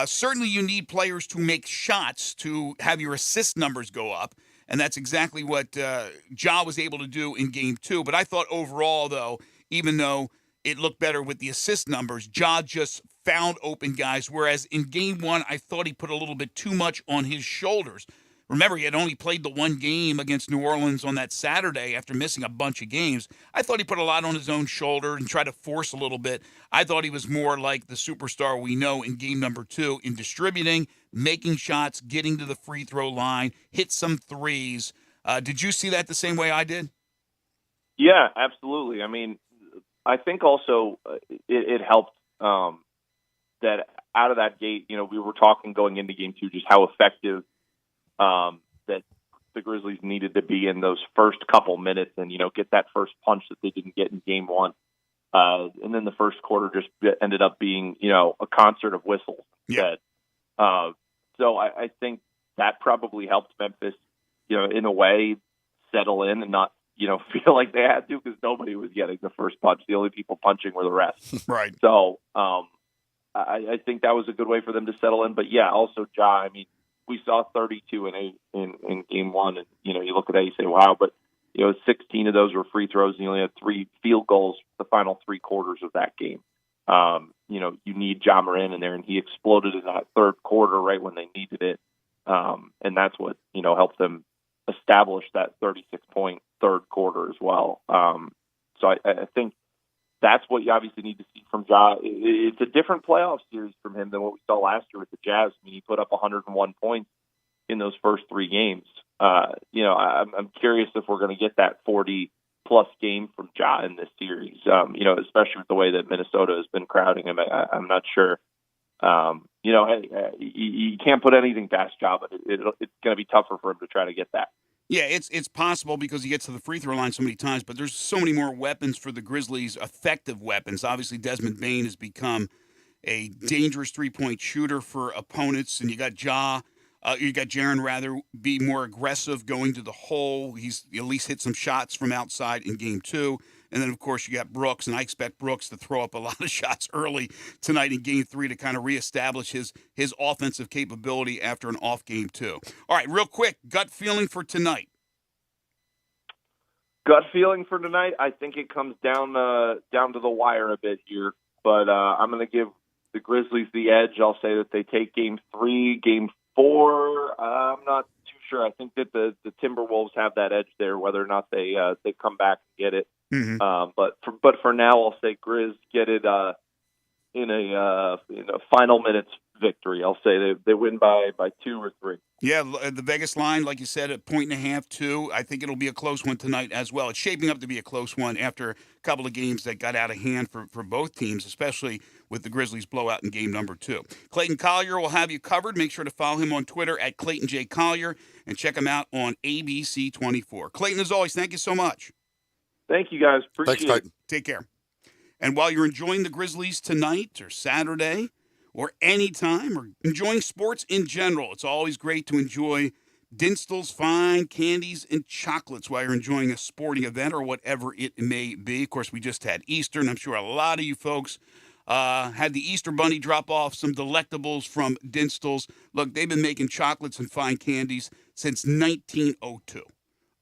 Certainly you need players to make shots to have your assist numbers go up, and that's exactly what Ja was able to do in Game 2. But I thought overall, though, even though it looked better with the assist numbers, Ja just found open guys, whereas in Game 1, I thought he put a little bit too much on his shoulders. Remember, he had only played the one game against New Orleans on that Saturday after missing a bunch of games. I thought he put a lot on his own shoulder and tried to force a little bit. I thought he was more like the superstar we know in Game number 2 in distributing, making shots, getting to the free throw line, hit some threes. Did you see that the same way I did? Yeah, absolutely. I mean, I think also it helped that out of that gate, we were talking going into Game 2 just how effective that the Grizzlies needed to be in those first couple minutes and, get that first punch that they didn't get in Game 1. And then the first quarter just ended up being, a concert of whistles. Yeah. So I think that probably helped Memphis, in a way settle in and not, feel like they had to because nobody was getting the first punch. The only people punching were the rest. Right. So I think that was a good way for them to settle in. But, yeah, also Ja, I mean, we saw 32 in Game 1, and, you look at that, you say, wow, but, 16 of those were free throws, and you only had 3 field goals the final 3 quarters of that game. You need Ja Morant in there, and he exploded in that third quarter right when they needed it. And that's what, helped them establish that 36-point third quarter as well. So I think that's what you obviously need to see from Ja. It's a different playoff series from him than what we saw last year with the Jazz. I mean, he put up 101 points in those first 3 games. I'm curious if we're going to get that 40-plus game from Ja in this series, especially with the way that Minnesota has been crowding him. I'm not sure. You can't put anything past Ja, but it's going to be tougher for him to try to get that. Yeah, it's possible because he gets to the free throw line so many times, but there's so many more weapons for the Grizzlies, effective weapons. Obviously, Desmond Bane has become a dangerous three-point shooter for opponents, and you got Jaren rather be more aggressive going to the hole. He's at least hit some shots from outside in Game 2. And then, of course, you got Brooks, and I expect Brooks to throw up a lot of shots early tonight in Game 3 to kind of reestablish his offensive capability after an off Game 2. All right, real quick, gut feeling for tonight. Gut feeling for tonight, I think it comes down to the wire a bit here. But I'm going to give the Grizzlies the edge. I'll say that they take Game 3, Game 4. I'm not too sure. I think that the Timberwolves have that edge there, whether or not they come back and get it. Mm-hmm. But for now, I'll say Grizz get it in a final minutes victory. I'll say they win by 2 or 3. Yeah, the Vegas line, like you said, 1.5, 2. I think it'll be a close one tonight as well. It's shaping up to be a close one after a couple of games that got out of hand for both teams, especially with the Grizzlies blowout in game number 2. Clayton Collier will have you covered. Make sure to follow him on Twitter at Clayton J. Collier and check him out on ABC24. Clayton, as always, thank you so much. Thank you, guys. Appreciate it. Take care. And while you're enjoying the Grizzlies tonight or Saturday or anytime or enjoying sports in general, it's always great to enjoy Dinstall's fine candies and chocolates while you're enjoying a sporting event or whatever it may be. Of course, we just had Easter, and I'm sure a lot of you folks Had the Easter Bunny drop off some delectables from Dinstall's. Look, they've been making chocolates and fine candies since 1902.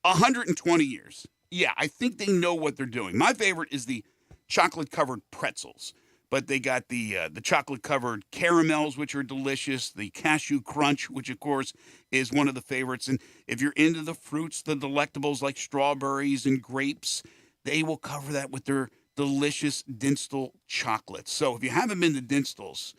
120 years. Yeah, I think they know what they're doing. My favorite is the chocolate-covered pretzels. But they got the chocolate-covered caramels, which are delicious, the cashew crunch, which, of course, is one of the favorites. And if you're into the fruits, the delectables like strawberries and grapes, they will cover that with their delicious Dinstall chocolates. So if you haven't been to Dinstall's,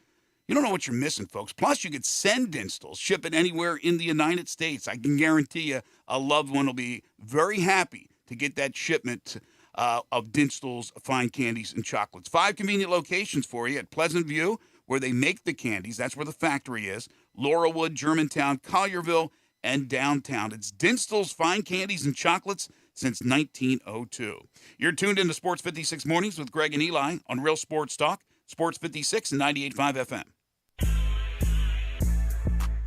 you don't know what you're missing, folks. Plus, you could send Dinstall's, ship it anywhere in the United States. I can guarantee you a loved one will be very happy to get that shipment of Dinstall's fine candies and chocolates. 5 convenient locations for you at Pleasant View, where they make the candies. That's where the factory is. Laurelwood, Germantown, Collierville, and downtown. It's Dinstall's fine candies and chocolates since 1902. You're tuned into Sports 56 Mornings with Greg and Eli on Real Sports Talk, Sports 56 and 98.5 FM.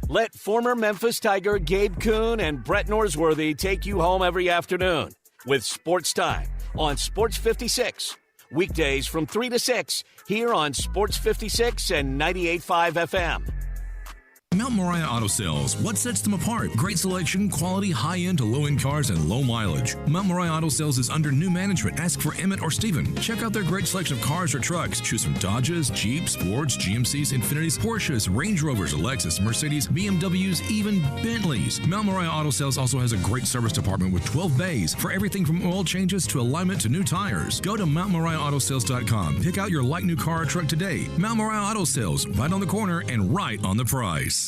Let former Memphis Tiger Gabe Kuhn and Brett Norsworthy take you home every afternoon with Sports Time on Sports 56. Weekdays from 3 to 6 here on Sports 56 and 98.5 FM. Mount Moriah Auto Sales. What sets them apart? Great selection, quality, high-end to low-end cars, and low mileage. Mount Moriah Auto Sales is under new management. Ask for Emmett or Steven. Check out their great selection of cars or trucks. Choose from Dodges, Jeeps, Fords, GMCs, Infinitis, Porsches, Range Rovers, Lexus, Mercedes, BMWs, even Bentleys. Mount Moriah Auto Sales also has a great service department with 12 bays for everything from oil changes to alignment to new tires. Go to MountMoriahAutoSales.com. Pick out your like new car or truck today. Mount Moriah Auto Sales, right on the corner and right on the price.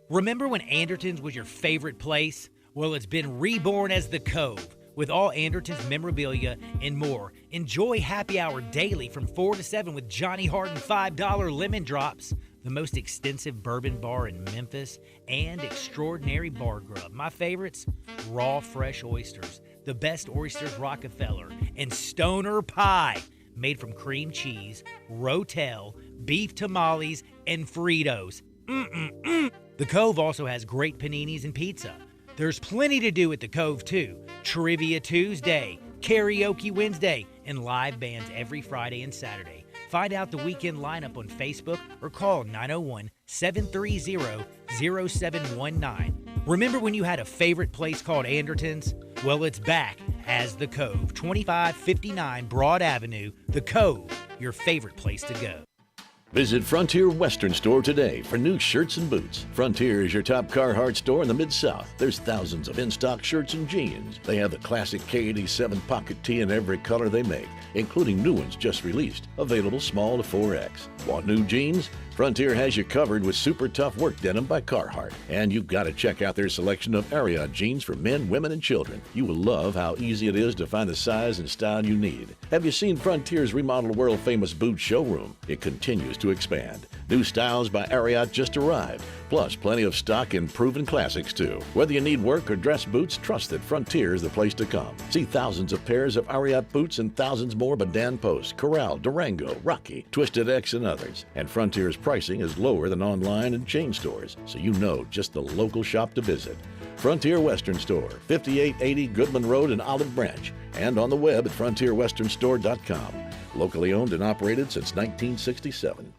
Remember when Anderton's was your favorite place? Well, it's been reborn as The Cove. With all Anderton's memorabilia and more, enjoy happy hour daily from 4 to 7 with Johnny Harden $5 lemon drops, the most extensive bourbon bar in Memphis, and extraordinary bar grub. My favorites, raw fresh oysters, the best oysters Rockefeller, and Stoner Pie, made from cream cheese, Rotel, beef tamales, and Fritos. The Cove also has great paninis and pizza. There's plenty to do at the Cove, too. Trivia Tuesday, Karaoke Wednesday, and live bands every Friday and Saturday. Find out the weekend lineup on Facebook or call 901-730-0719. Remember when you had a favorite place called Anderton's? Well, it's back as The Cove, 2559 Broad Avenue. The Cove, your favorite place to go. Visit Frontier Western Store today for new shirts and boots. Frontier is your top Carhartt store in the Mid-South. There's thousands of in-stock shirts and jeans. They have the classic K87 pocket tee in every color they make, including new ones just released, available small to 4X. Want new jeans? Frontier has you covered with super tough work denim by Carhartt. And you've got to check out their selection of Ariat jeans for men, women, and children. You will love how easy it is to find the size and style you need. Have you seen Frontier's remodeled world-famous boot showroom? It continues to expand. New styles by Ariat just arrived, plus plenty of stock in proven classics too. Whether you need work or dress boots, trust that Frontier is the place to come. See thousands of pairs of Ariat boots and thousands more by Dan Post, Corral, Durango, Rocky, Twisted X, and others. And Frontier's pricing is lower than online and chain stores, so you know just the local shop to visit. Frontier Western Store, 5880 Goodman Road in Olive Branch, and on the web at frontierwesternstore.com. Locally owned and operated since 1967.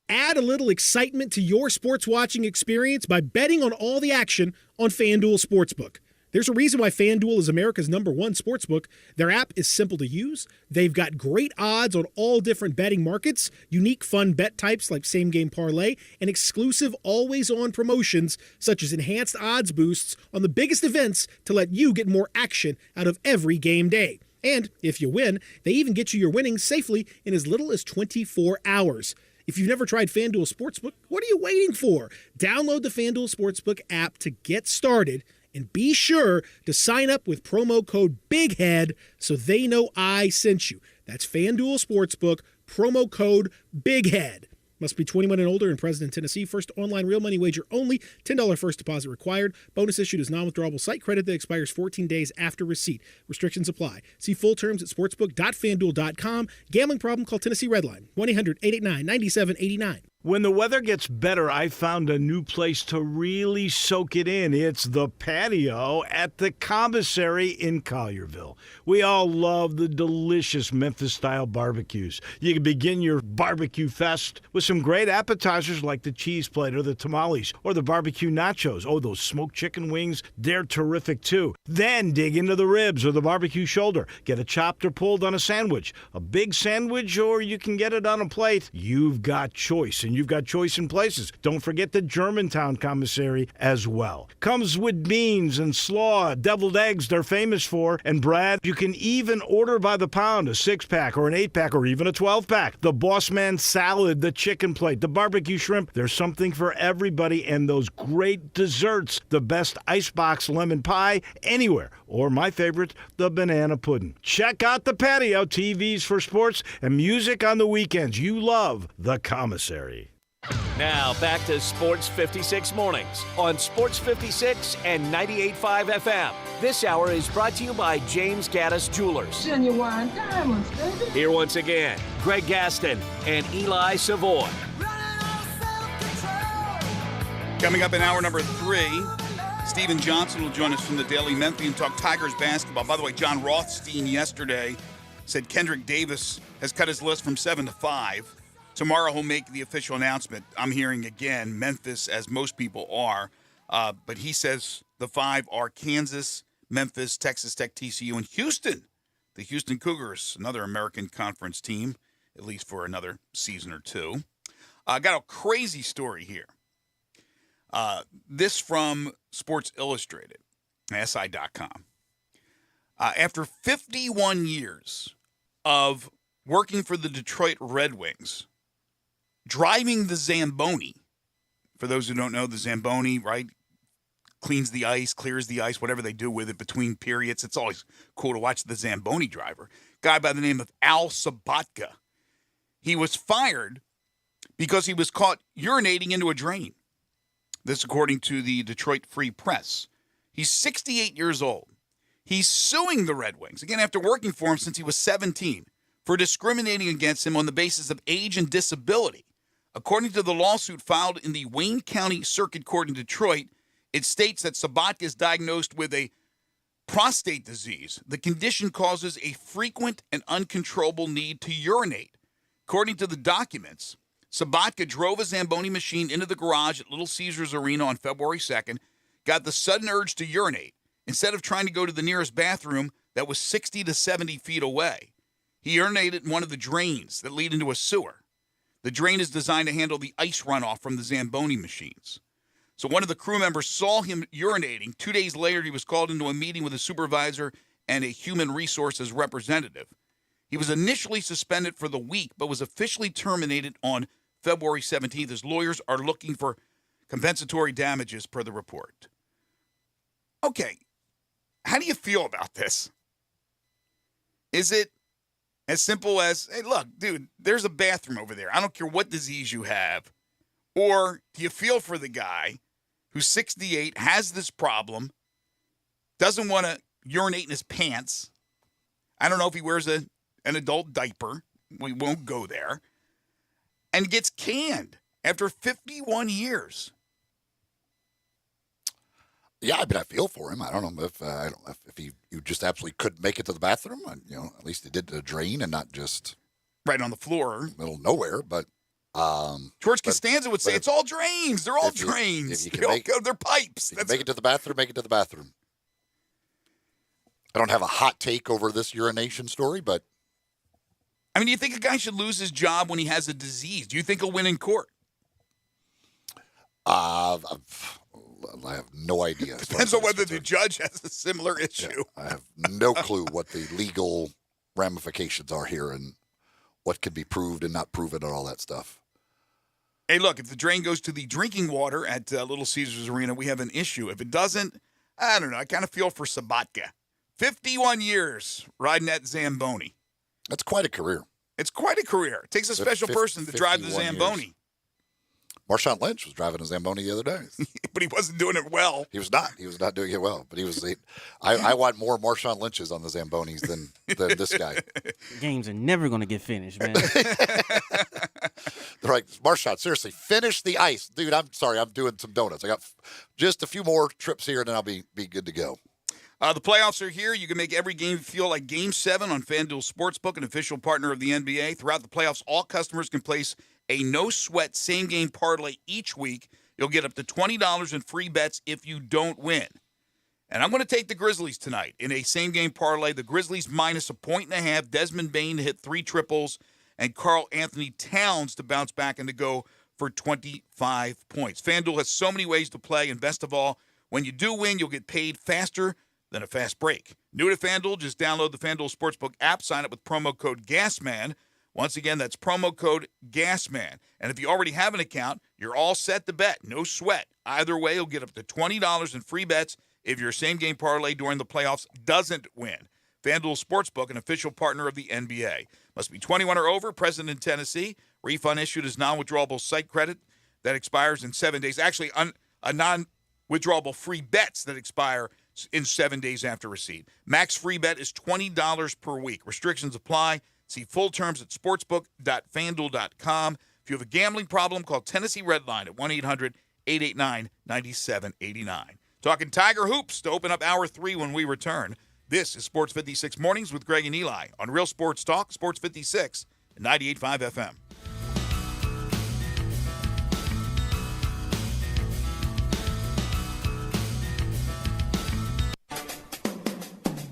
Add a little excitement to your sports watching experience by betting on all the action on FanDuel Sportsbook. There's a reason why FanDuel is America's #1 sportsbook. Their app is simple to use. They've got great odds on all different betting markets, unique fun bet types like same-game parlay, and exclusive always-on promotions such as enhanced odds boosts on the biggest events to let you get more action out of every game day. And if you win, they even get you your winnings safely in as little as 24 hours. If you've never tried FanDuel Sportsbook, what are you waiting for? Download the FanDuel Sportsbook app to get started. And be sure to sign up with promo code BIGHEAD so they know I sent you. That's FanDuel Sportsbook, promo code BIGHEAD. Must be 21 and older and present in Tennessee. First online real money wager only. $10 first deposit required. Bonus issued as non-withdrawable site credit that expires 14 days after receipt. Restrictions apply. See full terms at sportsbook.fanduel.com. Gambling problem? Call Tennessee Redline. 1-800-889-9789. When the weather gets better, I found a new place to really soak it in. It's the patio at the Commissary in Collierville. We all love the delicious Memphis-style barbecues. You can begin your barbecue fest with some great appetizers like the cheese plate or the tamales or the barbecue nachos. Oh, those smoked chicken wings, they're terrific too. Then dig into the ribs or the barbecue shoulder. Get it chopped or pulled on a sandwich. A big sandwich, or you can get it on a plate. You've got choice. And you've got choice in places. Don't forget the Germantown Commissary as well. Comes with beans and slaw, deviled eggs they're famous for. And Brad, you can even order by the pound, a 6-pack or an 8-pack or even a 12-pack. The Boss Man salad, the chicken plate, the barbecue shrimp. There's something for everybody, and those great desserts. The best icebox lemon pie anywhere. Or my favorite, the banana pudding. Check out the patio, TVs for sports, and music on the weekends. You love the Commissary. Now back to Sports 56 Mornings on Sports 56 and 98.5 FM. This hour is brought to you by James Gaddis Jewelers. Genuine diamonds, baby. Here once again, Greg Gaston and Eli Savoy. Coming up in hour number 3, Steven Johnson will join us from the Daily Memphian, talk Tigers basketball. By the way, John Rothstein yesterday said Kendrick Davis has cut his list from 7 to 5. Tomorrow he'll make the official announcement. I'm hearing again Memphis, as most people are, but he says the 5 are Kansas, Memphis, Texas Tech, TCU, and Houston. The Houston Cougars, another American Conference team, at least for another season or two. I got a crazy story here. This from Sports Illustrated, SI.com. After 51 years of working for the Detroit Red Wings, driving the Zamboni, for those who don't know, the Zamboni, right, cleans the ice, clears the ice, whatever they do with it between periods. It's always cool to watch the Zamboni driver. Guy by the name of Al Sabatka. He was fired because he was caught urinating into a drain. This according to the Detroit Free Press. He's 68 years old. He's suing the Red Wings, again, after working for him since he was 17, for discriminating against him on the basis of age and disability. According to the lawsuit filed in the Wayne County Circuit Court in Detroit, it states that Sabatka is diagnosed with a prostate disease. The condition causes a frequent and uncontrollable need to urinate. According to the documents, Sabatka drove a Zamboni machine into the garage at Little Caesars Arena on February 2nd, got the sudden urge to urinate. Instead of trying to go to the nearest bathroom that was 60 to 70 feet away, he urinated in one of the drains that lead into a sewer. The drain is designed to handle the ice runoff from the Zamboni machines. So one of the crew members saw him urinating. 2 days later, he was called into a meeting with a supervisor and a human resources representative. He was initially suspended for the week, but was officially terminated on February 17th. His lawyers are looking for compensatory damages per the report. Okay, how do you feel about this? Is it as simple as, hey, look, dude, there's a bathroom over there. I don't care what disease you have. Or do you feel for the guy who's 68, has this problem, doesn't want to urinate in his pants? I don't know if he wears an adult diaper. We won't go there. And gets canned after 51 years. Yeah, I mean, I feel for him. I don't know if he just absolutely couldn't make it to the bathroom. At least he did the drain and not just right on the floor, middle of nowhere. But George Costanza would say it's all drains. They're all drains. They're pipes. Make it to the bathroom. Make it to the bathroom. I don't have a hot take over this urination story, but I mean, do you think a guy should lose his job when he has a disease? Do you think he'll win in court? I have no idea. Depends on whether the judge has a similar issue. Yeah, I have no clue what the legal ramifications are here and what can be proved and not proven and all that stuff. Hey, look, if the drain goes to the drinking water at Little Caesars Arena, we have an issue. If it doesn't, I don't know. I kind of feel for Sabatka. 51 years riding that Zamboni. That's quite a career. It's quite a career. It takes a special person to drive the Zamboni. Years. Marshawn Lynch was driving a Zamboni the other day. But he wasn't doing it well. He was not. He was not doing it well. But he was. I want more Marshawn Lynches on the Zambonis than this guy. Games are never going to get finished, man. They're like, Marchand, seriously, finish the ice. Dude, I'm sorry. I'm doing some donuts. I got just a few more trips here, and then I'll be good to go. The playoffs are here. You can make every game feel like Game 7 on FanDuel Sportsbook, an official partner of the NBA. Throughout the playoffs, all customers can place a no-sweat same-game parlay each week. You'll get up to $20 in free bets if you don't win. And I'm going to take the Grizzlies tonight in a same-game parlay. The Grizzlies minus 1.5. Desmond Bane to hit 3 triples, and Karl Anthony Towns to bounce back and to go for 25 points. FanDuel has so many ways to play, and best of all, when you do win, you'll get paid faster than a fast break. New to FanDuel, just download the FanDuel Sportsbook app, sign up with promo code GASMAN. Once again, that's promo code GASMAN. And if you already have an account, you're all set to bet. No sweat. Either way, you'll get up to $20 in free bets if your same-game parlay during the playoffs doesn't win. FanDuel Sportsbook, an official partner of the NBA. Must be 21 or over, present in Tennessee. Refund issued as non-withdrawable site credit that expires in 7 days. Actually, a non-withdrawable free bets that expire in 7 days after receipt. Max free bet is $20 per week. Restrictions apply. See full terms at sportsbook.fanduel.com. If you have a gambling problem, call Tennessee Redline at 1-800-889-9789. Talking Tiger Hoops to open up Hour 3 when we return. This is Sports 56 Mornings with Greg and Eli on Real Sports Talk, Sports 56 and 98.5 FM.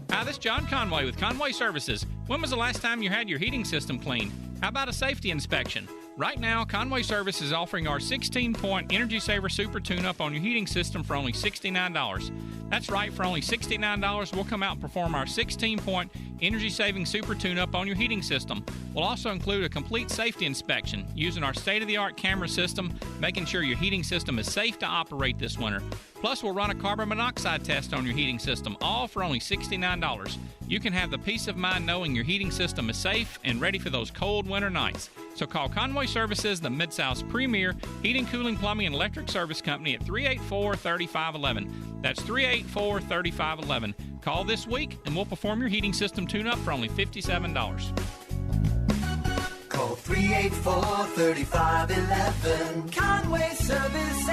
Hi, this is John Conway with Conway Services. When was the last time you had your heating system cleaned? How about a safety inspection? Right now, Conway Service is offering our 16-point Energy Saver Super Tune-Up on your heating system for only $69. That's right, for only $69, we'll come out and perform our 16-point energy-saving Super Tune-Up on your heating system. We'll also include a complete safety inspection using our state-of-the-art camera system, making sure your heating system is safe to operate this winter. Plus, we'll run a carbon monoxide test on your heating system, all for only $69. You can have the peace of mind knowing your heating system is safe and ready for those cold winter nights. So call Conway Services, the Mid-South's premier heating, cooling, plumbing, and electric service company at 384-3511. That's 384-3511. Call this week, and we'll perform your heating system tune-up for only $57. Call 384-3511. Conway Services.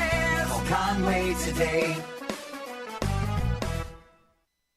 Call Conway today.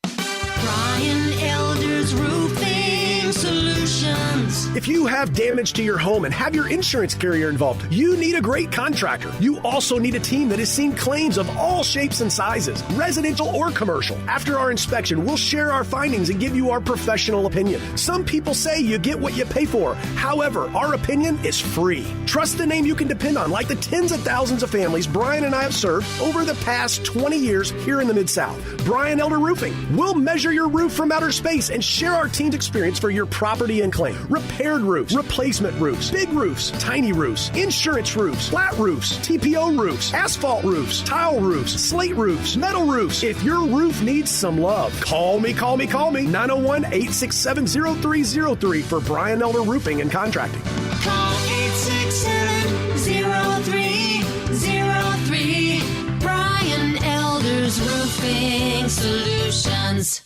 Brian Elder's Roofing Solutions. If you have damage to your home and have your insurance carrier involved, you need a great contractor. You also need a team that has seen claims of all shapes and sizes, residential or commercial. After our inspection, we'll share our findings and give you our professional opinion. Some people say you get what you pay for. However, our opinion is free. Trust the name you can depend on, like the tens of thousands of families Brian and I have served over the past 20 years here in the Mid-South. Brian Elder Roofing. We'll measure your roof from outer space and share our team's experience for your property and claim. Repaired roofs, replacement roofs, big roofs, tiny roofs, insurance roofs, flat roofs, TPO roofs, asphalt roofs, tile roofs, slate roofs, metal roofs. If your roof needs some love, call me. 901-867-0303 for Brian Elder Roofing and Contracting. Call 867-0303. Brian Elder's Roofing Solutions.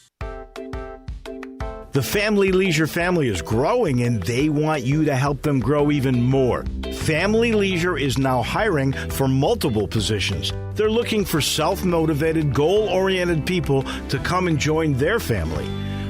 The Family Leisure family is growing, and they want you to help them grow even more. Family Leisure is now hiring for multiple positions. They're looking for self-motivated, goal-oriented people to come and join their family.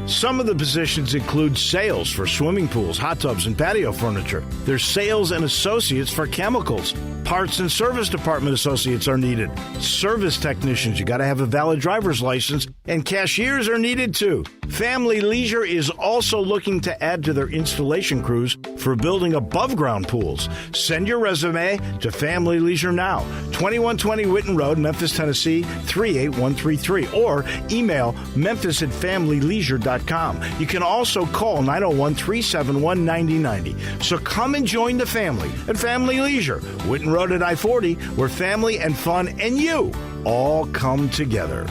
Some of the positions include sales for swimming pools, hot tubs, and patio furniture. There's sales and associates for chemicals. Parts and service department associates are needed. Service technicians, you got to have a valid driver's license, and cashiers are needed too. Family Leisure is also looking to add to their installation crews for building above-ground pools. Send your resume to Family Leisure now, 2120 Whitten Road, Memphis, Tennessee, 38133, or email memphis@familyleisure.com. You can also call 901-371-9090. So come and join the family at Family Leisure, Whitten Road at I-40, where family and fun and you all come together.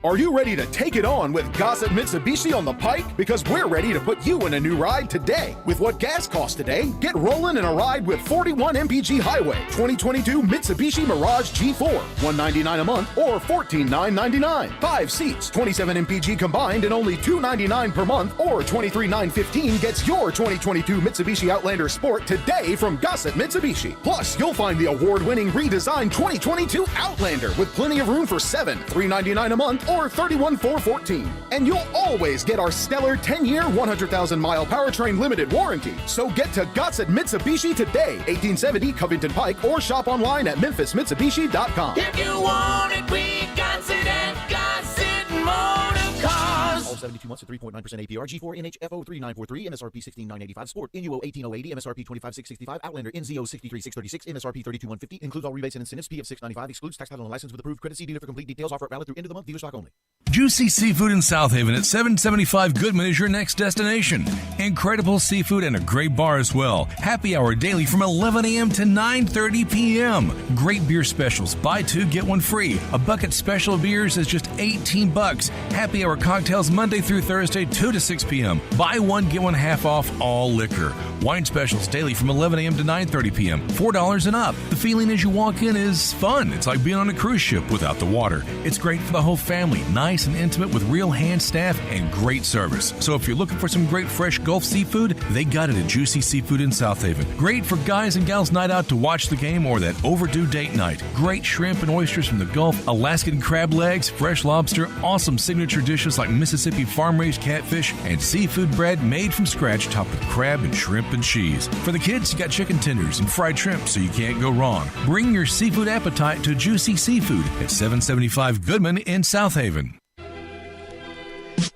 Are you ready to take it on with Gossett Mitsubishi on the Pike? Because we're ready to put you in a new ride today. With what gas costs today, get rolling in a ride with 41 MPG Highway 2022 Mitsubishi Mirage G4, $199 a month or $14,999. 5 seats, 27 MPG combined, and only $299 per month or $23,915 gets your 2022 Mitsubishi Outlander Sport today from Gossett Mitsubishi. Plus, you'll find the award-winning redesigned 2022 Outlander with plenty of room for 7, $399 a month or $31,414. And you'll always get our stellar 10-year, 100,000-mile powertrain limited warranty. So get to Gossett Mitsubishi today, 1870 Covington Pike, or shop online at memphismitsubishi.com. If you want it, we got it at Gossett Motor Cars. All 72 months at 3.9% APR. G4 NHFO 3943. MSRP 16985. Sport NUO 18080. MSRP 25665. Outlander NZO 63636. MSRP 32150. Includes all rebates and incentives. PF 695. Excludes tax title and license with approved credit. See dealer for complete details. Offer valid through end of the month. Dealer stock only. Juicy Seafood in South Haven at 775 Goodman is your next destination. Incredible seafood and a great bar as well. Happy hour daily from 11 a.m. to 9:30 p.m. Great beer specials. Buy 2, get 1 free. A bucket special of beers is just $18. Happy hour cocktails Monday through Thursday, 2 to 6 p.m. Buy 1, get 1 half off all liquor. Wine specials daily from 11 a.m. to 9:30 p.m. $4 and up. The feeling as you walk in is fun. It's like being on a cruise ship without the water. It's great for the whole family. Nice and intimate with real hand staff and great service. So if you're looking for some great fresh Gulf seafood, they got it at Juicy Seafood in South Haven. Great for guys and gals night out to watch the game or that overdue date night. Great shrimp and oysters from the Gulf, Alaskan crab legs, fresh lobster, awesome signature dishes like Mississippi farm-raised catfish, and seafood bread made from scratch topped with crab and shrimp and cheese. For the kids, you got chicken tenders and fried shrimp, so you can't go wrong. Bring your seafood appetite to Juicy Seafood at 775 Goodman in South Haven.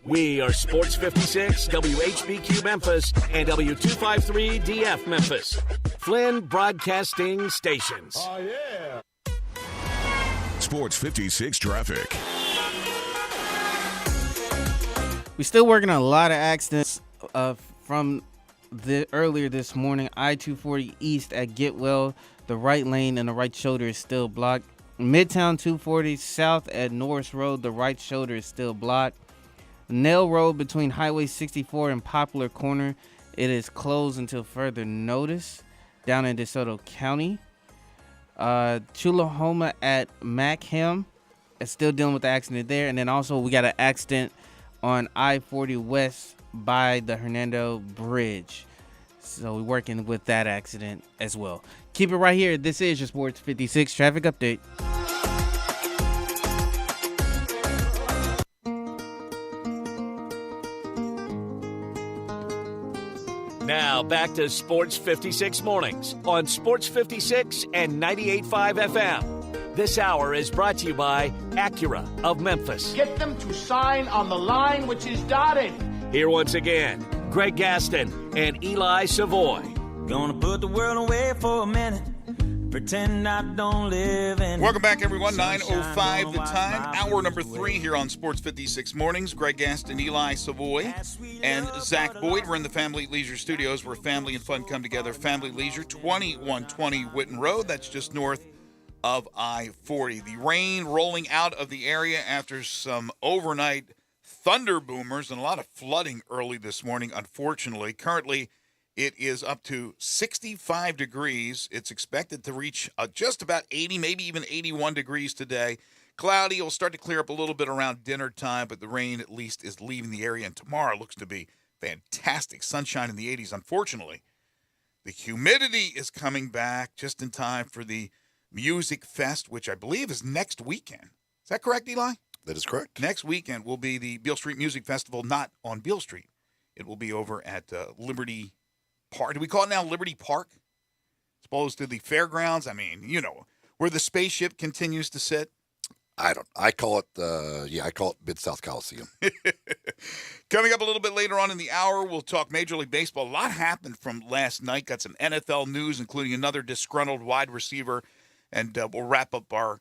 We are Sports 56, WHBQ Memphis, and W253DF Memphis. Flynn Broadcasting Stations. Oh, yeah. Sports 56 traffic. We're still working on a lot of accidents from the earlier this morning. I-240 East at Getwell, the right lane and the right shoulder is still blocked. Midtown 240 South at Norris Road, the right shoulder is still blocked. Nail Road between Highway 64 and Poplar Corner, it is closed until further notice. Down in DeSoto County. Chulahoma at Mackham is still dealing with the accident there. And then also we got an accident on I-40 West by the Hernando Bridge. So we're working with that accident as well. Keep it right here. This is your Sports 56 traffic update. Now back to Sports 56 mornings on Sports 56 and 98.5 FM. This hour is brought to you by Acura of Memphis. Get them to sign on the line which is dotted. Here once again, Greg Gaston and Eli Savoy. Gonna put the world away for a minute. Pretend I don't live in. Welcome back, everyone. 9:05 the time. Hour number 3 here on Sports 56 Mornings. Greg Gaston, Eli Savoy, and Zach Boyd. We're in the Family Leisure Studios where family and fun come together. Family Leisure, 2120 Whitten Road. That's just north of I-40. The rain rolling out of the area after some overnight thunder boomers and a lot of flooding early this morning, unfortunately. Currently, it is up to 65 degrees. It's expected to reach just about 80, maybe even 81 degrees today. Cloudy. It'll start to clear up a little bit around dinner time, but the rain at least is leaving the area. And tomorrow looks to be fantastic. Sunshine in the 80s. Unfortunately, the humidity is coming back just in time for the Music Fest, which I believe is next weekend. Is that correct, Eli? That is correct. Next weekend will be the Beale Street Music Festival, not on Beale Street. It will be over at Liberty Park. Do we call it now Liberty Park? As opposed to the fairgrounds? I mean, you know, where the spaceship continues to sit. I call it Mid-South Coliseum. Coming up a little bit later on in the hour, we'll talk Major League Baseball. A lot happened from last night. Got some NFL news, including another disgruntled wide receiver. And we'll wrap up our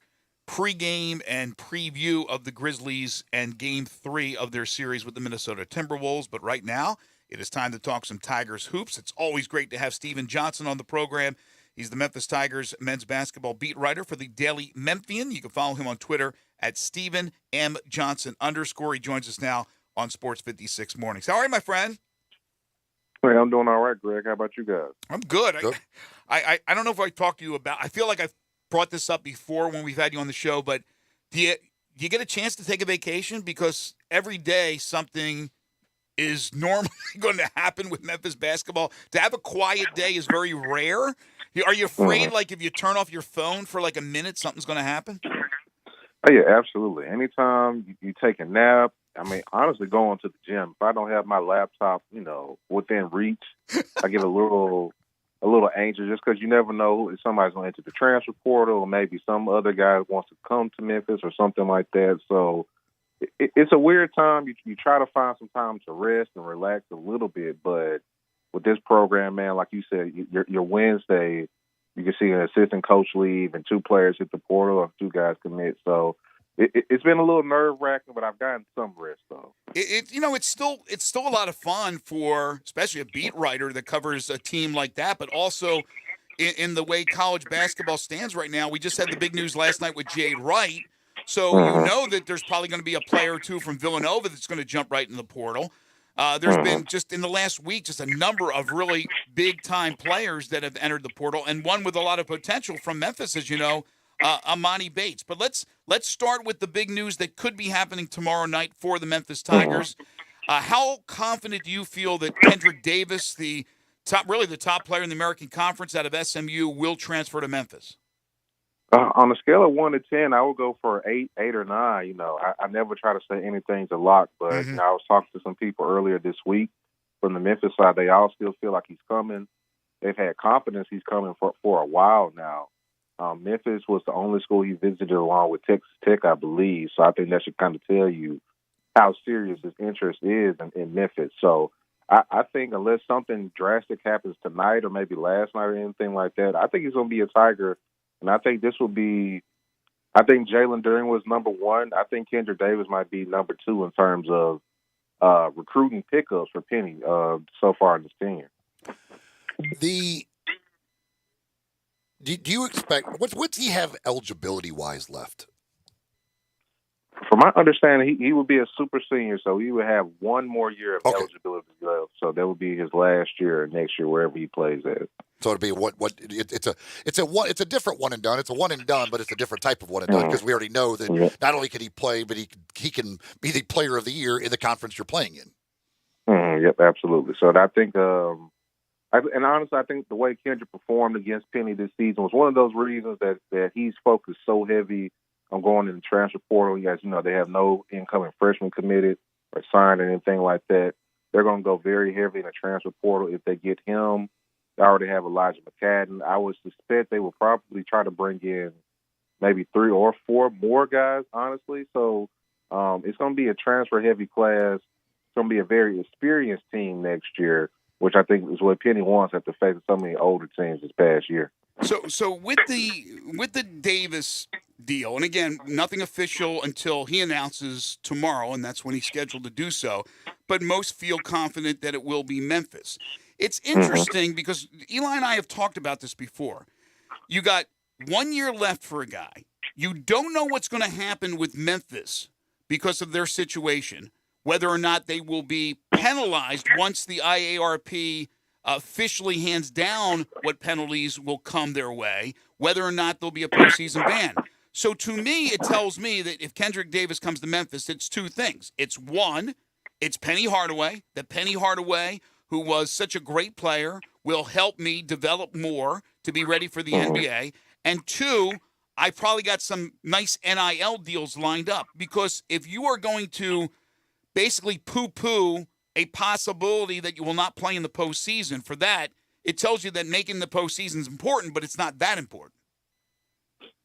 pregame and preview of the Grizzlies and Game 3 of their series with the Minnesota Timberwolves. But right now, it is time to talk some Tigers hoops. It's always great to have Steven Johnson on the program. He's the Memphis Tigers men's basketball beat writer for the Daily Memphian. You can follow him on Twitter at Stephen M. Johnson _. He joins us now on Sports 56 Mornings. How are you, my friend? Hey, I'm doing all right, Greg. How about you guys? I'm good. I don't know if I talked to you about. I feel like I've brought this up before when we've had you on the show, but do you get a chance to take a vacation? Because every day something is normally going to happen with Memphis basketball. To have a quiet day is very rare. Are you afraid, like, if you turn off your phone for like a minute, something's going to happen? Oh, yeah, absolutely. Anytime you take a nap, I mean, honestly, going to the gym, if I don't have my laptop, within reach, I get a little anxious just because you never know if somebody's going to enter the transfer portal or maybe some other guy wants to come to Memphis or something like that. So it's a weird time. You try to find some time to rest and relax a little bit, but with this program, man, like you said, your Wednesday, you can see an assistant coach leave and 2 players hit the portal or 2 guys commit. So it's been a little nerve-wracking, but I've gotten some rest, though. It's still a lot of fun for especially a beat writer that covers a team like that, but also in the way college basketball stands right now. We just had the big news last night with Jade Wright. So you know that there's probably going to be a player or 2 from Villanova that's going to jump right in the portal. There's been just in the last week just a number of really big-time players that have entered the portal, and one with a lot of potential from Memphis, as you know, Amani Bates. But let's start with the big news that could be happening tomorrow night for the Memphis Tigers. How confident do you feel that Kendrick Davis, the top player in the American Conference out of SMU, will transfer to Memphis? On a scale of 1 to 10, I would go for 8 or 9. I never try to say anything's a lock, but I was talking to some people earlier this week from the Memphis side. They all still feel like he's coming. They've had confidence he's coming for a while now. Memphis was the only school he visited along with Texas Tech, I believe. So I think that should kind of tell you how serious his interest is in Memphis. So I think unless something drastic happens tonight or maybe last night or anything like that, I think he's going to be a Tiger. And I think I think Jalen Duren was number 1. I think Kendrick Davis might be number 2 in terms of recruiting pickups for Penny so far in his tenure. Do you expect what's he have eligibility-wise left? From my understanding, he would be a super senior, so he would have 1 more year of eligibility left. So that would be his last year or next year, wherever he plays at. So it'd be it's a different one and done. It's a one and done, but it's a different type of one and done because we already know that not only can he play, but he can be the player of the year in the conference you're playing in. Yep, absolutely. So I think, and honestly, I think the way Kendrick performed against Penny this season was one of those reasons that he's focused so heavy on going in the transfer portal. You guys, they have no incoming freshmen committed or signed or anything like that. They're going to go very heavy in the transfer portal if they get him. They already have Elijah McCadden. I would suspect they will probably try to bring in maybe 3 or 4 more guys, honestly. So it's going to be a transfer-heavy class. It's going to be a very experienced team next year, which I think is what Penny wants after facing so many older teams this past year. So with the Davis deal, and again, nothing official until he announces tomorrow, and that's when he's scheduled to do so, but most feel confident that it will be Memphis. It's interesting because Eli and I have talked about this before. You got 1 year left for a guy. You don't know what's going to happen with Memphis because of their situation, whether or not they will be penalized once the IARP officially hands down what penalties will come their way, whether or not there'll be a postseason ban. So to me, it tells me that if Kendrick Davis comes to Memphis, it's 2 things. It's 1, it's Penny Hardaway. That Penny Hardaway, who was such a great player, will help me develop more to be ready for the NBA. And 2, I probably got some nice NIL deals lined up, because if you are going to basically poo-poo a possibility that you will not play in the postseason, for that, it tells you that making the postseason is important, but it's not that important.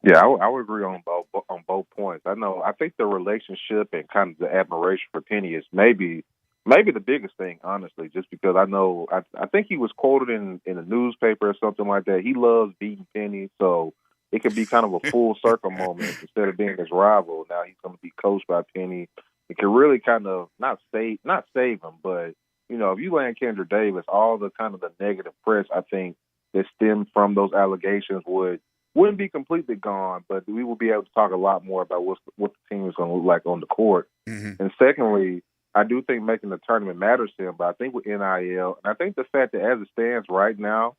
Yeah, I would agree on both points. I think the relationship and kind of the admiration for Penny is maybe the biggest thing, honestly, just because I think he was quoted in a newspaper or something like that. He loves beating Penny, so it could be kind of a full circle moment. Instead of being his rival, now he's going to be coached by Penny. It can really kind of not save him, but if you land Kendrick Davis, all the kind of the negative press, I think that stem from those allegations wouldn't be completely gone, but we will be able to talk a lot more about what the team is going to look like on the court. Mm-hmm. And secondly, I do think making the tournament matters to him, but I think with NIL, and I think the fact that as it stands right now,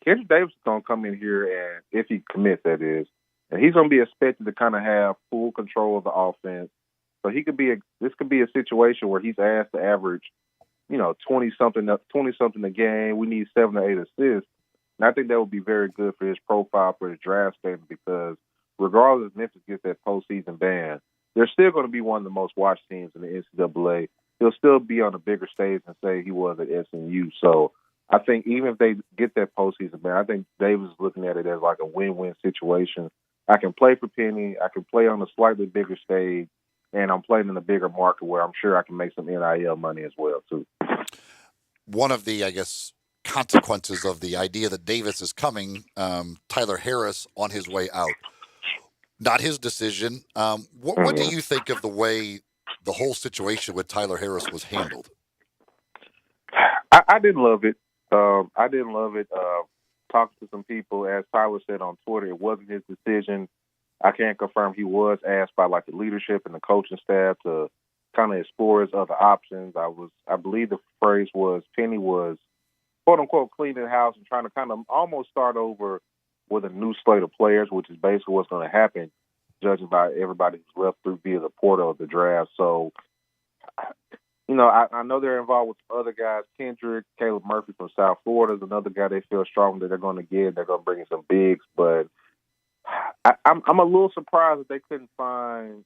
Kendrick Davis is going to come in here, and if he commits, that is, and he's going to be expected to kind of have full control of the offense. So this could be a situation where he's asked to average, 20-something a game. We need 7 to 8 assists. And I think that would be very good for his profile for his draft statement, because regardless if Memphis gets that postseason ban, they're still going to be one of the most watched teams in the NCAA. He'll still be on a bigger stage than, say, he was at SMU. So I think even if they get that postseason ban, I think Davis is looking at it as like a win-win situation. I can play for Penny. I can play on a slightly bigger stage, and I'm playing in a bigger market where I'm sure I can make some NIL money as well, too. One of the, I guess, consequences of the idea that Davis is coming, Tyler Harris on his way out. Not his decision. What do you think of the way the whole situation with Tyler Harris was handled? I didn't love it. Talking to some people, as Tyler said on Twitter, it wasn't his decision. I can't confirm he was asked by the leadership and the coaching staff to kind of explore his other options. I believe the phrase was Penny was quote unquote cleaning the house and trying to kind of almost start over with a new slate of players, which is basically what's going to happen, judging by everybody who's left through via the portal of the draft. So, I know they're involved with other guys. Kendrick, Caleb Murphy from South Florida is another guy they feel strong that they're going to get. They're going to bring in some bigs, but I'm a little surprised that they couldn't find,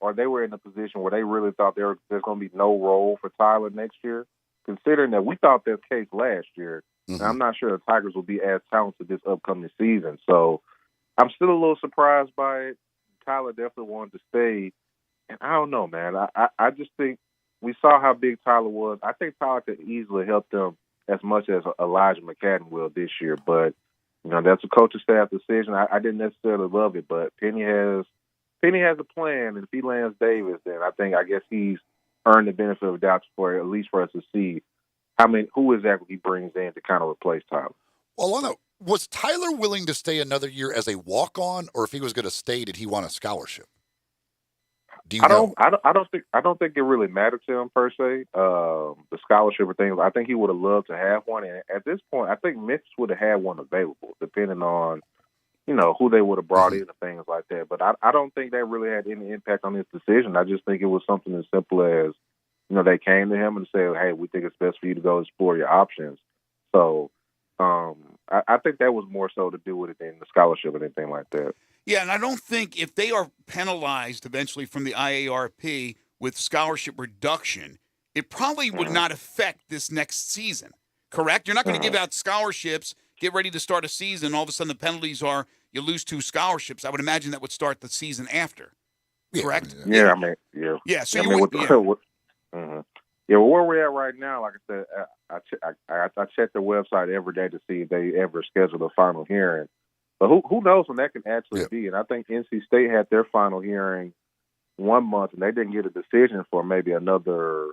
or they were in a position where they really thought there's going to be no role for Tyler next year, considering that we thought that case last year. Mm-hmm. And I'm not sure the Tigers will be as talented this upcoming season. So I'm still a little surprised by it. Tyler definitely wanted to stay. And I don't know, man. I just think we saw how big Tyler was. I think Tyler could easily help them as much as Elijah McCadden will this year. But, that's a coaching staff decision. I didn't necessarily love it, but Penny has a plan, and if he lands Davis, then I guess he's earned the benefit of the doubt for at least for us to see who exactly he brings in to kind of replace Tyler. Well, Alana, was Tyler willing to stay another year as a walk-on, or if he was going to stay, did he want a scholarship? Do you know? I don't think it really mattered to him per se. The scholarship or things. I think he would have loved to have one, and at this point, I think Memphis would have had one available, depending on who they would have brought in and things like that. But I don't think that really had any impact on his decision. I just think it was something as simple as they came to him and said, "Hey, we think it's best for you to go explore your options." So I think that was more so to do with it than the scholarship or anything like that. Yeah, and I don't think if they are penalized eventually from the IARP with scholarship reduction, it probably would not affect this next season, correct? You're not going to give out scholarships, get ready to start a season, all of a sudden the penalties are you lose 2 scholarships. I would imagine that would start the season after, correct? Yeah, I mean, yeah. Yeah, so well, where we're at right now, like I said, I check their website every day to see if they ever schedule a final hearing. But who knows when that can actually be? And I think NC State had their final hearing 1 month, and they didn't get a decision for maybe another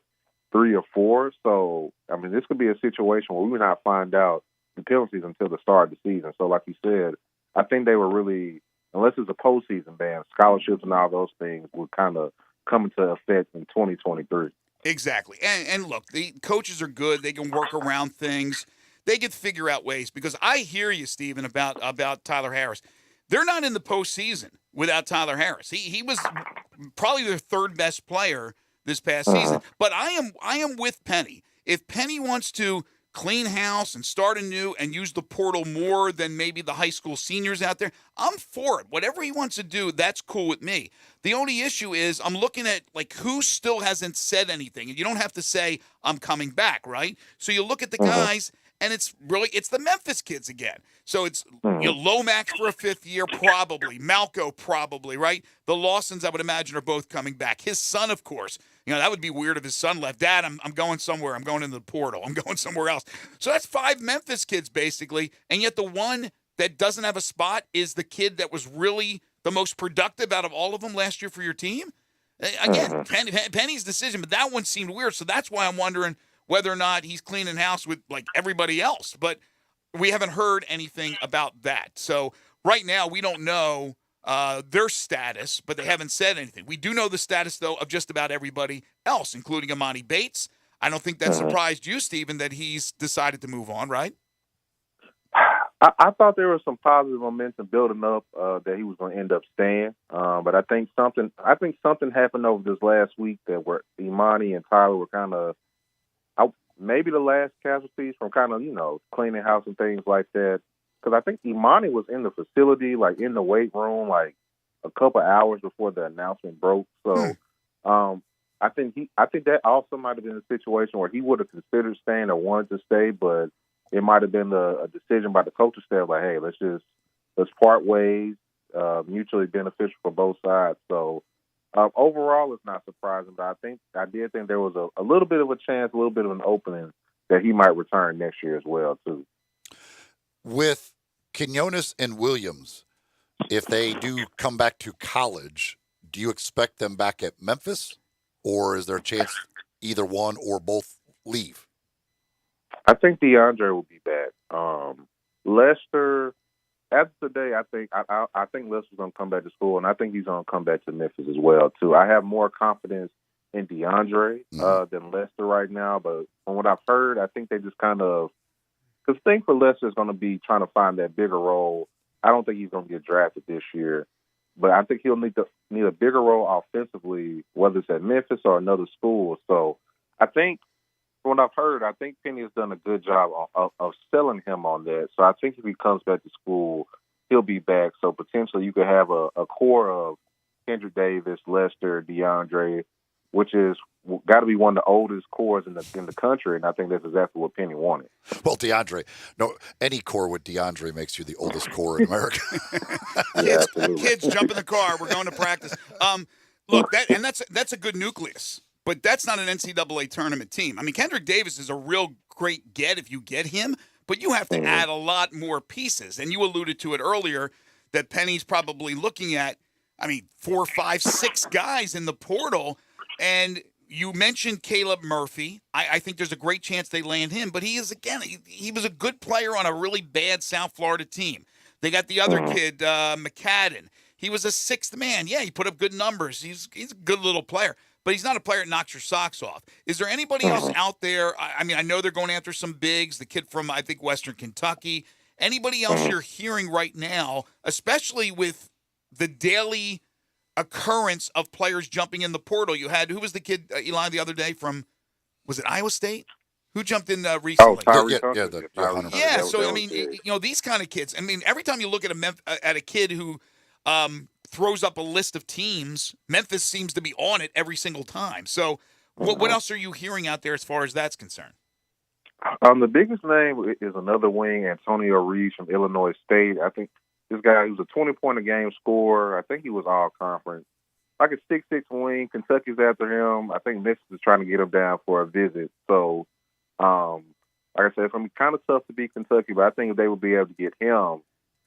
3 or 4. So, I mean, this could be a situation where we would not find out the penalties until the start of the season. So, like you said, I think they were really, unless it's a postseason ban, scholarships and all those things would kind of come into effect in 2023. Exactly. And look, the coaches are good. They can work around things. They can figure out ways, because I hear you, Stephen, about Tyler Harris. They're not in the postseason without Tyler Harris. He was probably their 3rd best player this past season. But I am with Penny. If Penny wants to clean house and start anew and use the portal more than maybe the high school seniors out there, I'm for it. Whatever he wants to do, that's cool with me. The only issue is I'm looking at who still hasn't said anything. And you don't have to say I'm coming back, right? So you look at the guys. And it's the Memphis kids again. So it's Lomax for a 5th year, probably. Malco, probably, right? The Lawsons, I would imagine, are both coming back. His son, of course. That would be weird if his son left. Dad, I'm going somewhere. I'm going into the portal. I'm going somewhere else. So that's 5 Memphis kids, basically. And yet the one that doesn't have a spot is the kid that was really the most productive out of all of them last year for your team. Again, Penny's decision, but that one seemed weird. So that's why I'm wondering whether or not he's cleaning house with everybody else. But we haven't heard anything about that. So right now we don't know their status, but they haven't said anything. We do know the status, though, of just about everybody else, including Amani Bates. I don't think that surprised you, Stephen, that he's decided to move on, right? I thought there was some positive momentum building up that he was going to end up staying, but I think something happened over this last week that where Imani and Tyler were kind of maybe the last casualties from kind of cleaning house and things like that. Because I think Imani was in the facility, like in the weight room, like a couple hours before the announcement broke. So I think that also might have been a situation where he would have considered staying or wanted to stay, but it might have been a decision by the coaching staff, like, hey, let's part ways, mutually beneficial for both sides. So overall, it's not surprising, but I did think there was a little bit of a chance, a little bit of an opening that he might return next year as well, too. With Quinones and Williams, if they do come back to college, do you expect them back at Memphis, or is there a chance either one or both leave? I think DeAndre will be back. Lester, as of today, I think Lester's going to come back to school, and I think he's going to come back to Memphis as well too. I have more confidence in DeAndre than Lester right now, but from what I've heard, I think they just kind of because the thing for Lester is going to be trying to find that bigger role. I don't think he's going to get drafted this year, but I think he'll need a bigger role offensively, whether it's at Memphis or another school. So I think. From what I've heard, I think Penny has done a good job of selling him on that. So I think if he comes back to school, he'll be back. So potentially you could have a core of Kendrick Davis, Lester, DeAndre, which is got to be one of the oldest cores in the country. And I think that's exactly what Penny wanted. Well, DeAndre, any core with DeAndre makes you the oldest core in America. Kids, jump in the car. We're going to practice. Look, that's a good nucleus. But that's not an NCAA tournament team. I mean, Kendrick Davis is a real great get if you get him, but you have to add a lot more pieces. And you alluded to it earlier that Penny's probably looking at, 4, 5, 6 guys in the portal. And you mentioned Caleb Murphy. I think there's a great chance they land him, but he was a good player on a really bad South Florida team. They got the other kid, McCadden. He was a 6th man. Yeah, he put up good numbers. He's a good little player. But he's not a player that knocks your socks off. Is there anybody else out there? I know they're going after some bigs, the kid from, I think, Western Kentucky. Anybody else you're hearing right now, especially with the daily occurrence of players jumping in the portal? You had, who was the kid, Eli, the other day from, was it Iowa State? Who jumped in recently? Tyree. So, these kind of kids. Every time you look at a kid who throws up a list of teams, Memphis seems to be on it every single time. So what else are you hearing out there as far as that's concerned? The biggest name is another wing, Antonio Reeves from Illinois State. I think this guy, he was a 20-point-a-game scorer. I think he was all-conference. Like a 6'6" wing. Kentucky's after him. I think Memphis is trying to get him down for a visit. So, like I said, it's going to be kind of tough to beat Kentucky, but I think if they would be able to get him,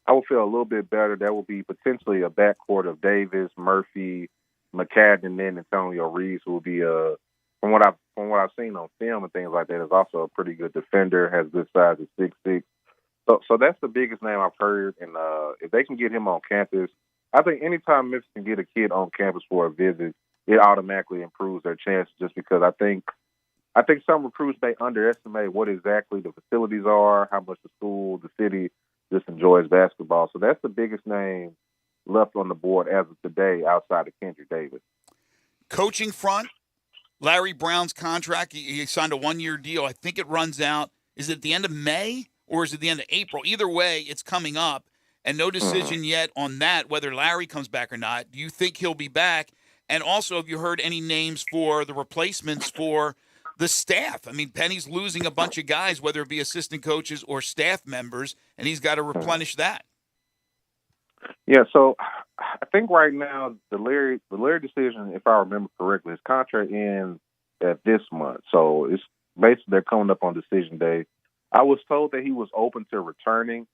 I would feel a little bit better. That would be potentially a backcourt of Davis, Murphy, McCadden, and then Antonio Reeves, who will be from what I've seen on film and things like that, is also a pretty good defender, has good size at 6'6". So that's the biggest name I've heard. And if they can get him on campus, I think anytime Memphis can get a kid on campus for a visit, it automatically improves their chances. Just because I think some recruits may underestimate what exactly the facilities are, how much the school, the city just enjoys basketball. So that's the biggest name left on the board as of today outside of Kendrick Davis. Coaching front, Larry Brown's contract, he signed a 1-year deal. I think it runs out. Is it at the end of May or is it the end of April? Either way, it's coming up, and no decision yet on that, whether Larry comes back or not. Do you think he'll be back? And also, have you heard any names for the replacements for the staff? Penny's losing a bunch of guys, whether it be assistant coaches or staff members, and he's got to replenish that. Yeah, so I think right now the Larry decision, if I remember correctly, his contract ends at this month. So it's basically they're coming up on decision day. I was told that he was open to returning,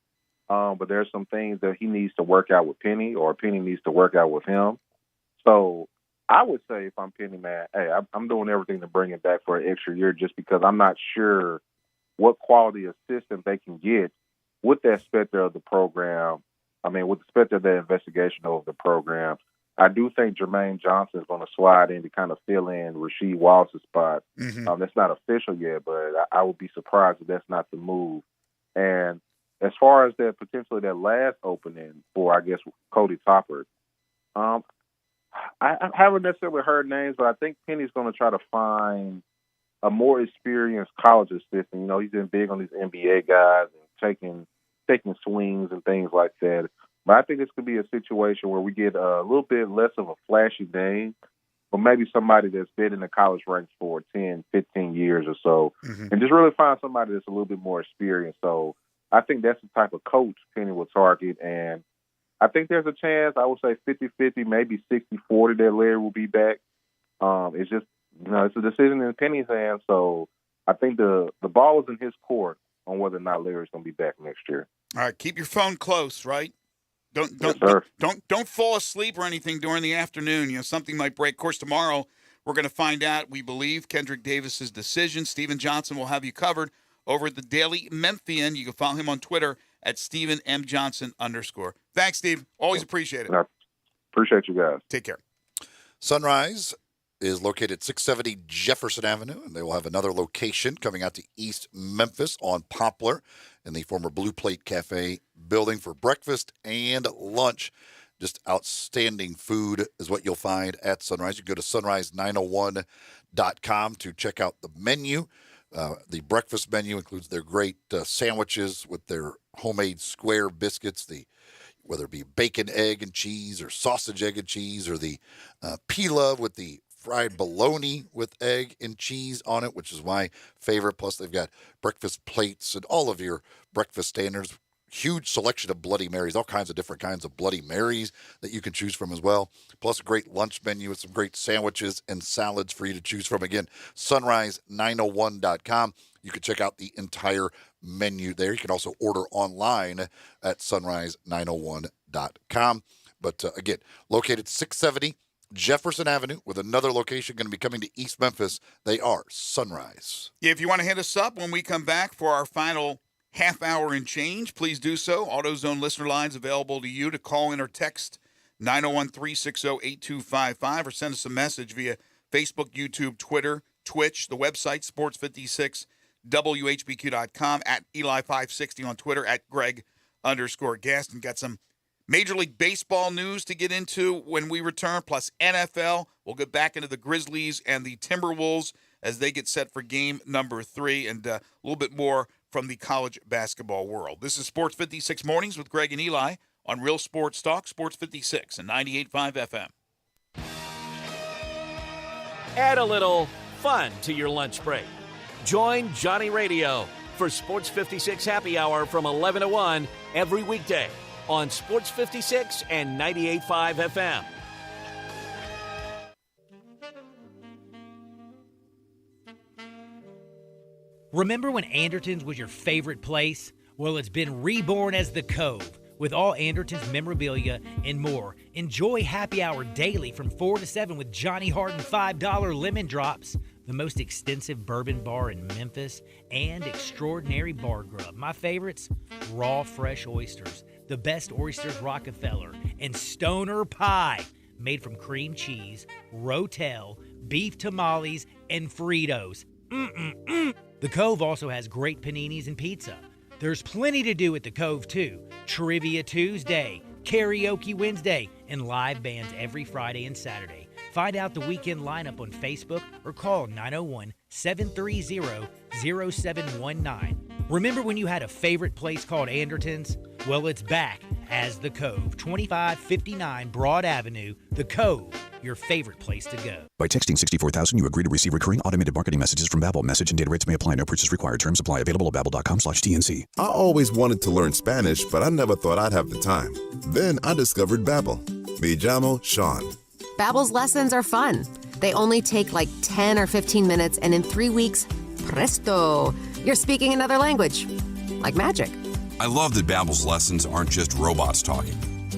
but there's some things that he needs to work out with Penny, or Penny needs to work out with him. So I would say, if I'm Penny, man, hey, I'm doing everything to bring him back for an extra year, just because I'm not sure what quality assistant they can get with the specter of the program, with the specter of the investigation over the program, I do think Jermaine Johnson is going to slide in to kind of fill in Rasheed Wallace's spot. That's not official yet, but I would be surprised if that's not the move. And as far as potentially that last opening for, I guess, Cody Topper, I haven't necessarily heard names, but I think Penny's going to try to find a more experienced college assistant. He's been big on these NBA guys and taking swings and things like that. But I think this could be a situation where we get a little bit less of a flashy name, but maybe somebody that's been in the college ranks for 10, 15 years or so, and just really find somebody that's a little bit more experienced. So I think that's the type of coach Penny will target, and I think there's a chance, I would say 50-50, maybe 60-40 that Larry will be back. It's just, it's a decision in Penny's hands, so I think the ball is in his court on whether or not Larry's going to be back next year. All right, keep your phone close, right? Don't fall asleep or anything during the afternoon. Something might break. Of course, tomorrow we're going to find out, we believe, Kendrick Davis's decision. Stephen Johnson will have you covered over at the Daily Memphian. You can follow him on Twitter at Stephen M. Johnson _. Thanks, Steve. Always appreciate it. I appreciate you guys. Take care. Sunrise is located at 670 Jefferson Avenue, and they will have another location coming out to East Memphis on Poplar in the former Blue Plate Cafe building for breakfast and lunch. Just outstanding food is what you'll find at Sunrise. You can go to sunrise901.com to check out the menu. The breakfast menu includes their great sandwiches with their homemade square biscuits, whether it be bacon, egg, and cheese, or sausage, egg, and cheese, or the pilaf with the fried bologna with egg and cheese on it, which is my favorite. Plus, they've got breakfast plates and all of your breakfast standards. Huge selection of Bloody Marys, all kinds of different kinds of Bloody Marys that you can choose from as well. Plus, a great lunch menu with some great sandwiches and salads for you to choose from. Again, sunrise901.com. You can check out the entire menu there. You can also order online at sunrise901.com. But again, located 670 Jefferson Avenue, with another location going to be coming to East Memphis. They are Sunrise. Yeah, if you want to hit us up when we come back for our final half hour and change, please do so. AutoZone listener lines available to you to call in or text 901-360-8255 or send us a message via Facebook, YouTube, Twitter, Twitch, the website, sports56whbq.com, at Eli560 on Twitter, at Greg_Gaston. Got some Major League Baseball news to get into when we return, plus NFL. We'll get back into the Grizzlies and the Timberwolves as they get set for game number 3, and a little bit more from the college basketball world. This is Sports 56 Mornings with Greg and Eli on Real Sports Talk, Sports 56 and 98.5 FM. Add a little fun to your lunch break. Join Johnny Radio for Sports 56 Happy Hour from 11 to 1 every weekday on Sports 56 and 98.5 FM. Remember when Anderton's was your favorite place? Well, it's been reborn as The Cove. With all Anderton's memorabilia and more, enjoy happy hour daily from 4 to 7 with Johnny Harden $5 lemon drops, the most extensive bourbon bar in Memphis, and extraordinary bar grub. My favorites, raw fresh oysters, the best oysters Rockefeller, and stoner pie made from cream cheese, rotel, beef tamales, and Fritos. The Cove also has great paninis and pizza. There's plenty to do at the Cove, too. Trivia Tuesday, Karaoke Wednesday, and live bands every Friday and Saturday. Find out the weekend lineup on Facebook or call 901-730-0719. Remember when you had a favorite place called Anderton's? Well, it's back as The Cove, 2559 Broad Avenue. The Cove, your favorite place to go. By texting 64,000, you agree to receive recurring automated marketing messages from Babbel. Message and data rates may apply. No purchase required. Terms apply. Available at babbel.com/TNC. I always wanted to learn Spanish, but I never thought I'd have the time. Then I discovered Babbel. Me llamo Sean. Babbel's lessons are fun. They only take like 10 or 15 minutes, and in 3 weeks, presto, you're speaking another language. Like magic. I love that Babbel's lessons aren't just robots talking.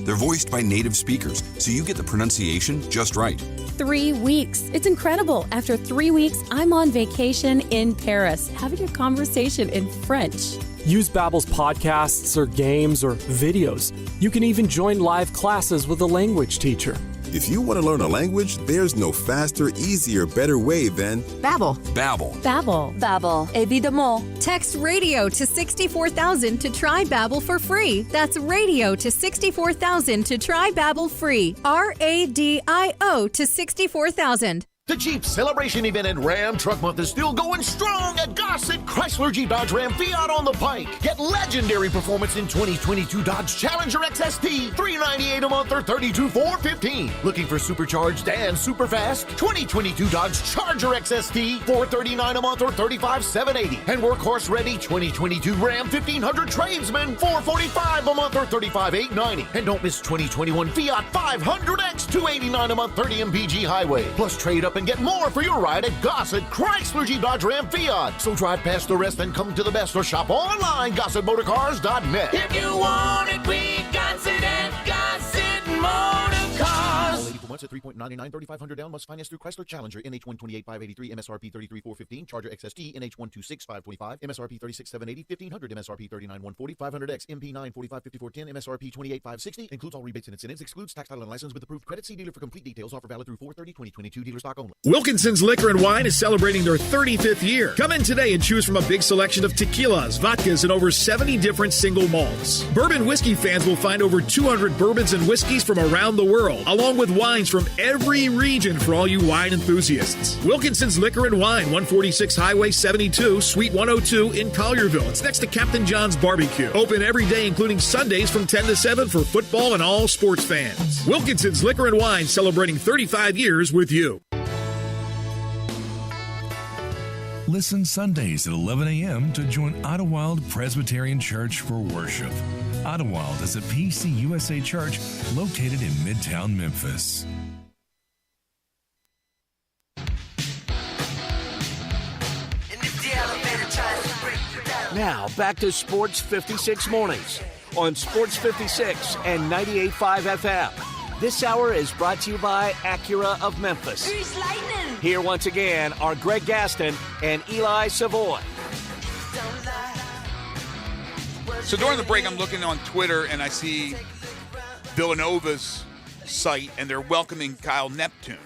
They're voiced by native speakers, so you get the pronunciation just right. 3 weeks. It's incredible. After 3 weeks, I'm on vacation in Paris, having a conversation in French. Use Babbel's podcasts or games or videos. You can even join live classes with a language teacher. If you want to learn a language, there's no faster, easier, better way than Babbel. Babbel. Évidemment. Text radio to 64,000 to try Babbel for free. That's radio to 64,000 to try Babbel free. RADIO to 64,000. The Jeep Celebration event and Ram Truck Month is still going strong at Gossett Chrysler Jeep Dodge Ram Fiat on the Pike. Get legendary performance in 2022 Dodge Challenger XST, $398 a month or $32,415. Looking for supercharged and super fast? 2022 Dodge Charger XST, $439 a month or $35,780. And workhorse ready 2022 Ram 1500 Tradesman, $445 a month or $35,890. And don't miss 2021 Fiat 500X, $289 a month, 30 mpg highway. Plus trade up and get more for your ride at Gossett Chrysler Jeep Dodge Ram Fiat. So drive past the rest and come to the best or shop online, GossettMotorCars.net. If you want it, we got it at Gossett Motor Cars. 84 months at 3.99, 3,500 down. Must finance through Chrysler Challenger, NH128,583, MSRP 33,415, Charger XST, NH126,525, MSRP 36,780, 1,500, MSRP 39,140, 500X, MP9 45,5410, MSRP 28,560. Includes all rebates and incentives. Excludes tax title and license with approved credit. See dealer for complete details. Offer valid through 4/30/2022. Dealer stock only. Wilkinson's Liquor and Wine is celebrating their 35th year. Come in today and choose from a big selection of tequilas, vodkas, and over 70 different single malts. Bourbon whiskey fans will find over 200 bourbons and whiskeys from around the world, along with wines from every region for all you wine enthusiasts. Wilkinson's Liquor and Wine, 146 Highway 72, Suite 102 in Collierville. It's next to Captain John's Barbecue. Open every day, including Sundays from 10 to 7 for football and all sports fans. Wilkinson's Liquor and Wine, celebrating 35 years with you. Listen Sundays at 11 a.m. to join Idlewild Presbyterian Church for worship. Idlewild is a PCUSA church located in Midtown Memphis. Now, back to Sports 56 Mornings on Sports 56 and 98.5 FM. This hour is brought to you by Acura of Memphis. Here once again are Greg Gaston and Eli Savoy. So during the break, I'm looking on Twitter, and I see Villanova's site, and they're welcoming Kyle Neptune,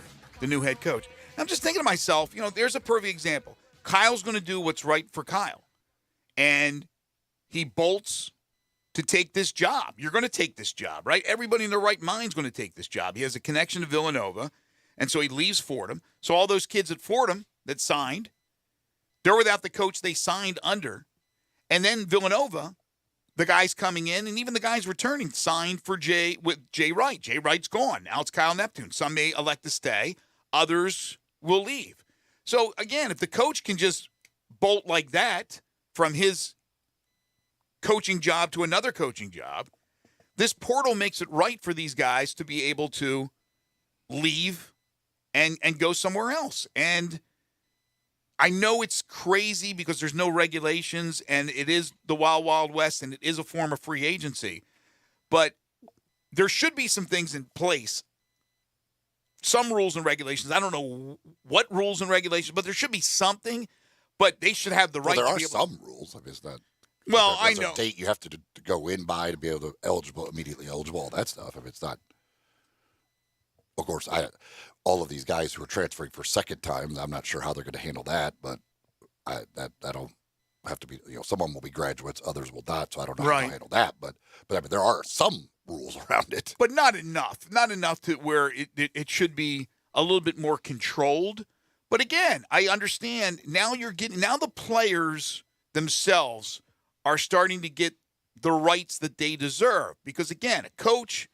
the new head coach. And I'm just thinking to myself, there's a perfect example. Kyle's going to do what's right for Kyle. And he bolts to take this job. You're going to take this job, right? Everybody in their right mind is going to take this job. He has a connection to Villanova, and so he leaves Fordham. So all those kids at Fordham that signed, they're without the coach they signed under. And then Villanova, the guys coming in, and even the guys returning, signed for Jay Wright. Jay Wright's gone. Now it's Kyle Neptune. Some may elect to stay. Others will leave. So, again, if the coach can just bolt like that from his coaching job to another coaching job, this portal makes it right for these guys to be able to leave and go somewhere else. And I know it's crazy because there's no regulations and it is the Wild Wild West and it is a form of free agency, but there should be some things in place, some rules and regulations. I don't know what rules and regulations, but there should be something. But they should have the right. Well, there to be are able some rules. I mean, it's not. Well, there's I know. a date you have to go in by to be able to immediately eligible, all that stuff. I mean, it's not. Of course, all of these guys who are transferring for second time, I'm not sure how they're going to handle that, but that'll have to be. Some of them will be graduates, others will not. So I don't know how to handle that. But I mean, there are some rules around it, but not enough. Not enough to where it should be a little bit more controlled. But again, I understand now the players themselves are starting to get the rights that they deserve. Because again, a coach,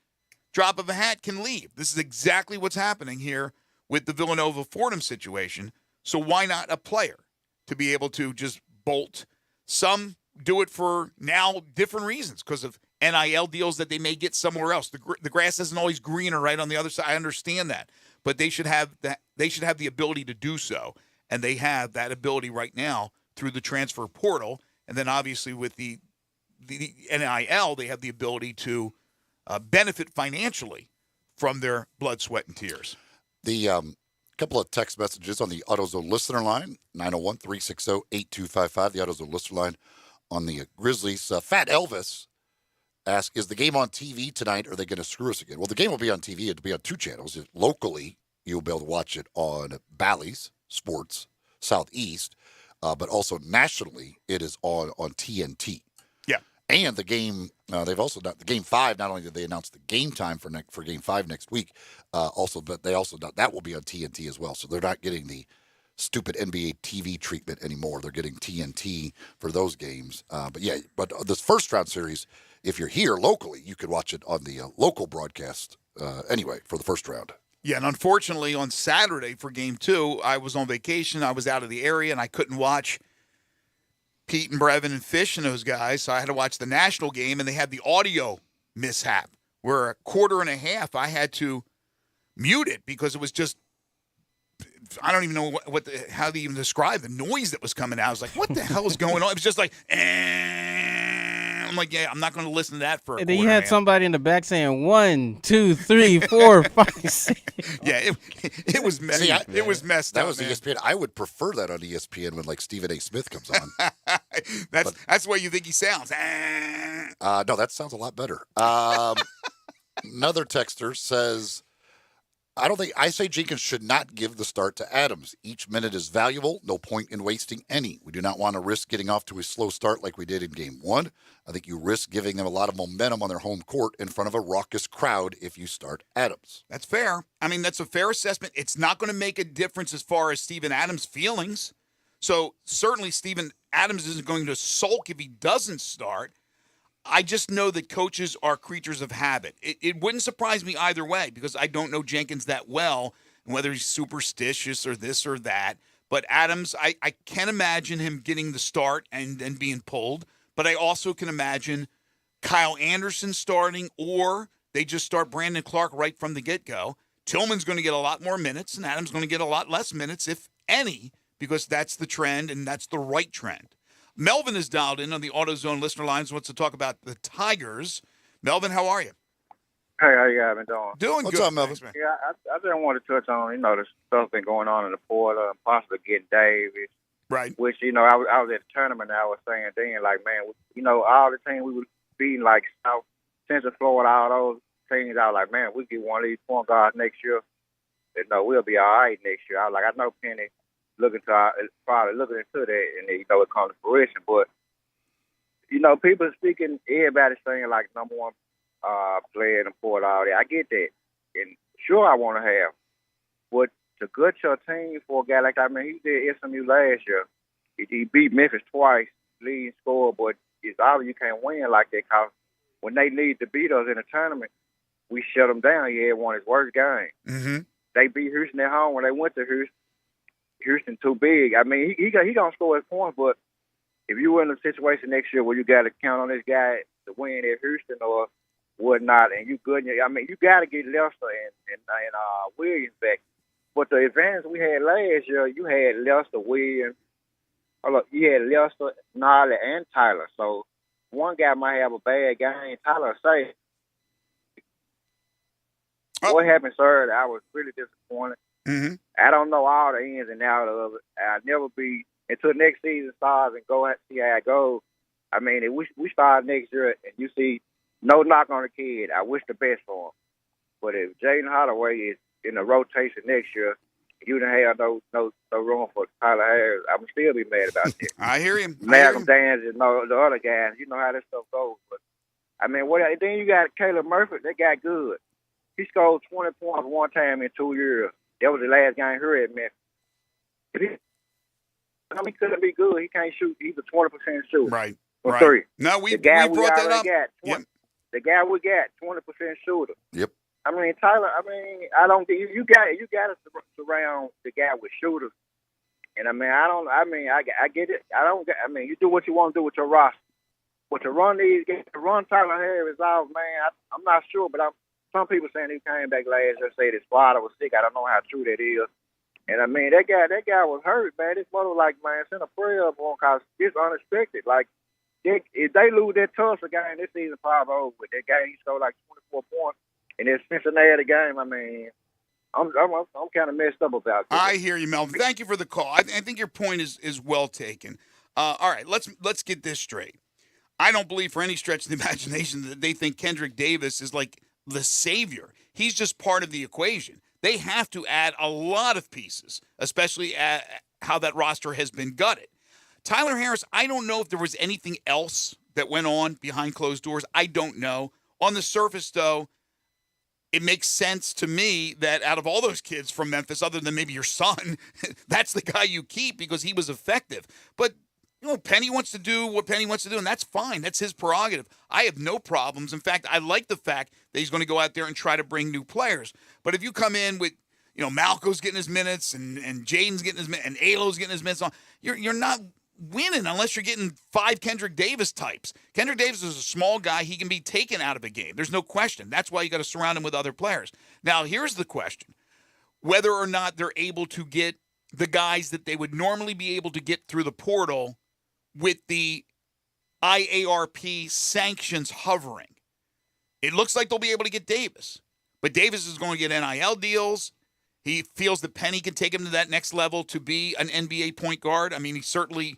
drop of a hat, can leave. This is exactly what's happening here with the Villanova Fordham situation. So why not a player to be able to just bolt? Some do it for now different reasons because of NIL deals that they may get somewhere else. The grass isn't always greener right on the other side. I understand that. But they should have that. They should have the ability to do so, and they have that ability right now through the transfer portal. And then obviously with the NIL, they have the ability to benefit financially from their blood, sweat, and tears. The couple of text messages on the AutoZone listener line, 901-360-8255, the AutoZone listener line on the Grizzlies. Fat Elvis asked, is the game on TV tonight, or are they going to screw us again? Well, the game will be on TV. It'll be on 2 channels. Locally, you'll be able to watch it on Bally's Sports Southeast, but also nationally, it is on TNT. Yeah. And the game, they've also done the Game 5. Not only did they announce the game time for Game 5 next week, but they also that will be on TNT as well. So they're not getting the stupid NBA TV treatment anymore. They're getting TNT for those games. But this first round series, if you're here locally, you could watch it on the local broadcast anyway for the first round. Yeah, and unfortunately on Saturday for Game 2, I was on vacation. I was out of the area, and I couldn't watch Pete and Brevin and Fish and those guys, so I had to watch the national game, and they had the audio mishap where a quarter and a half I had to mute it because it was just, I don't even know how to even describe the noise that was coming out. I was like, what the hell is going on? It was just like, I'm like, yeah, I'm not going to listen to that for a And then quarter you had and a half. somebody in the back saying 1, 2, 3, 4, 5, 6. Yeah, it was messed. See, it was messed that up. was man. ESPN. I would prefer that on ESPN when like Stephen A. Smith comes on. That's the way you think he sounds. No, that sounds a lot better. Another texter says, I say Jenkins should not give the start to Adams. Each minute is valuable. No point in wasting any. We do not want to risk getting off to a slow start like we did in Game 1. I think you risk giving them a lot of momentum on their home court in front of a raucous crowd if you start Adams. That's fair. I mean, that's a fair assessment. It's not going to make a difference as far as Steven Adams' feelings. So certainly Steven Adams isn't going to sulk if he doesn't start. I just know that coaches are creatures of habit. It wouldn't surprise me either way because I don't know Jenkins that well, and whether he's superstitious or this or that. But Adams, I can imagine him getting the start and then being pulled. But I also can imagine Kyle Anderson starting, or they just start Brandon Clark right from the get-go. Tillman's going to get a lot more minutes, and Adams going to get a lot less minutes, if any, because that's the trend, and that's the right trend. Melvin is dialed in on the AutoZone listener lines, wants to talk about the Tigers. Melvin, how are you? Hey, how you guys been doing? Doing What's good. up, Melvin? Thanks, man. Yeah, I just want to touch on, the stuff been going on in the portal, possibly getting Davis. Right. Which, I was at the tournament and I was saying then, like, man, all the teams we were beating, like South Central Florida, all those teams, I was like, man, we get one of these point guards next year. We'll be all right next year. I was like, I know Penny probably looking into that, and it comes to fruition. But people speaking, everybody's saying like number one player and port all that. I get that, and sure I want to have, but to gut your team for a guy like that, he did SMU last year. He beat Memphis twice, leading scorer, but it's obvious you can't win like that because when they need to beat us in a tournament, we shut them down. He had one of his worst games. Mm-hmm. They beat Houston at home when they went to Houston. Houston too big. I mean, he gonna score his points, but if you were in a situation next year where you got to count on this guy to win at Houston or whatnot, and you good, you got to get Lester and Williams back. But the advantage we had last year, you had Lester, Williams. You had Lester, Nolly, and Tyler. So one guy might have a bad game. Tyler say. What happened, sir? I was really disappointed. Mm-hmm. I don't know all the ins and outs of it. I'll never be until next season starts and go and see how it goes. I mean, if we start next year and you see no knock on the kid, I wish the best for him. But if Jaden Holloway is in the rotation next year, you don't have no room for Tyler Harris, I'm still be mad about that. I hear you. Malcolm Daniels and the other guys, you know how this stuff goes. But I mean, then you got Caleb Murphy. That guy good. He scored 20 points one time in 2 years. That was the last game here at Memphis. He couldn't be good. He can't shoot. He's a 20% shooter. Right. From Right. three. No, we brought that up. The guy we got, 20% shooter. Yep. I mean, Tyler. I don't. You got to surround the guy with shooters. And I get it. You do what you want to do with your roster. But to run Tyler Harris off, man, I'm not sure. But some people saying he came back last year, say his father was sick. I don't know how true that is. And I mean, that guy was hurt, man. This mother, like, man, send a prayer for him because it's unexpected. Like, if they lose that Tulsa game this season, probably over with. That game, he scored like 24 points in this Cincinnati game. I mean, I'm kind of messed up about this. I hear you, Melvin. Thank you for the call. I think your point is well taken. All right, let's get this straight. I don't believe for any stretch of the imagination that they think Kendrick Davis is like the savior. He's just part of the equation. They have to add a lot of pieces, especially at how that roster has been gutted. Tyler Harris, I don't know if there was anything else that went on behind closed doors. I don't know. On the surface, though, it makes sense to me that out of all those kids from Memphis, other than maybe your son, that's the guy you keep because he was effective. But Penny wants to do what Penny wants to do, and that's fine. That's his prerogative. I have no problems. In fact, I like the fact that he's going to go out there and try to bring new players. But if you come in with, Malco's getting his minutes and Jaden's getting his minutes and Alo's getting his minutes on, you're not winning unless you're getting 5 Kendrick Davis types. Kendrick Davis is a small guy. He can be taken out of a game. There's no question. That's why you got to surround him with other players. Now, here's the question. Whether or not they're able to get the guys that they would normally be able to get through the portal with the IARP sanctions hovering. It looks like they'll be able to get Davis. But Davis is going to get NIL deals. He feels that Penny can take him to that next level to be an NBA point guard. I mean, he's certainly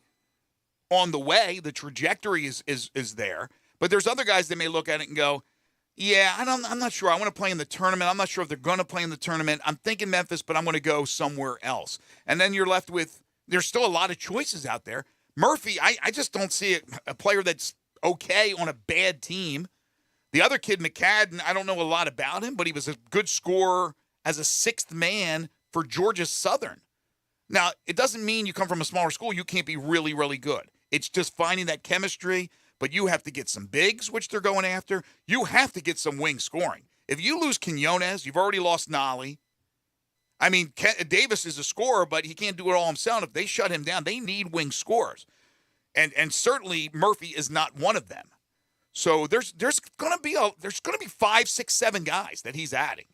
on the way. The trajectory is there. But there's other guys that may look at it and go, yeah, I'm not sure. I want to play in the tournament. I'm not sure if they're going to play in the tournament. I'm thinking Memphis, but I'm going to go somewhere else. And then you're left with, there's still a lot of choices out there. Murphy, I just don't see a player that's okay on a bad team. The other kid, McCadden, I don't know a lot about him, but he was a good scorer as a sixth man for Georgia Southern. Now, it doesn't mean you come from a smaller school, you can't be really, really good. It's just finding that chemistry, but you have to get some bigs, which they're going after. You have to get some wing scoring. If you lose Quinones, you've already lost Nolly. I mean, Davis is a scorer, but he can't do it all himself. If they shut him down, they need wing scorers. And certainly Murphy is not one of them. So there's going to be 5, 6, 7 guys that he's adding.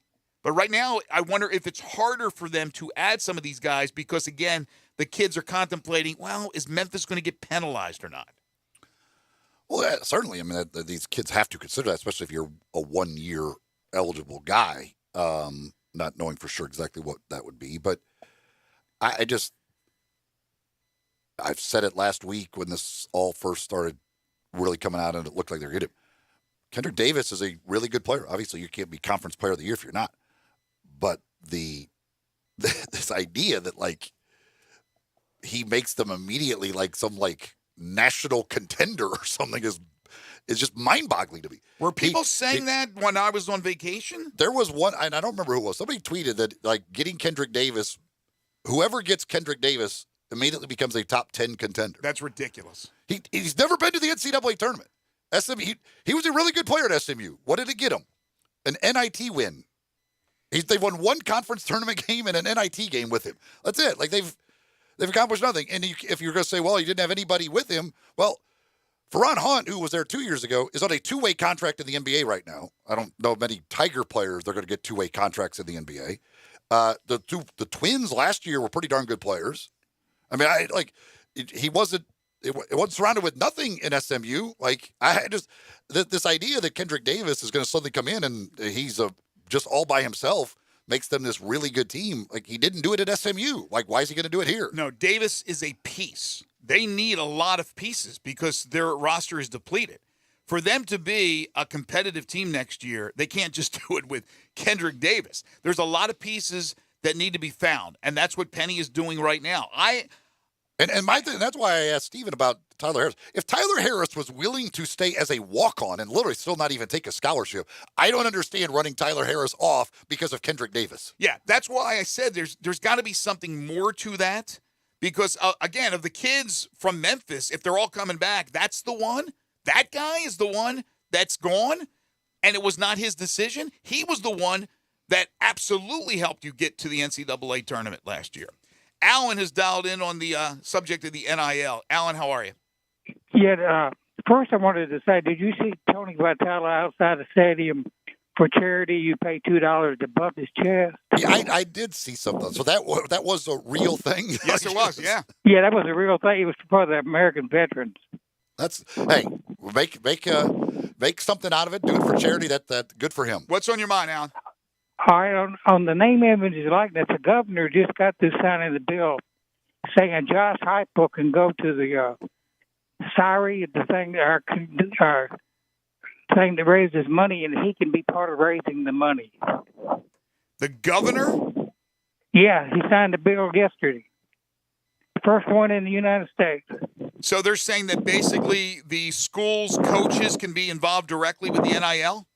But right now, I wonder if it's harder for them to add some of these guys because, again, the kids are contemplating, well, is Memphis going to get penalized or not? Well, yeah, certainly. I mean, these kids have to consider that, especially if you're a 1-year eligible guy. Not knowing for sure exactly what that would be. But I've said it last week when this all first started really coming out and it looked like they're getting him. Kendrick Davis is a really good player. Obviously, you can't be conference player of the year if you're not. But this idea that, like, he makes them immediately like some, like, national contender or something is just mind-boggling to me. Were people saying that when I was on vacation? There was one, and I don't remember who it was. Somebody tweeted that, like, getting Kendrick Davis, whoever gets Kendrick Davis immediately becomes a top 10 contender. That's ridiculous. He's never been to the NCAA tournament. He was a really good player at SMU. What did it get him? An NIT win. They won one conference tournament game and an NIT game with him. That's it. Like, they've accomplished nothing. And if you're going to say, well, he didn't have anybody with him, well, Faron Hunt, who was there 2 years ago, is on a 2-way contract in the NBA right now. I don't know many Tiger players that are going to get 2-way contracts in the NBA. The Twins last year were pretty darn good players. I mean, it wasn't surrounded with nothing in SMU. Like, this idea that Kendrick Davis is going to suddenly come in and he's just all by himself makes them this really good team. Like, he didn't do it at SMU. Like, why is he going to do it here? No, Davis is a piece. They need a lot of pieces because their roster is depleted. For them to be a competitive team next year, they can't just do it with Kendrick Davis. There's a lot of pieces that need to be found, and that's what Penny is doing right now. And my thing, that's why I asked Steven about Tyler Harris. If Tyler Harris was willing to stay as a walk-on and literally still not even take a scholarship, I don't understand running Tyler Harris off because of Kendrick Davis. Yeah, that's why I said there's got to be something more to that. Because, again, of the kids from Memphis, if they're all coming back, that's the one. That guy is the one that's gone, and it was not his decision. He was the one that absolutely helped you get to the NCAA tournament last year. Alan has dialed in on the subject of the NIL. Alan, how are you? Yeah, first I wanted to say, did you see Tony Vitello outside the stadium for charity? You pay $2 to bump his chest. Yeah, I did see something. So that was a real thing. Yes, it was. Yeah. Yeah, that was a real thing. It was for the American veterans. Make something out of it. Do it for charity. That good for him. What's on your mind, Alan? All right, on the name, image, and likeness, the governor just got through signing the bill saying Josh Heupel can go to the SIRI, the thing, our thing that raises money, and he can be part of raising the money. The governor? Yeah, he signed a bill yesterday. First one in the United States. So they're saying that basically the school's coaches can be involved directly with the NIL?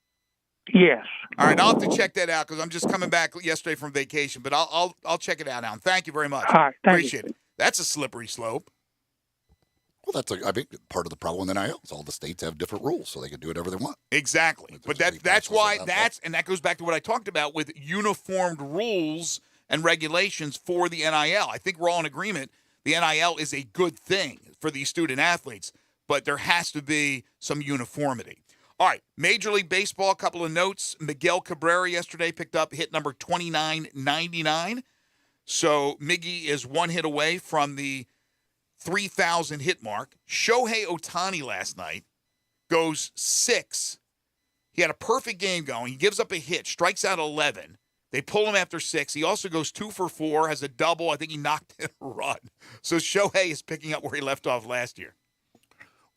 Yes. All right, I'll have to check that out because I'm just coming back yesterday from vacation, but I'll check it out now. And thank you very much. All right, Appreciate it. That's a slippery slope. Well, I think part of the problem with NIL is all the states have different rules, so they can do whatever they want. Exactly. But that's why and that goes back to what I talked about with uniformed rules and regulations for the NIL. I think we're all in agreement. The NIL is a good thing for these student athletes, but there has to be some uniformity. All right, Major League Baseball, a couple of notes. Miguel Cabrera yesterday picked up hit number 2999. So Miggy is one hit away from the 3,000 hit mark. Shohei Ohtani last night goes 6. He had a perfect game going. He gives up a hit, strikes out 11. They pull him after 6. He also goes 2 for 4, has a double. I think he knocked in a run. So Shohei is picking up where he left off last year.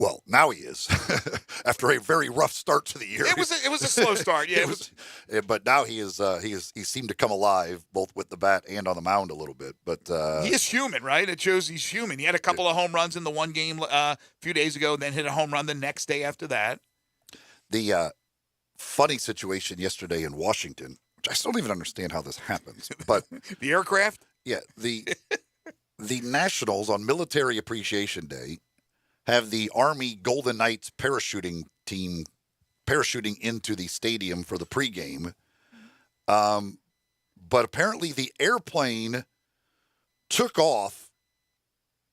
Well, now he is. After a very rough start to the year. It was a slow start. Yeah, but now he seemed to come alive both with the bat and on the mound a little bit. But he is human, right? It shows he's human. He had a couple of home runs in the one game a few days ago, then hit a home run the next day after that. The funny situation yesterday in Washington, which I still don't even understand how this happens, but the aircraft? Yeah, the Nationals on Military Appreciation Day have the Army Golden Knights parachuting team parachuting into the stadium for the pregame. But apparently the airplane took off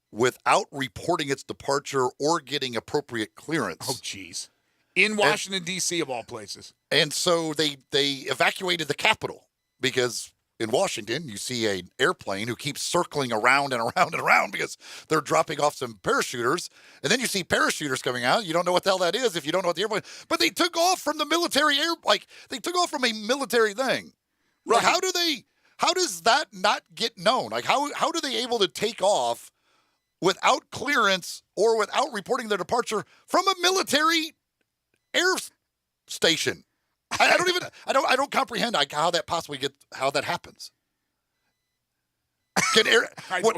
without reporting its departure or getting appropriate clearance. Oh, jeez. In Washington, D.C., of all places. And so they evacuated the Capitol because in Washington, you see an airplane who keeps circling around and around and around because they're dropping off some parachuters. And then you see parachuters coming out. You don't know what the hell that is if you don't know what the airplane. But they took off from the military they took off from a military thing. Right. Like, how does that not get known? Like, how are they able to take off without clearance or without reporting their departure from a military air station? I don't comprehend how that possibly how that happens.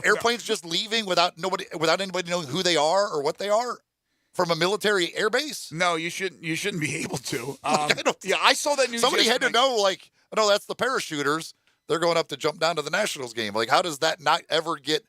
Airplanes just leaving without anybody knowing who they are or what they are from a military airbase? No, you shouldn't be able to. I saw that news. Somebody yesterday. had to know, no, that's the parachuters. They're going up to jump down to the Nationals game. Like, how does that not ever get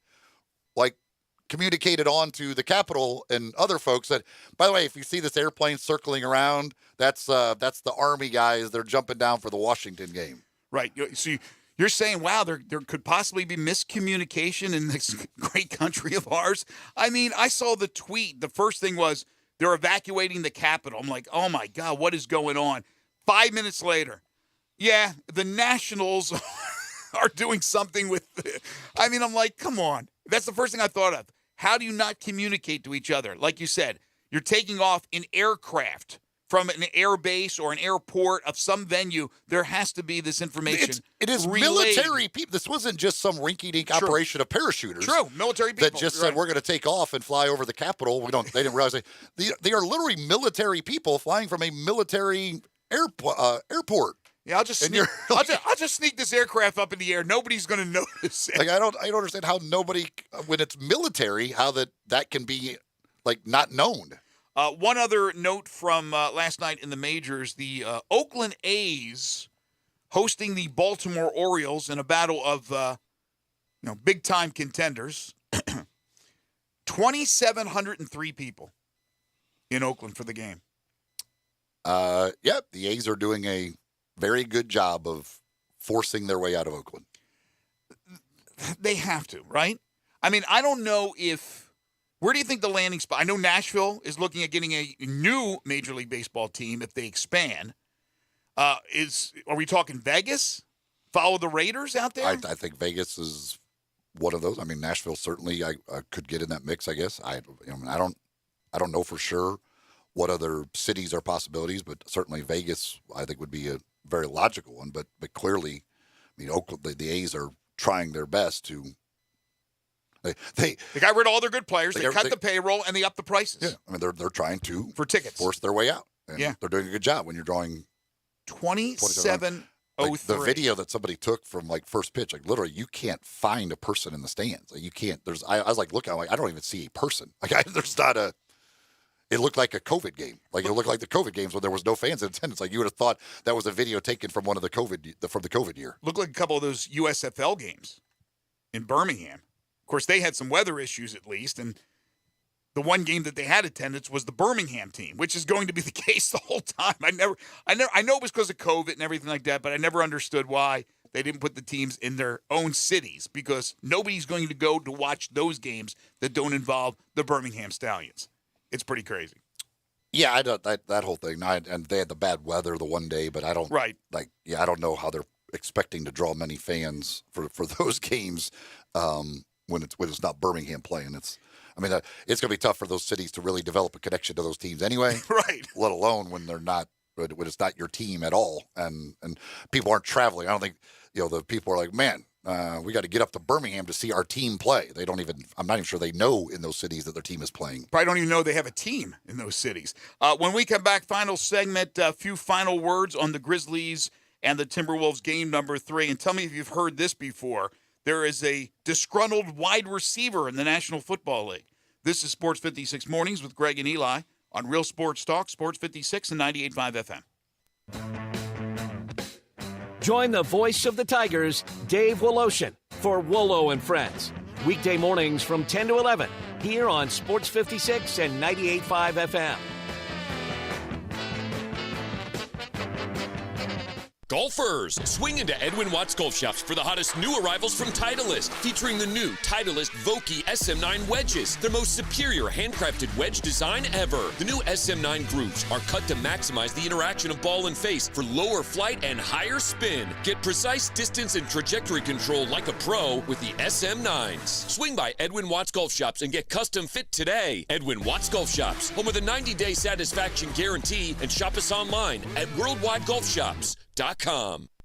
communicated on to the Capitol and other folks that, by the way, if you see this airplane circling around, that's the Army guys. They're jumping down for the Washington game. Right. So you're saying, wow, there could possibly be miscommunication in this great country of ours. I mean, I saw the tweet. The first thing was they're evacuating the Capitol. I'm like, oh my God, what is going on? 5 minutes later, yeah, the Nationals are doing something with. I'm like, come on. That's the first thing I thought of. How do you not communicate to each other? Like you said, you're taking off in aircraft from an air base or an airport of some venue. There has to be this information. It is relayed. Military people. This wasn't just some rinky-dink operation of parachuters. True, military people. That just said, we're going to take off and fly over the Capitol. They didn't realize they are literally military people flying from a military airport. Yeah, I'll just sneak this aircraft up in the air. Nobody's going to notice it. I don't understand how nobody, when it's military, how that can be not known. One other note from last night in the majors: the Oakland A's hosting the Baltimore Orioles in a battle of big time contenders. 2,703 people in Oakland for the game. The A's are doing a very good job of forcing their way out of Oakland. They have to, right? I mean, I don't know where do you think the landing spot? I know Nashville is looking at getting a new Major League Baseball team if they expand. Are we talking Vegas? Follow the Raiders out there? I think Vegas is one of those. I mean, Nashville certainly I could get in that mix, I guess. I don't know for sure what other cities are possibilities, but certainly Vegas I think would be a very logical one. But clearly, I mean, Oakland, the A's are trying their best to. They got rid of all their good players. They cut everything. the payroll and they upped the prices. Yeah, I mean they're trying to for tickets force their way out. And yeah, they're doing a good job when you're drawing 27. Like the video that somebody took from like first pitch, like literally, you can't find a person in the stands. Like, you can't. I was like, look, I don't even see a person. Like there's not a. It looked like a COVID game. Like it looked like the COVID games when there was no fans in attendance. Like you would have thought that was a video taken from one of the COVID year. Looked like a couple of those USFL games in Birmingham. Of course, they had some weather issues at least, and the one game that they had attendance was the Birmingham team, which is going to be the case the whole time. I know it was because of COVID and everything like that, but I never understood why they didn't put the teams in their own cities, because nobody's going to go to watch those games that don't involve the Birmingham Stallions. It's pretty crazy. Yeah, I don't that whole thing. And they had the bad weather the one day, but I don't I don't know how they're expecting to draw many fans for those games when it's not Birmingham playing. It's going to be tough for those cities to really develop a connection to those teams anyway. Right. Let alone when they're not, when it's not your team at all, and people aren't traveling. I don't think the people are like, man, we got to get up to Birmingham to see our team play. They don't even. I'm not even sure they know in those cities that their team is playing. Probably don't even know they have a team in those cities. When we come back, final segment, a few final words on the Grizzlies and the Timberwolves game number 3. And tell me if you've heard this before. There is a disgruntled wide receiver in the National Football League. This is Sports 56 Mornings with Greg and Eli on Real Sports Talk, Sports 56 and 98.5 FM. Join the voice of the Tigers, Dave Woloshin, for Wolo and Friends. Weekday mornings from 10 to 11 here on Sports 56 and 98.5 FM. Golfers, swing into Edwin Watts Golf Shops for the hottest new arrivals from Titleist, featuring the new Titleist Vokey SM9 wedges, their most superior handcrafted wedge design ever. The new SM9 grooves are cut to maximize the interaction of ball and face for lower flight and higher spin. Get precise distance and trajectory control like a pro with the SM9s. Swing by Edwin Watts Golf Shops and get custom fit today. Edwin Watts Golf Shops, home of the 90-day satisfaction guarantee, and shop us online at worldwidegolfshops.com.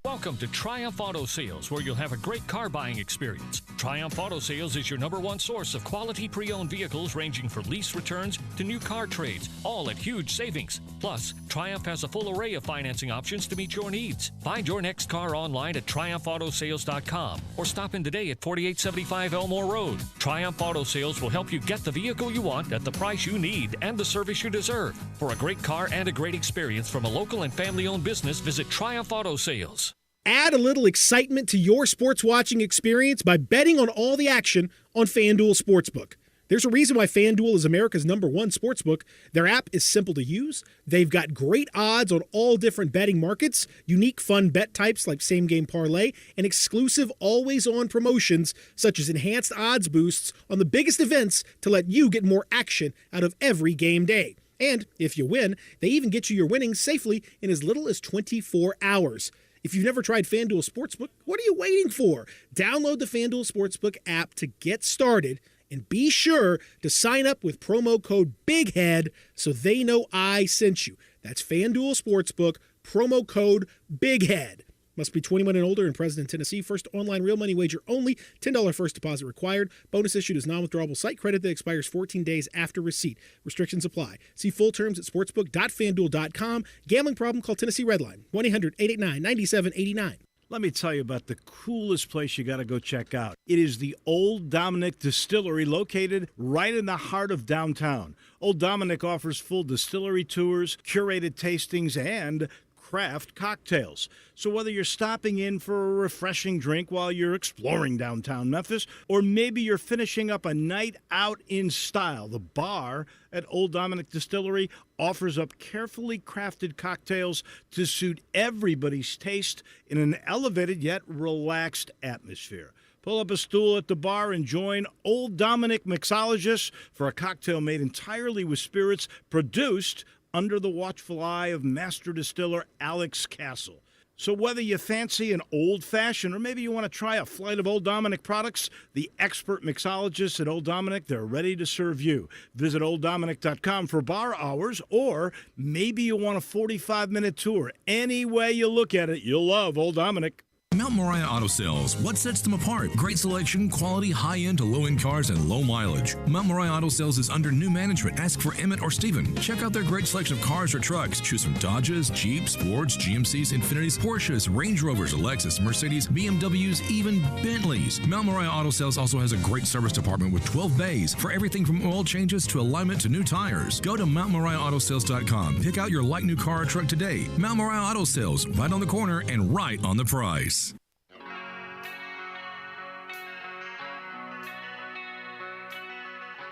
Welcome to Triumph Auto Sales, where you'll have a great car buying experience. Triumph Auto Sales is your #1 source of quality pre-owned vehicles, ranging from lease returns to new car trades, all at huge savings. Plus, Triumph has a full array of financing options to meet your needs. Find your next car online at triumphautosales.com or stop in today at 4875 Elmore Road. Triumph Auto Sales will help you get the vehicle you want at the price you need and the service you deserve. For a great car and a great experience from a local and family-owned business, visit Triumph Auto Sales. Add a little excitement to your sports watching experience by betting on all the action on FanDuel Sportsbook. There's a reason why FanDuel is America's #1 sportsbook. Their app is simple to use. They've got great odds on all different betting markets, unique fun bet types like same-game parlay, and exclusive always-on promotions such as enhanced odds boosts on the biggest events to let you get more action out of every game day. And if you win, they even get you your winnings safely in as little as 24 hours. If you've never tried FanDuel Sportsbook, what are you waiting for? Download the FanDuel Sportsbook app to get started, and be sure to sign up with promo code BIGHEAD so they know I sent you. That's FanDuel Sportsbook, promo code BIGHEAD. Must be 21 and older and present in Tennessee. First online real money wager only. $10 first deposit required. Bonus issued as non-withdrawable site credit that expires 14 days after receipt. Restrictions apply. See full terms at sportsbook.fanduel.com. Gambling problem? Call Tennessee Redline. 1-800-889-9789. Let me tell you about the coolest place you got to go check out. It is the Old Dominick Distillery, located right in the heart of downtown. Old Dominick offers full distillery tours, curated tastings, and craft cocktails. So whether you're stopping in for a refreshing drink while you're exploring downtown Memphis, or maybe you're finishing up a night out in style, the bar at Old Dominick Distillery offers up carefully crafted cocktails to suit everybody's taste in an elevated yet relaxed atmosphere. Pull up a stool at the bar and join Old Dominick mixologists for a cocktail made entirely with spirits produced under the watchful eye of master distiller Alex Castle. So whether you fancy an old-fashioned or maybe you want to try a flight of Old Dominick products, the expert mixologists at Old Dominick, they're ready to serve you. Visit OldDominick.com for bar hours, or maybe you want a 45-minute tour. Any way you look at it, you'll love Old Dominick. Mount Moriah Auto Sales. What sets them apart? Great selection, quality, high-end to low-end cars, and low mileage. Mount Moriah Auto Sales is under new management. Ask for Emmett or Steven. Check out their great selection of cars or trucks. Choose from Dodges, Jeeps, Fords, GMCs, Infinitis, Porsches, Range Rovers, Lexus, Mercedes, BMWs, even Bentleys. Mount Moriah Auto Sales also has a great service department with 12 bays for everything from oil changes to alignment to new tires. Go to MountMoriahAutoSales.com. Pick out your like new car or truck today. Mount Moriah Auto Sales, right on the corner and right on the price.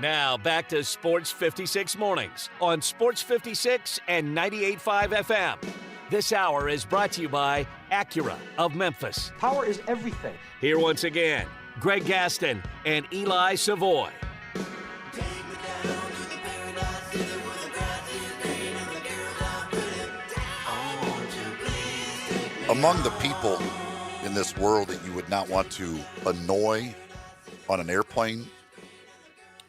Now back to Sports 56 Mornings on Sports 56 and 98.5 FM. This hour is brought to you by Acura of Memphis. Power is everything. Here once again, Greg Gaston and Eli Savoy. Among the people in this world that you would not want to annoy on an airplane,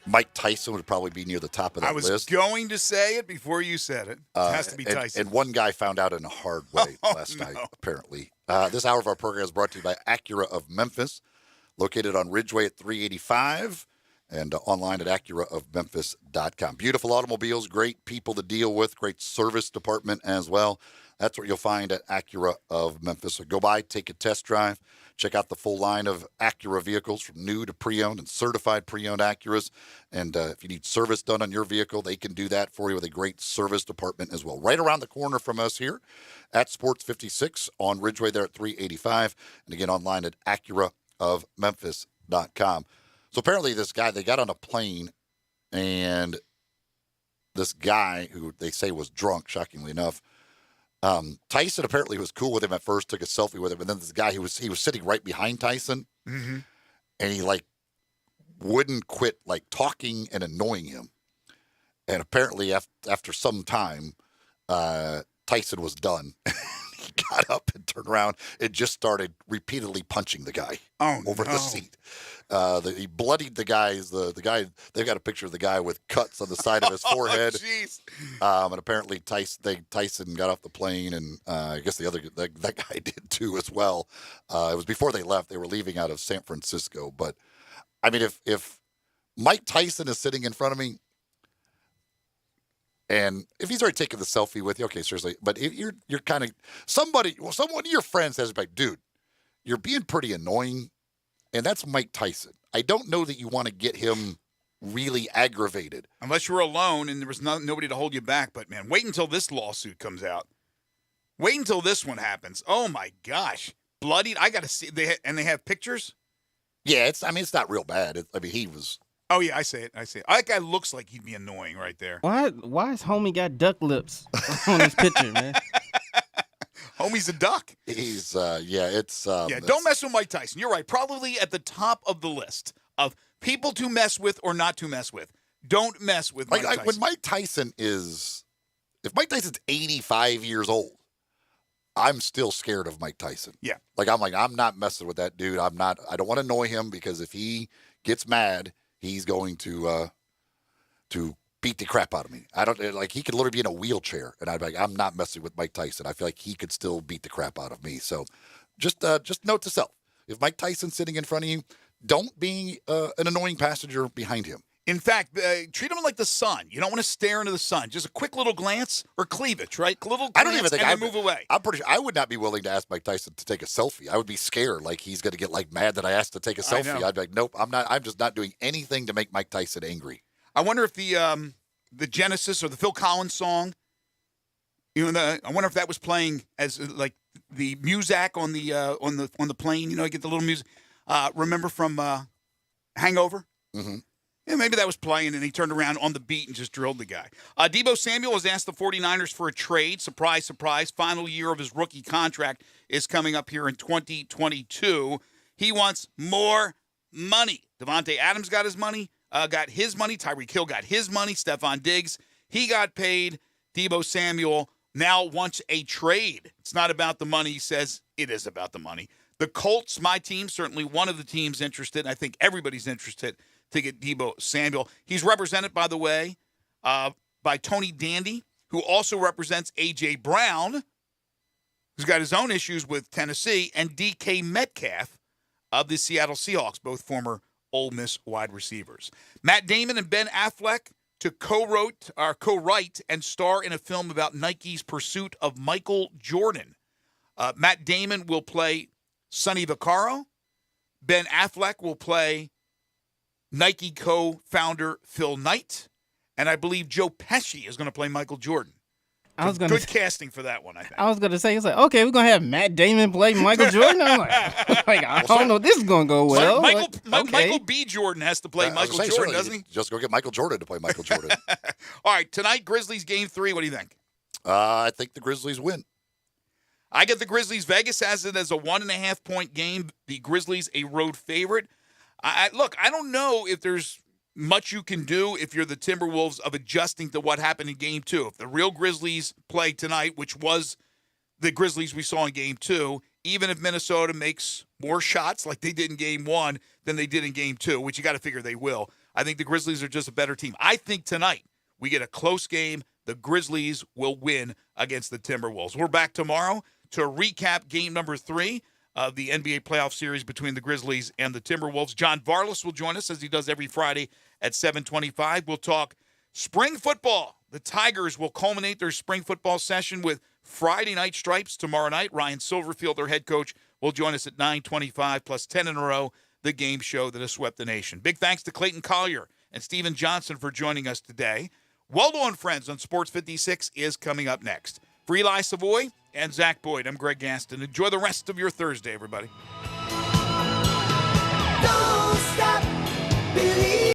Mike Tyson would probably be near the top of that list. I was going to say it before you said it. It has to be Tyson. And one guy found out in a hard way last night, apparently. This hour of our program is brought to you by Acura of Memphis, located on Ridgeway at 385 and online at AcuraofMemphis.com. Beautiful automobiles, great people to deal with, great service department as well. That's what you'll find at Acura of Memphis. So go by, take a test drive, check out the full line of Acura vehicles from new to pre-owned and certified pre-owned Acuras. And if you need service done on your vehicle, they can do that for you with a great service department as well. Right around the corner from us here at Sports 56 on Ridgeway there at 385. And again, online at AcuraofMemphis.com. So apparently this guy, they got on a plane, and this guy who they say was drunk, shockingly enough, Tyson apparently was cool with him at first, took a selfie with him, and then this guy he was sitting right behind Tyson, and he wouldn't quit talking and annoying him. And apparently after some time, Tyson was done. He got up and turned around and just started repeatedly punching the guy over the seat. He bloodied the guys. The guy, they've got a picture of the guy with cuts on the side of his forehead. And apparently Tyson got off the plane, and I guess that guy did too as well. It was before they left. They were leaving out of San Francisco. But I mean, if Mike Tyson is sitting in front of me, and if he's already taken the selfie with you, okay, seriously. But if you're kind of someone of your friends says, like, dude, you're being pretty annoying, and that's Mike Tyson. I don't know that you want to get him really aggravated. Unless you're alone and there was nobody to hold you back. But, man, wait until this lawsuit comes out. Wait until this one happens. Oh, my gosh. Bloodied. I got to see. They have pictures? Yeah, it's not real bad. He was... Oh, yeah, I say it. That guy looks like he'd be annoying right there. Why is homie got duck lips on his picture, man? Homie's a duck. He's, don't mess with Mike Tyson. You're right. Probably at the top of the list of people to mess with or not to mess with. Don't mess with Mike Tyson. When Mike Tyson if Mike Tyson's 85 years old, I'm still scared of Mike Tyson. Yeah. I'm not messing with that dude. I don't want to annoy him, because if he gets mad, he's going to beat the crap out of me. He could literally be in a wheelchair, and I'd be like, I'm not messing with Mike Tyson. I feel like he could still beat the crap out of me. So just note to self, if Mike Tyson's sitting in front of you, don't be an annoying passenger behind him. In fact, treat him like the sun. You don't want to stare into the sun. Just a quick little glance or cleavage, right? I don't even think and then move away. I'm pretty sure I would not be willing to ask Mike Tyson to take a selfie. I would be scared, he's going to get mad that I asked to take a selfie. I'd be like, nope, I'm not. I'm just not doing anything to make Mike Tyson angry. I wonder if the Genesis or the Phil Collins song, I wonder if that was playing as the muzak on the plane. You get the little music. Remember from Hangover? Mm-hmm. Yeah, maybe that was playing, and he turned around on the beat and just drilled the guy. Deebo Samuel has asked the 49ers for a trade. Surprise, surprise. Final year of his rookie contract is coming up here in 2022. He wants more money. Devontae Adams got his money. Tyreek Hill got his money. Stephon Diggs, he got paid. Deebo Samuel now wants a trade. It's not about the money. He says it is about the money. The Colts, my team, certainly one of the teams interested. I think everybody's interested to get Deebo Samuel. He's represented, by the way, by Tony Dandy, who also represents A.J. Brown, who's got his own issues with Tennessee, and DK Metcalf of the Seattle Seahawks, both former Ole Miss wide receivers. Matt Damon and Ben Affleck to co-write and star in a film about Nike's pursuit of Michael Jordan. Matt Damon will play Sonny Vaccaro. Ben Affleck will play Nike co-founder Phil Knight. And I believe Joe Pesci is going to play Michael Jordan. Good casting for that one, I think. I was going to say, it's like, okay, we're going to have Matt Damon play Michael Jordan. I'm like I don't know if this is going to go well. Michael B. Jordan has to play Michael Jordan, doesn't he? Just go get Michael Jordan to play Michael Jordan. All right, tonight, Grizzlies game 3. What do you think? I think the Grizzlies win. I get the Grizzlies. Vegas has it as a 1.5-point game. The Grizzlies a road favorite. Look, I don't know if there's much you can do if you're the Timberwolves of adjusting to what happened in game 2. If the real Grizzlies play tonight, which was the Grizzlies we saw in game 2, even if Minnesota makes more shots like they did in game 1 than they did in game 2, which you got to figure they will, I think the Grizzlies are just a better team. I think tonight we get a close game. The Grizzlies will win against the Timberwolves. We're back tomorrow to recap game number 3 of the NBA playoff series between the Grizzlies and the Timberwolves. John Varlas will join us, as he does every Friday at 7:25. We'll talk spring football. The Tigers will culminate their spring football session with Friday night stripes tomorrow night. Ryan Silverfield, their head coach, will join us at 9:25, plus 10 in a row, the game show that has swept the nation. Big thanks to Clayton Collier and Steven Johnson for joining us today. Waldo and Friends on Sports 56 is coming up next. For Eli Savoy and Zach Boyd, I'm Greg Gaston. Enjoy the rest of your Thursday, everybody.